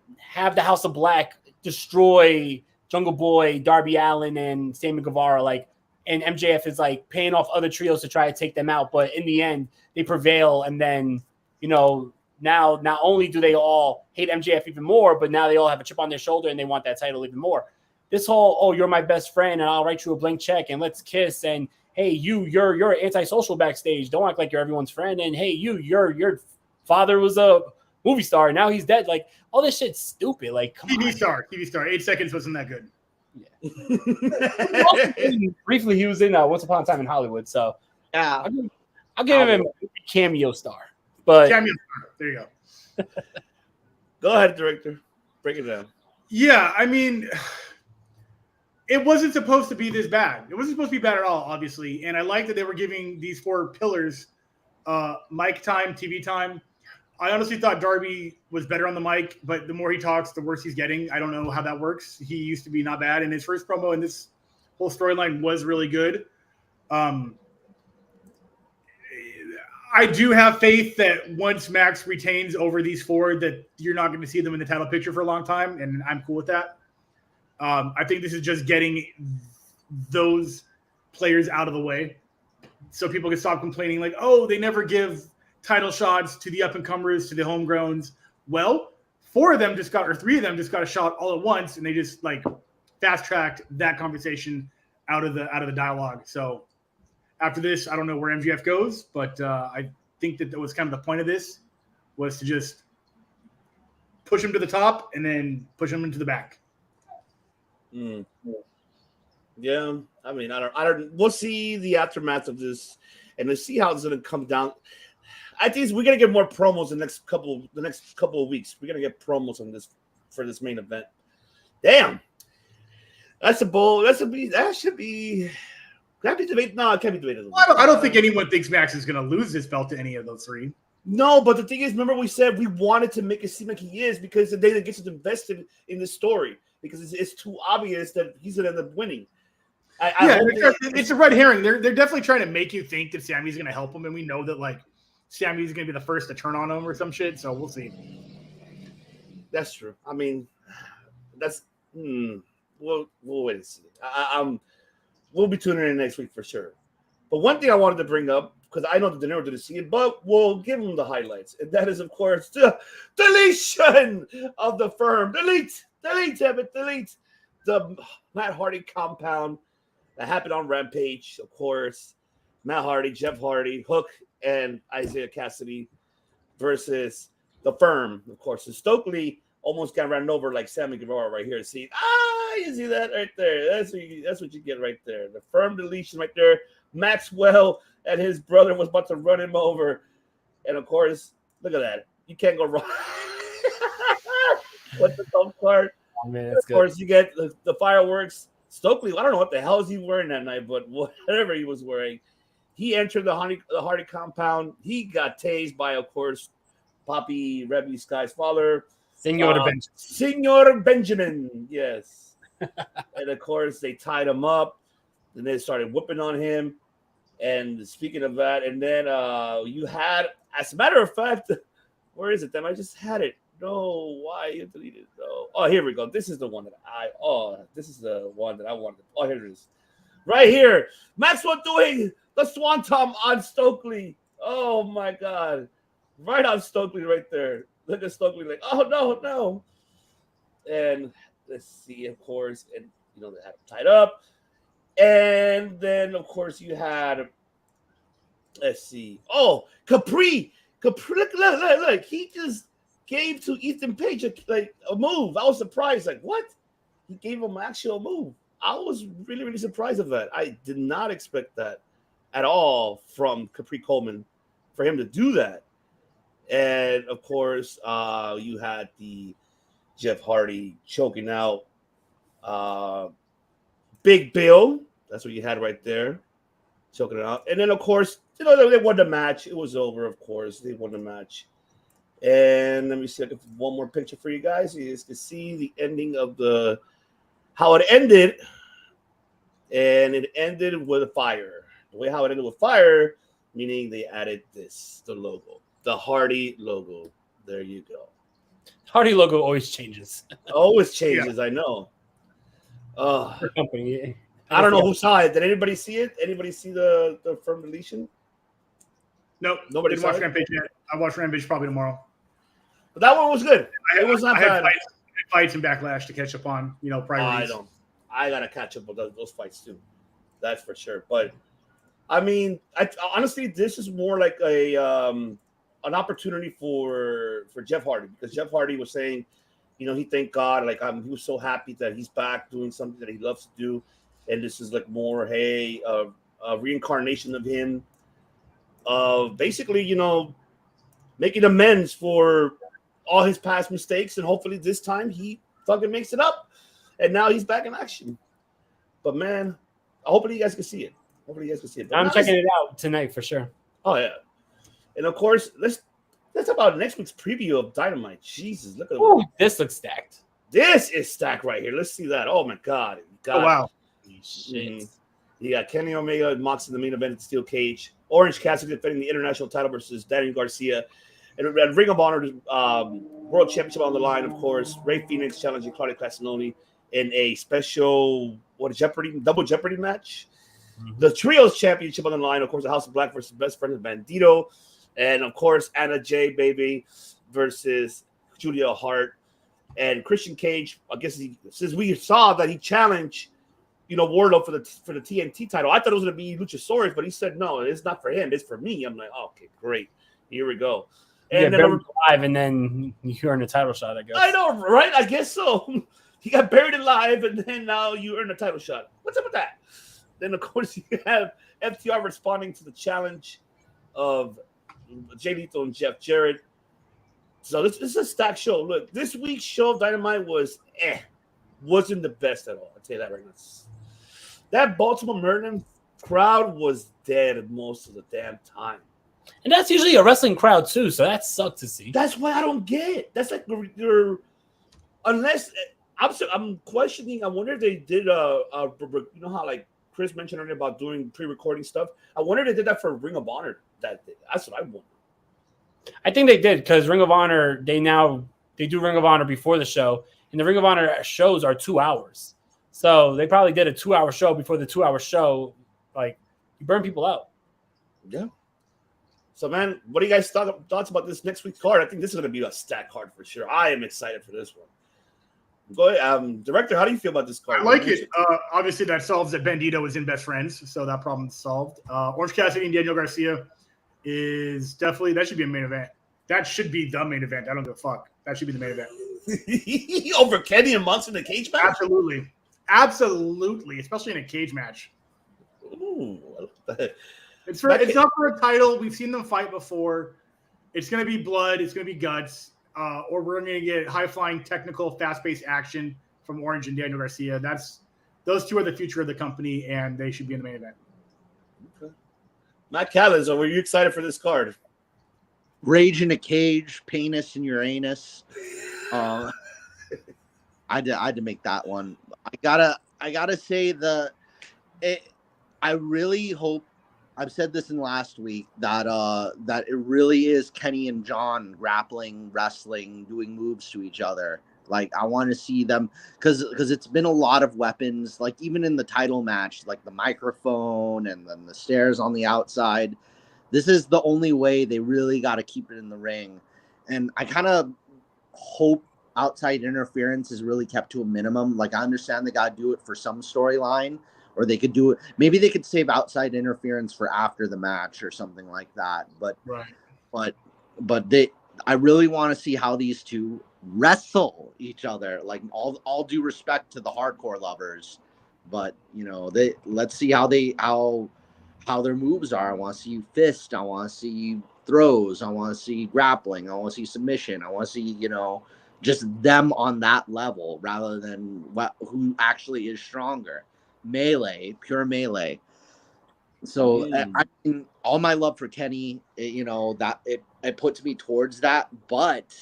House of Black destroy Jungle Boy, Darby Allin, and Sammy Guevara, like, and MJF is like paying off other trios to try to take them out, but in the end they prevail, and then now not only do they all hate MJF even more, but now they all have a chip on their shoulder and they want that title even more. This whole, oh, you're my best friend and I'll write you a blank check and let's kiss, and hey, you're antisocial backstage. Don't act like you're everyone's friend. And hey, your father was a movie star and now he's dead. Like all this shit's stupid. Like come TV on. TV star. 8 seconds wasn't that good. Yeah. Briefly, he was in Once Upon a Time in Hollywood. So Yeah, I'll give him a cameo star. But Cameo star. There you go. Go ahead, director. Break it down. Yeah, I mean, it wasn't supposed to be this bad. It wasn't supposed to be bad at all, obviously. And I like that they were giving these 4 pillars mic time, TV time. I honestly thought Darby was better on the mic, but the more he talks, the worse he's getting. I don't know how that works. He used to be not bad, and his first promo in this whole storyline was really good. I do have faith that once Max retains over these 4, that you're not going to see them in the title picture for a long time, and I'm cool with that. I think this is just getting those players out of the way so people can stop complaining like, oh, they never give title shots to the up-and-comers, to the homegrowns. Well, 3 of them just got a shot all at once, and they just like fast-tracked that conversation out of the dialogue. So after this, I don't know where MGF goes, but I think that was kind of the point of this, was to just push him to the top and then push him into the back. Yeah, I mean, I don't. We'll see the aftermath of this, and let's see how it's going to come down. I think we're going to get more promos the next couple of weeks. We're going to get promos on this for this main event. Damn, that's a bull. That should be. Can that be debated? No, it can't be debated. I don't think anyone thinks Max is going to lose this belt to any of those 3. No, but the thing is, remember we said we wanted to make it seem like he is, because the day that gets invested in the story, because it's too obvious that he's going to end up winning. It's a red herring. They're definitely trying to make you think that Sammy's going to help him, and we know that like Sammy's going to be the first to turn on him or some shit. So we'll see. That's true. I mean, that's we'll wait and see. We'll be tuning in next week for sure. But one thing I wanted to bring up, because I know that De Niro didn't see it, but we'll give him the highlights, and that is, of course, the deletion of the firm. Delete, Evan, delete the Matt Hardy compound that happened on Rampage. Of course, Matt Hardy, Jeff Hardy, Hook, and Isaiah Cassidy versus the firm. Of course, and Stokely almost got ran over like Sammy Guevara right here. See, you see that right there? That's what you get right there. The firm deletion right there. Maxwell and his brother was about to run him over, and of course, look at that. You can't go wrong. What's the thumb card? Oh, man, of course, you get the fireworks. Stokely, I don't know what the hell is he wearing that night, but whatever he was wearing, he entered the Hardy compound. He got tased by, of course, Poppy Rebby Sky's father, Senor Benjamin. Yes, and of course they tied him up, and they started whooping on him. And speaking of that, and then you had, as a matter of fact, where is it? Then I just had it. No, why you deleted it? No. Oh, here we go. This is the one that this is the one that I wanted. Oh, here it is. Right here. Maxwell doing the Swanton on Stokely. Oh my God. Right on Stokely right there. Look at Stokely like, oh no. And let's see, of course, and they had him tied up. And then of course you had, let's see. Oh, Capri. Look, he just gave to Ethan Page a move. I was surprised. Like, what? He gave him an actual move. I was really, really surprised of that. I did not expect that at all from Capri Coleman for him to do that. And of course, you had the Jeff Hardy choking out Big Bill. That's what you had right there, choking it out. And then, of course, they won the match. It was over, of course. They won the match. And let me see one more picture for you guys. You guys can see the ending of how it ended. And it ended with a fire. The way how it ended with fire, meaning they added the logo, the Hardy logo There you go. Hardy logo always changes. Always changes. I know. For company. I don't know who saw it. Did anybody see it? Anybody see the firm deletion? Nope. Nobody Didn't saw watch it? Rampage yet. I'll watch Rampage probably tomorrow. But that one was good. It was not I bad. had fights and Backlash to catch up on, priorities. I gotta catch up with those fights too. That's for sure. But I mean, honestly, this is more like an opportunity for Jeff Hardy, because Jeff Hardy was saying, he thanked God, like he was so happy that he's back doing something that he loves to do, and this is like more, a reincarnation of him, basically, making amends for all his past mistakes, and hopefully this time he fucking makes it up, and now he's back in action. But man, hopefully you guys can see it. But I'm checking it out tonight for sure. Oh yeah, and of course let's talk about next week's preview of Dynamite. Jesus, look at this looks stacked. This is stacked right here. Let's see that. Oh my god. Oh wow. Shit. Mm-hmm. You got Kenny Omega and Mox in the main event at Steel Cage. Orange Cassidy defending the international title versus Daniel Garcia. And Ring of Honor World Championship on the line, of course. Rey Fenix challenging Claudio Castagnoli in a special double Jeopardy match. Mm-hmm. The Trios Championship on the line, of course, the House of Black versus Best Friends of Bandito. And, of course, Anna Jay, baby, versus Julia Hart. And Christian Cage, I guess since we saw that he challenged, Wardlow for the TNT title, I thought it was going to be Luchasaurus, but he said, no, it's not for him. It's for me. I'm like, okay, great. Here we go. And then alive, and then you earn a title shot, I guess. I know, right? I guess so. He got buried alive, and then now you earn a title shot. What's up with that? Then, of course, you have FTR responding to the challenge of Jay Lethal and Jeff Jarrett. So this is a stacked show. Look, this week's show of Dynamite wasn't the best at all. I'll tell you that right now. That Baltimore Maryland crowd was dead most of the damn time. And that's usually a wrestling crowd too, so that sucked to see. That's what I don't get. That's like unless I'm questioning. I wonder if they did how like Chris mentioned earlier about doing pre-recording stuff. I wonder if they did that for Ring of Honor that day. That's what I wonder. I think they did, because Ring of Honor, they do Ring of Honor before the show, and the Ring of Honor shows are 2 hours. So they probably did a 2-hour show before the 2-hour show. Like, you burn people out. Yeah. So, man, what do you guys thoughts about this next week's card? I think this is going to be a stack card for sure. I am excited for this one. Go ahead, Director. How do you feel about this card? I like it. Obviously, that solves that Bandito is in Best Friends, so that problem's solved. Orange Cassidy and Daniel Garcia is definitely, that should be a main event. That should be the main event. I don't give a fuck. That should be the main event. Over Kenny and Mox in the cage match? Absolutely, especially in a cage match. Ooh, it's not for a title. We've seen them fight before. It's going to be blood. It's going to be guts. Or we're going to get high-flying, technical, fast-paced action from Orange and Daniel Garcia. Those two are the future of the company, and they should be in the main event. Okay. Matt Callis, were you excited for this card? Rage in a cage, penis in your anus. I had to make that one. I gotta say I really hope, I've said this in last week, that it really is Kenny and John grappling, wrestling, doing moves to each other. Like, I want to see them, because it's been a lot of weapons, like even in the title match, like the microphone and then the stairs on the outside. This is the only way. They really got to keep it in the ring. And I kind of hope outside interference is really kept to a minimum. Like, I understand they got to do it for some storyline, or they could do it. Maybe they could save outside interference for after the match or something like that. But I really want to see how these two wrestle each other. Like, all due respect to the hardcore lovers, but let's see how their moves are. I want to see fist. I want to see throws. I want to see grappling. I want to see submission. I want to see just them on that level rather than who actually is stronger. Melee, pure melee. So I mean, all my love for Kenny, that it puts me towards that. But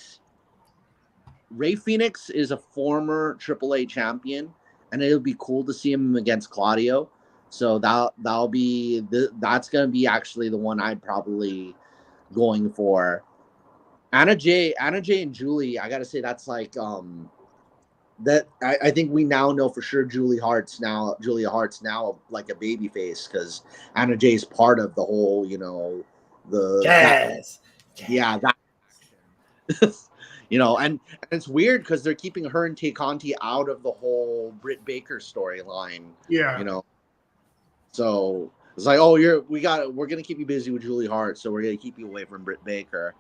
Rey Fenix is a former AAA champion, and it'll be cool to see him against Claudio. So that's gonna be actually the one I'd probably going for. Anna Jay and Julie, I gotta say that's like that I think we now know for sure Julia Hart's now like a baby face because Anna Jay is part of the whole, Yes. that and it's weird because they're keeping her and Tay Conti out of the whole Britt Baker storyline. Yeah. So it's like, oh, we're gonna keep you busy with Julie Hart, so we're gonna keep you away from Britt Baker.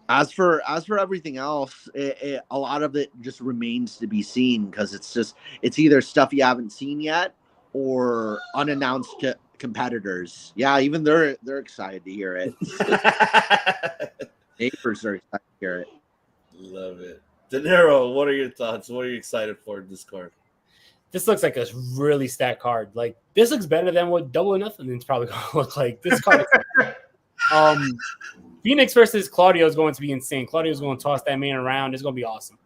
As for everything else, a lot of it just remains to be seen because it's either stuff you haven't seen yet or unannounced competitors. Yeah, even they're excited to hear it. Neighbors are excited to hear it. Love it. De Niro, what are your thoughts? What are you excited for in this card? This looks like a really stacked card. Like, this looks better than what Double or Nothing is probably going to look like. This card Phoenix versus Claudio is going to be insane. Claudio's going to toss that man around. It's going to be awesome.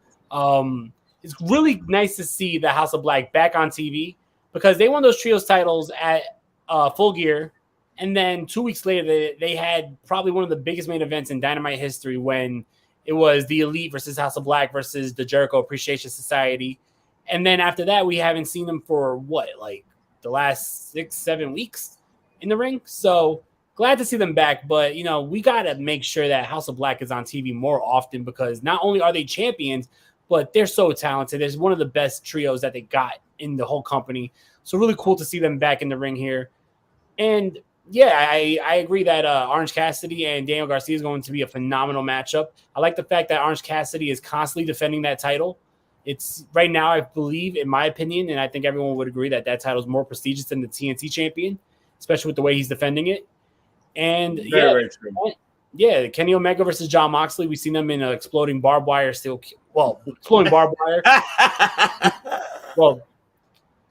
It's really nice to see the House of Black back on TV because they won those trios titles at Full Gear. And then 2 weeks later, they had probably one of the biggest main events in Dynamite history when it was the Elite versus House of Black versus the Jericho Appreciation Society. And then after that, we haven't seen them for the last 6-7 weeks in the ring. So glad to see them back. But, we got to make sure that House of Black is on TV more often because not only are they champions, but they're so talented. There's one of the best trios that they got in the whole company. So really cool to see them back in the ring here. And yeah, I agree that Orange Cassidy and Daniel Garcia is going to be a phenomenal matchup. I like the fact that Orange Cassidy is constantly defending that title. It's right now, I believe, in my opinion, and I think everyone would agree that title is more prestigious than the TNT champion, especially with the way he's defending it. And very true. Yeah, Kenny Omega versus John Moxley. We've seen them in exploding barbed wire exploding barbed wire.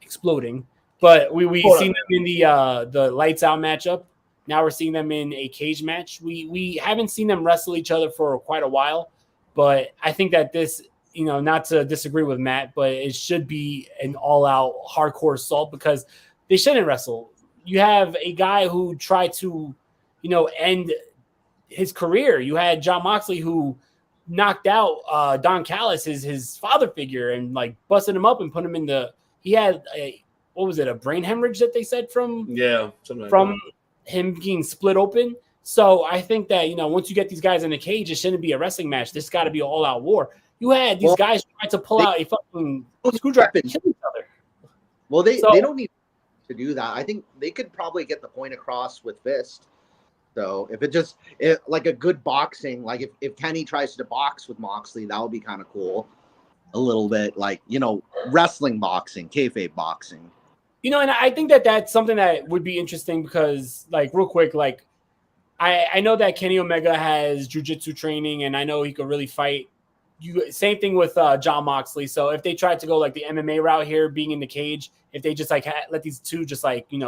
Exploding. But we've seen them in the lights out matchup. Now we're seeing them in a cage match. We haven't seen them wrestle each other for quite a while, but I think that this, not to disagree with Matt, but it should be an all-out hardcore assault because they shouldn't wrestle. You have a guy who tried to, end his career. You had John Moxley who knocked out Don Callis, his father figure, and busted him up and put him in he had a brain hemorrhage that they said from him being split open. So I think that, once you get these guys in a cage, it shouldn't be a wrestling match. This got to be an all-out war. You had these guys trying to pull out a fucking screwdriver and kill each other. Well, they don't need to do that. I think they could probably get the point across with fist. So if like a good boxing, like if Kenny tries to box with Moxley, that would be kind of cool. A little bit wrestling boxing, kayfabe boxing. And I think that that's something that would be interesting because, real quick, I know that Kenny Omega has jiu-jitsu training, and I know he could really fight. Same thing with John Moxley. So if they tried to go the MMA route here, being in the cage, if they just let these two just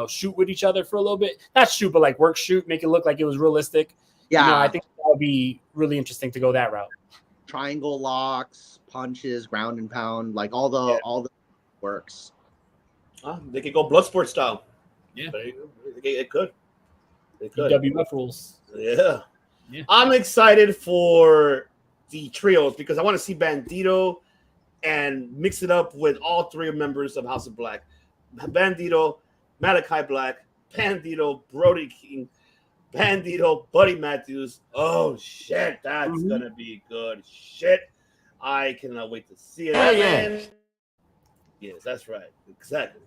shoot with each other for a little bit, not shoot, but work shoot, make it look like it was realistic. Yeah, I think that would be really interesting to go that route. Triangle locks, punches, ground and pound, all the works. They could go Bloodsport style. Yeah, it could. They could. WF rules. Yeah. I'm excited for the trios because I want to see Bandito and mix it up with all three members of House of Black. Bandito, Malachi Black, Bandito, Brody King, Bandito, Buddy Matthews. Oh, shit. That's going to be good shit. I cannot wait to see it. Yeah. Yes, that's right. Exactly.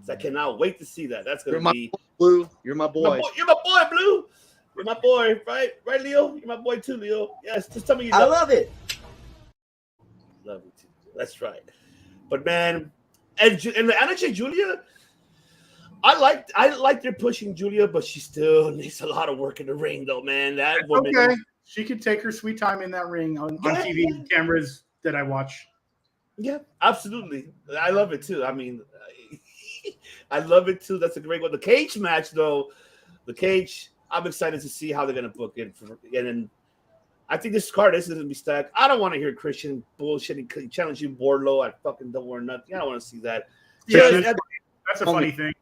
I cannot wait to see that. That's going to be... Blue, you're my boy. You're my boy, Blue. You're my boy, right? Right, Leo? You're my boy too, Leo. Yes, just tell me you love it. Love it too. That's right. But man, and actually Julia, I like they're pushing Julia, but she still needs a lot of work in the ring, though, man. That woman. Okay, she could take her sweet time in that ring on TV cameras that I watch. Yeah, absolutely. I love it too. I mean, I love it too. That's a great one. The cage match, though, I'm excited to see how they're going to book it. And then I think this card is going to be stacked. I don't want to hear Christian bullshitting, challenging Wardlow. I fucking don't want nothing. I don't want to see that. Yeah, that's a funny thing.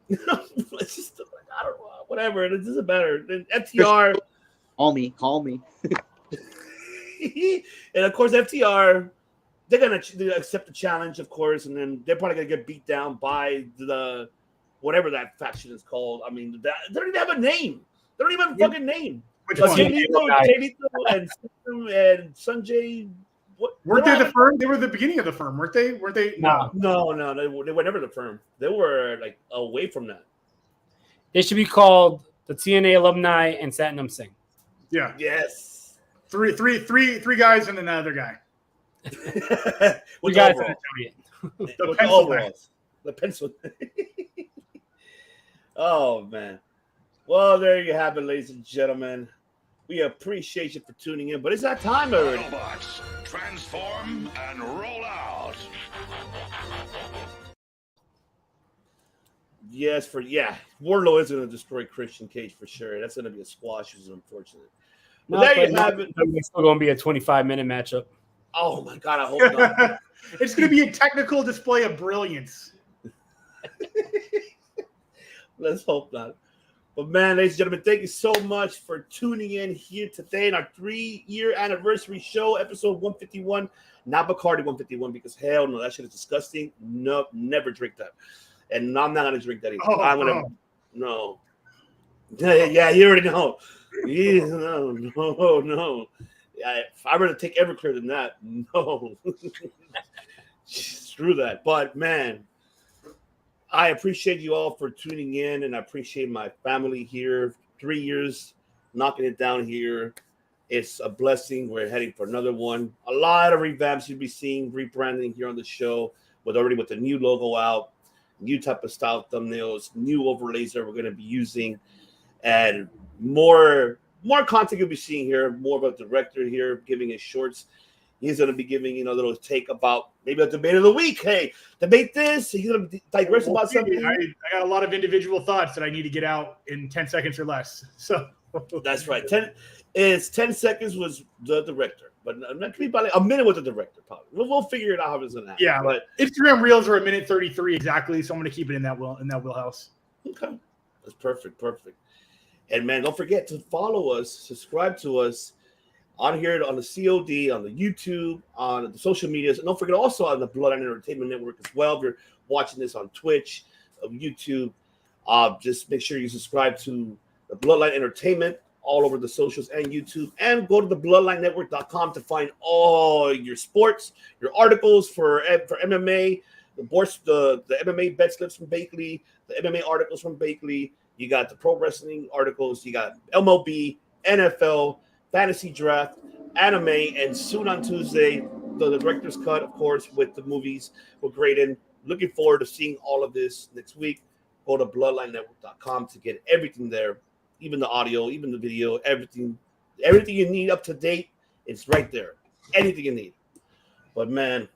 It's just I don't know, whatever. It doesn't matter. FTR, Call me. and of course FTR, they're gonna accept the challenge, of course, and then they're probably gonna get beat down by the whatever that faction is called. I mean, they don't even have a name. They don't even have a fucking name. Which one? Jay Lethal and Sanjay. Weren't they the firm? They were the beginning of the firm, weren't they? Weren't they? No. They were never the firm. They were like away from that. They should be called the TNA Alumni and Satnam Singh. Yeah. Yes. Three guys and another guy. We got to the pencil. The pencil. Oh man. Well, there you have it, ladies and gentlemen. We appreciate you for tuning in, but it's that time already. Autobots, transform and roll out. Yes, Wardlow is going to destroy Christian Cage for sure. That's going to be a squash, which is unfortunate. But there you have it. It's still going to be a 25-minute matchup. Oh my God, I hope not. It's going to be a technical display of brilliance. Let's hope not. But man, ladies and gentlemen, thank you so much for tuning in here today in our 3-year anniversary show, episode 151. Not Bacardi 151, because hell no, that shit is disgusting. No, never drink that. And I'm not gonna drink that either. I'm gonna no. Yeah, you already know. Yeah, no. Yeah, I'd rather take Everclear than that. No. Screw that. But man, I appreciate you all for tuning in, and I appreciate my family here. 3 years knocking it down here. It's a blessing. We're heading for another one. A lot of revamps you'll be seeing, rebranding here on the show, with the new logo out, new type of style thumbnails, new overlays that we're going to be using, and more content you'll be seeing here. More of a director here giving his shorts. He's going to be giving a little take about maybe a debate of the week. Hey, debate this. He's going to digress about something. I got a lot of individual thoughts that I need to get out in 10 seconds or less. So that's right. 10 seconds was the director, but that could be about a minute with the director. Probably we'll figure it out how it's going to happen. Yeah, but Instagram Reels are a minute 33 exactly, so I'm going to keep it in that wheelhouse. Okay, that's perfect. And man, don't forget to follow us, subscribe to us on here on the COD, on the YouTube, on the social medias. And don't forget also on the Bloodline Entertainment Network as well. If you're watching this on Twitch, YouTube, just make sure you subscribe to the Bloodline Entertainment all over the socials and YouTube. And go to the bloodlinenetwork.com to find all your sports, your articles for MMA, the MMA bet slips from Bakley, the MMA articles from Bakley. You got the pro wrestling articles. You got MLB, NFL, fantasy draft, anime, and soon on Tuesday, the director's cut, of course, with the movies with Graydon. Looking forward to seeing all of this next week. Go to bloodlinenetwork.com to get everything there, even the audio, even the video, everything you need up to date. It's right there. Anything you need. But man,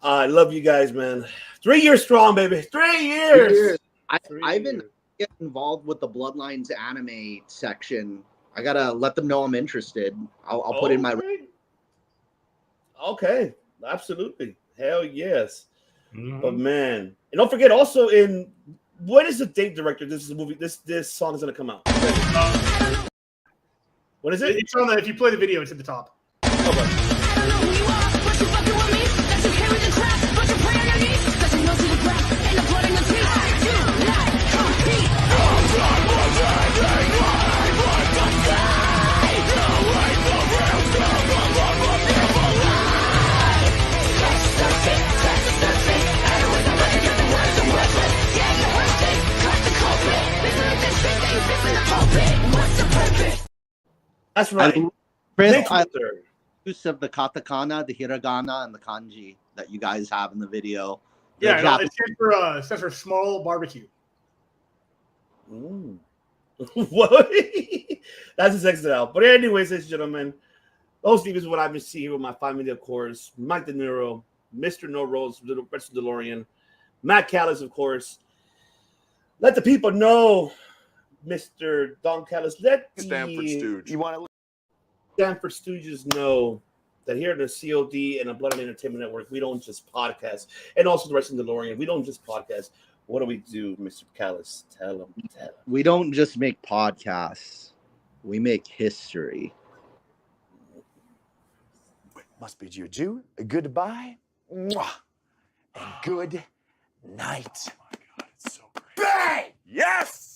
I love you guys, man. 3 years strong, baby. 3 years. I've been getting involved with the Bloodlines anime section. I gotta let them know I'm interested. I'll put in my. Okay, absolutely. Hell yes. Mm-hmm. But man, and don't forget also what is the date, director? This is a movie. This song is gonna come out. What is it? It's on if you play the video, it's at the top. Okay. That's right. I use of the katakana, the hiragana, and the kanji that you guys have in the video. Yeah, it stands for small barbecue. What? That's a sex out. But anyways, ladies and gentlemen, those things are what I've been seeing here with my family, of course. Mike De Niro, Mr. No Rose, Little Rest DeLorean, Matt Callis, of course. Let the people know, Mr. Don Callis. Let the Stanford Stooge. Stanford Stooges know that here at the COD and the Bloodline Entertainment Network, we don't just podcast. And also the Rest of DeLorean, we don't just podcast. What do we do, Mr. Callis? Tell him. We don't just make podcasts. We make history. Must bid you adieu, a goodbye, mwah, and good night. Oh my God, it's so great. Bang! Yes!